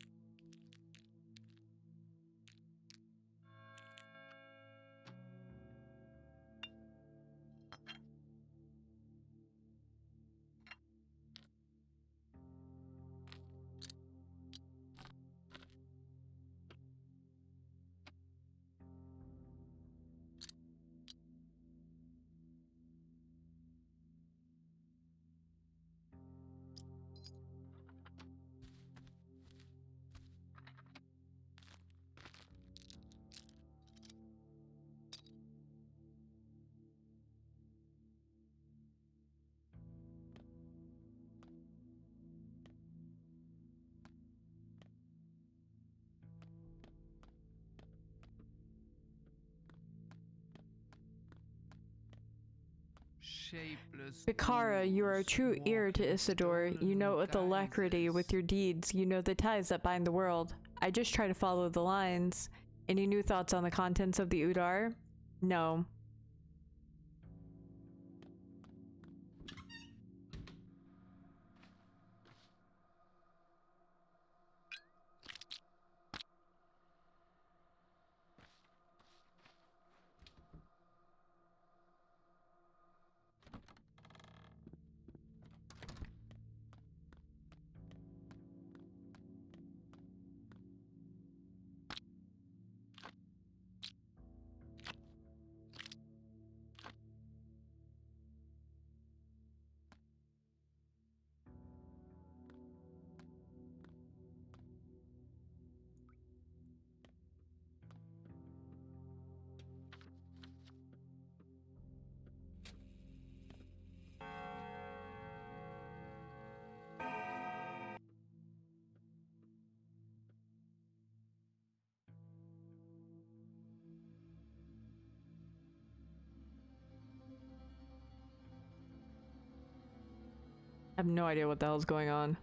shapeless Bikara, you are a ghouls true ear to walk in Isidore. You know it with alacrity guises. with your deeds. You know the ties that bind the world. I just try to follow the lines. Any new thoughts on the contents of the Udar? No. I have no idea what the hell's going on.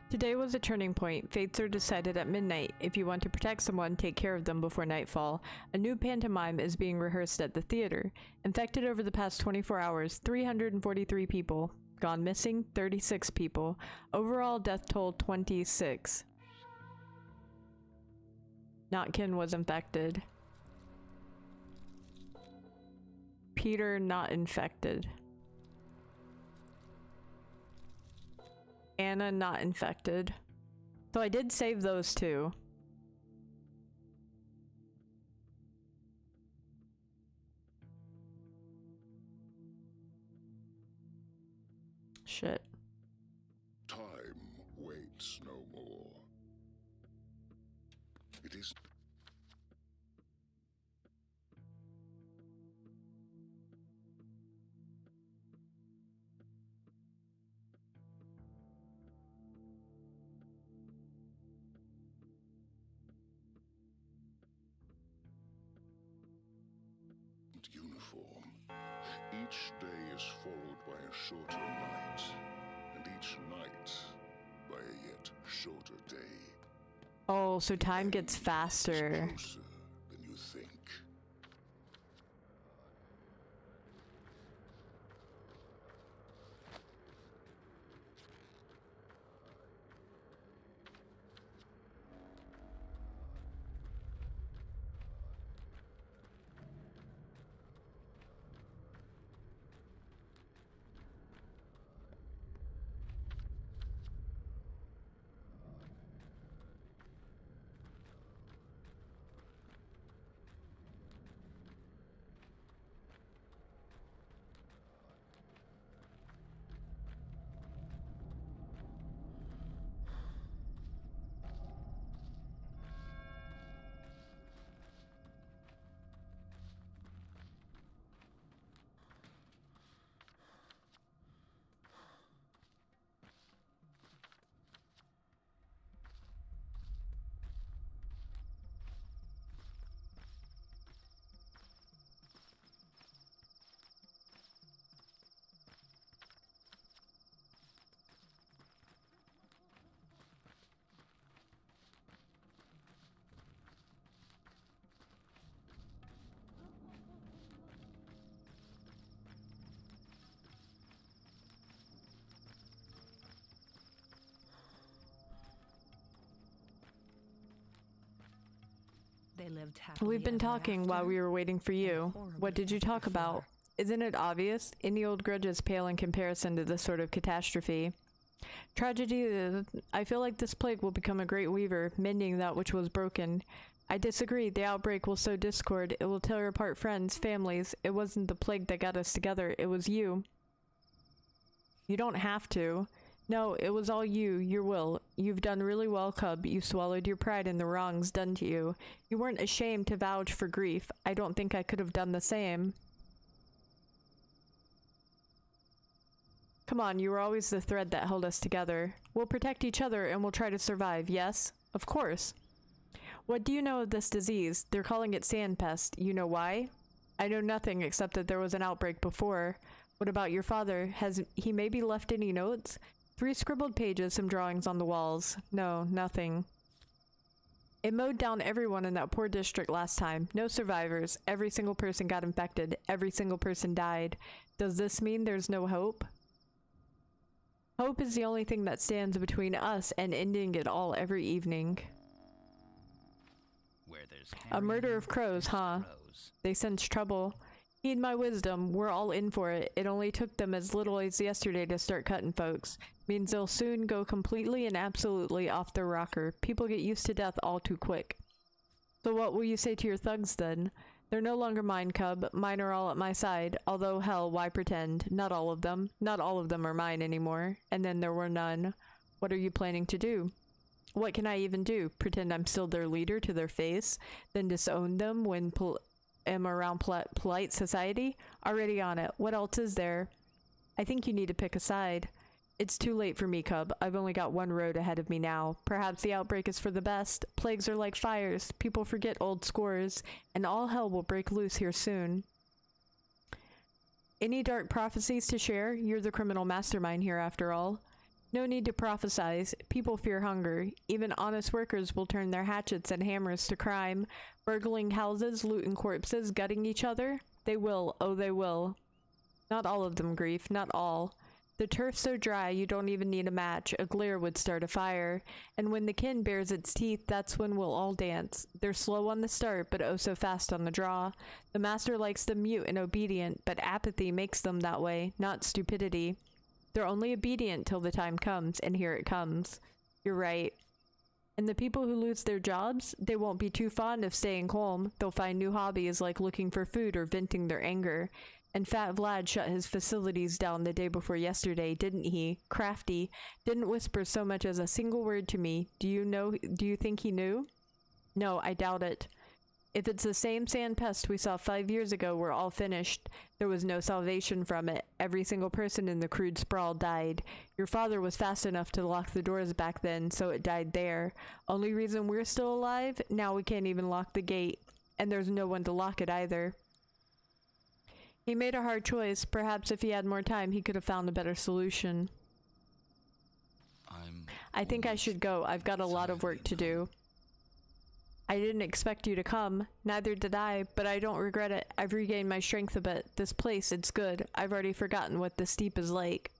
Today was a turning point. Fates are decided at midnight. If you want to protect someone, take care of them before nightfall. A new pantomime is being rehearsed at the theater. Infected over the past 24 hours, 343 people. Gone missing, 36 people. Overall death toll, 26. Notkin was infected. Peter not infected. Anna not infected. So I did save those two. Shit. Time waits no more. It is uniform. Each day is followed by a shorter night, and each night by a yet shorter day. Oh, so time gets faster. Closer than you think. They lived happily We've been ever talking while after, we were waiting for you. horribly What did you ever talk about? before. Isn't it obvious? Any old grudges pale in comparison to this sort of catastrophe. Tragedy is, I feel like this plague will become a great weaver, mending that which was broken. I disagree. The outbreak will sow discord. It will tear apart friends, families. It wasn't the plague that got us together. It was you. You don't have to. No, it was all you, your will. You've done really well, Cub. You swallowed your pride in the wrongs done to you. You weren't ashamed to vouch for grief. I don't think I could have done the same. Come on, you were always the thread that held us together. We'll protect each other and we'll try to survive, yes? Of course. What do you know of this disease? They're calling it sandpest. You know why? I know nothing except that there was an outbreak before. What about your father? Has he maybe left any notes? 3 scribbled pages, some drawings on the walls. No, nothing. It mowed down everyone in that poor district last time. No survivors. Every single person got infected. Every single person died. Does this mean there's no hope? Hope is the only thing that stands between us and ending it all every evening. Where there's A murder of crows, there's huh? crows. They sense trouble. Heed my wisdom. We're all in for it. It only took them as little as yesterday to start cutting folks. Means they'll soon go completely and absolutely off their rocker. People get used to death all too quick. So what will you say to your thugs then? They're no longer mine, Cub. Mine are all at my side. Although, hell, why pretend? Not all of them. Not all of them are mine anymore. And then there were none. What are you planning to do? What can I even do? Pretend I'm still their leader to their face? Then disown them when am around polite society? Already on it. What else is there? I think you need to pick a side. It's too late for me, Cub. I've only got one road ahead of me now. Perhaps the outbreak is for the best. Plagues are like fires. People forget old scores, and all hell will break loose here soon. Any dark prophecies to share? You're the criminal mastermind here, after all. No need to prophesize. People fear hunger. Even honest workers will turn their hatchets and hammers to crime. Burgling houses, looting corpses, gutting each other. They will. Oh, they will. Not all of them, Grief. Not all. The turf's so dry you don't even need a match. A glare would start a fire. And when the kin bares its teeth, that's when we'll all dance. They're slow on the start, but oh so fast on the draw. The master likes them mute and obedient, but apathy makes them that way, not stupidity. They're only obedient till the time comes, and here it comes. You're right. And the people who lose their jobs, they won't be too fond of staying home. They'll find new hobbies like looking for food or venting their anger. And Fat Vlad shut his facilities down the day before yesterday, didn't he? Crafty. Didn't whisper so much as a single word to me. Do you think he knew? No, I doubt it. If it's the same sand pest we saw 5 years ago, we're all finished. There was no salvation from it. Every single person in the crude sprawl died. Your father was fast enough to lock the doors back then, so it died there. Only reason we're still alive? Now we can't even lock the gate. And there's no one to lock it either. He made a hard choice. Perhaps if he had more time, he could have found a better solution. I think I should go. I've got a lot of work to do. I didn't expect you to come. Neither did I, but I don't regret it. I've regained my strength a bit. This place, it's good. I've already forgotten what the steep is like.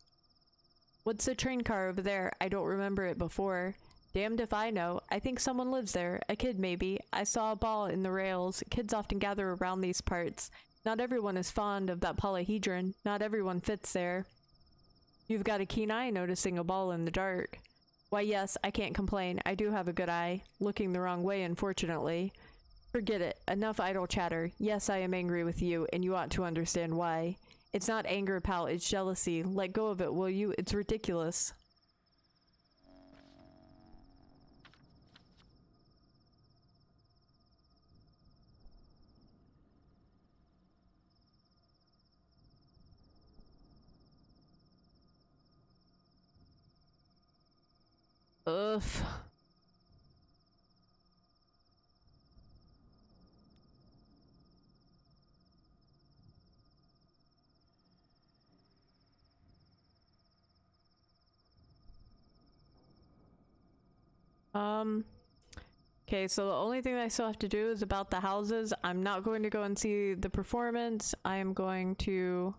What's the train car over there? I don't remember it before. Damned if I know. I think someone lives there. A kid, maybe. I saw a ball in the rails. Kids often gather around these parts. Not everyone is fond of that polyhedron. Not everyone fits there. You've got a keen eye noticing a ball in the dark. Why, yes, I can't complain. I do have a good eye. Looking the wrong way, unfortunately. Forget it. Enough idle chatter. Yes, I am angry with you, and you ought to understand why. It's not anger, pal. It's jealousy. Let go of it, will you? It's ridiculous. Ugh. Okay, so the only thing I still have to do is about the houses. I'm not going to go and see the performance. I am going to...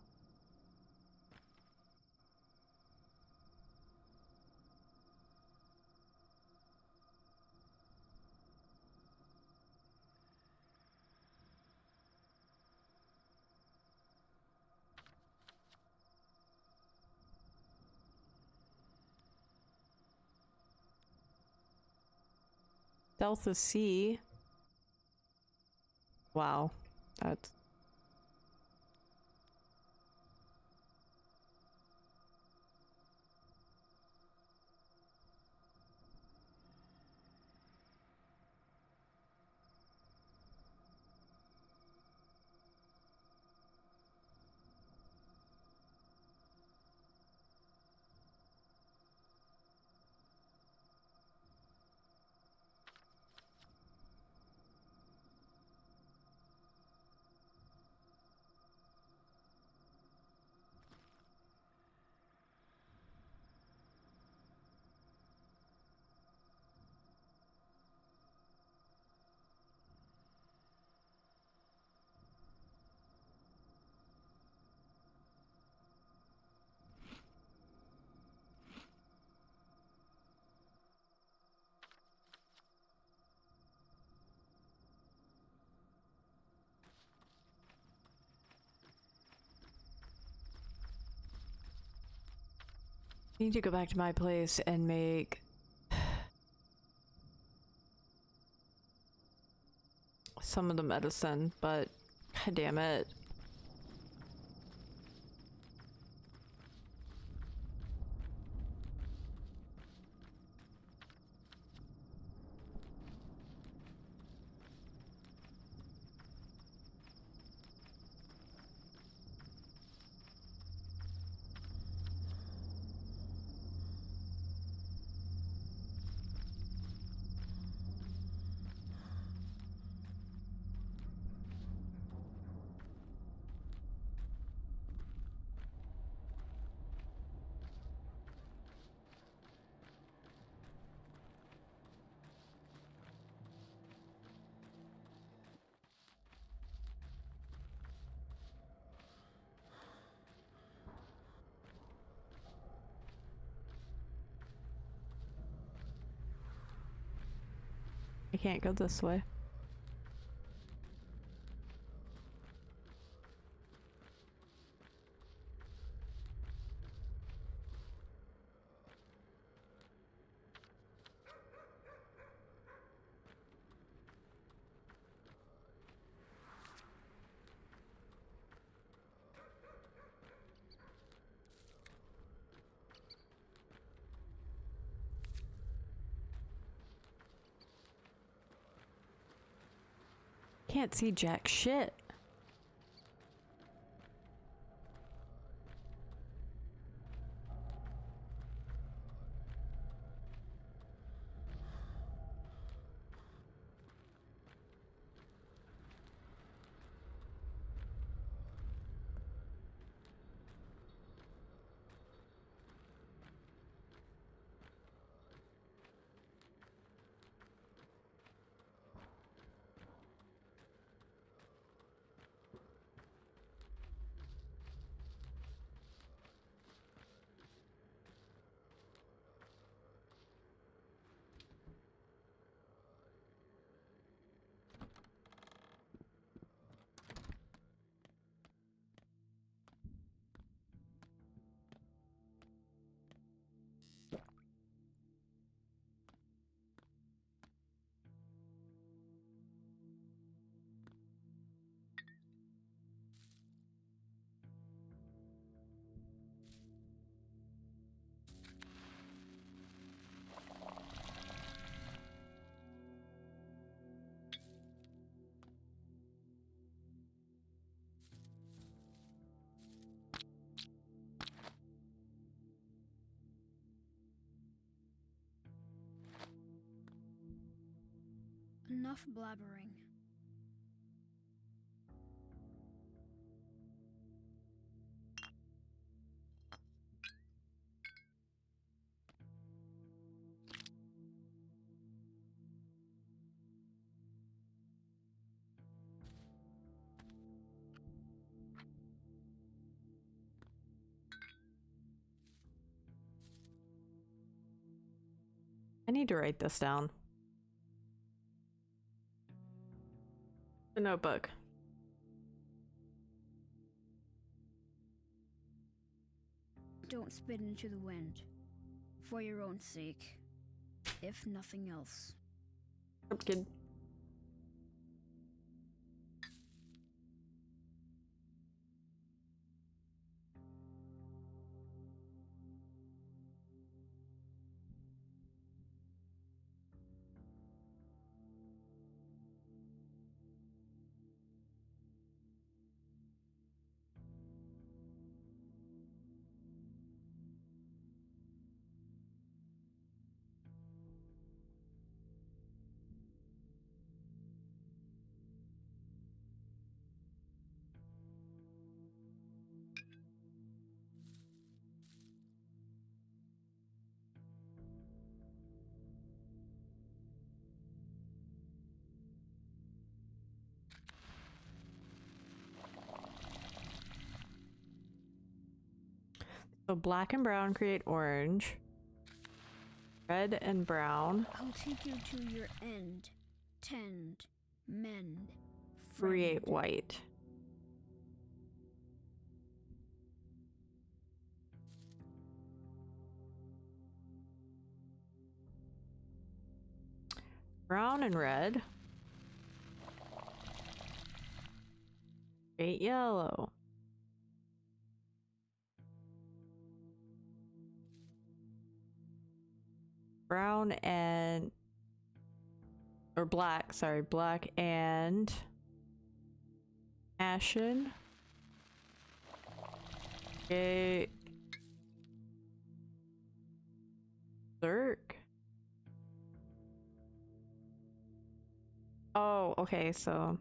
Delta C. Wow, that's... I need to go back to my place and make some of the medicine, but god damn it. I can't go this way. Can't see jack shit. Enough blabbering. I need to write this down. A notebook. Don't spit into the wind. For your own sake. If nothing else. Yep, kid. So black and brown create orange. Red and brown I'll take you to your end. Tend. Mend. create Friend. white. Brown and red. Straight yellow. Brown and... or black, sorry, black and... ashen. Okay. Zerk. Oh, okay, so...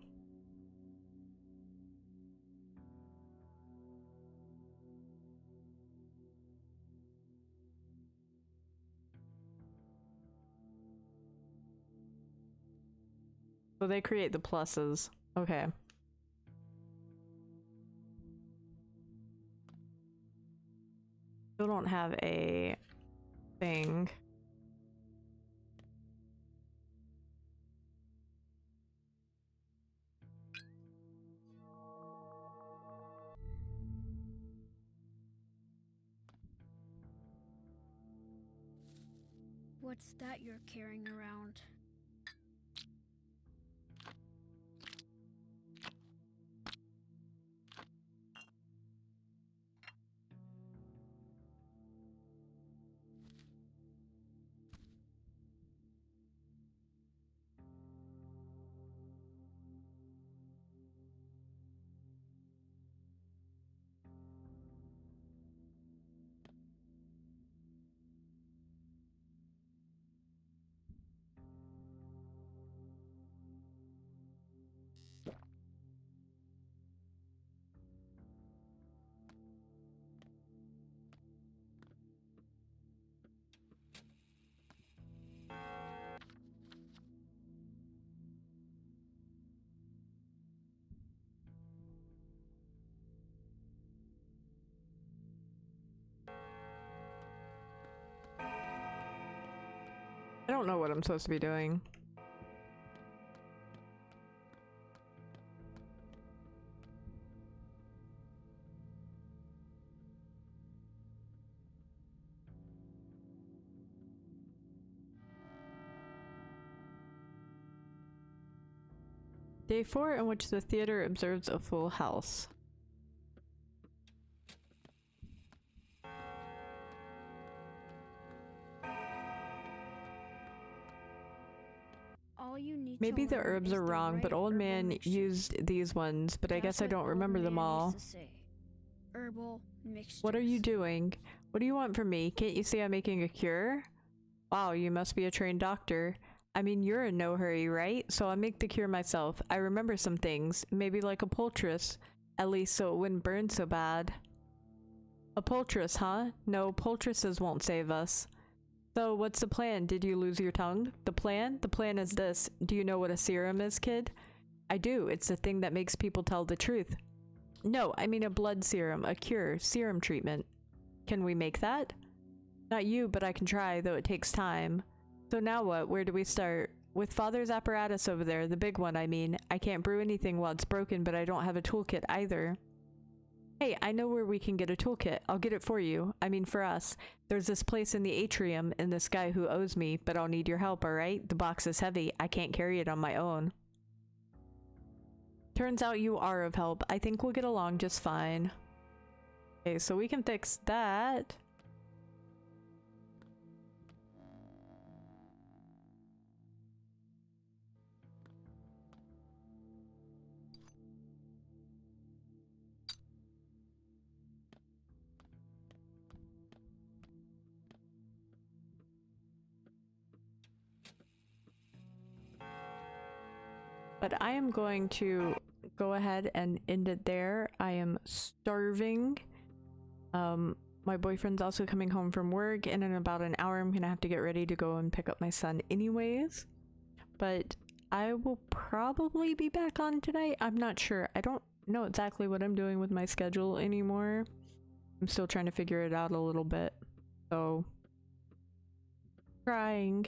so they create the pluses. Okay. Still don't have a thing. What's that you're carrying around? I don't know what I'm supposed to be doing. Day 4 in which the theater observes a full house. All you need Maybe to the learn herbs is are the wrong, right but old herbal man mixture. used these ones, but I guess That's I what don't old remember them man all. used to say. Herbal mixture. What are you doing? What do you want from me? Can't you see I'm making a cure? Wow, you must be a trained doctor. I mean, you're in no hurry, right? So I'll make the cure myself. I remember some things, maybe like a poultice, at least so it wouldn't burn so bad. A poultice, huh? No, poultices won't save us. So what's the plan? Did you lose your tongue? The plan? The plan is this. Do you know what a serum is, kid? I do. It's the thing that makes people tell the truth. No, I mean a blood serum, a cure, serum treatment. Can we make that? Not you, but I can try, though it takes time. So now what? Where do we start? With Father's apparatus over there, the big one, I mean. I can't brew anything while it's broken, but I don't have a toolkit either. Hey, I know where we can get a toolkit. I'll get it for you. I mean for us. There's this place in the atrium and this guy who owes me, but I'll need your help, alright? The box is heavy. I can't carry it on my own. Turns out you are of help. I think we'll get along just fine. Okay, so we can fix that. But I am going to go ahead and end it there. I am starving. My boyfriend's also coming home from work, and in about an hour I'm gonna have to get ready to go and pick up my son anyways. But I will probably be back on tonight. I'm not sure. I don't know exactly what I'm doing with my schedule anymore. I'm still trying to figure it out a little bit. So, trying.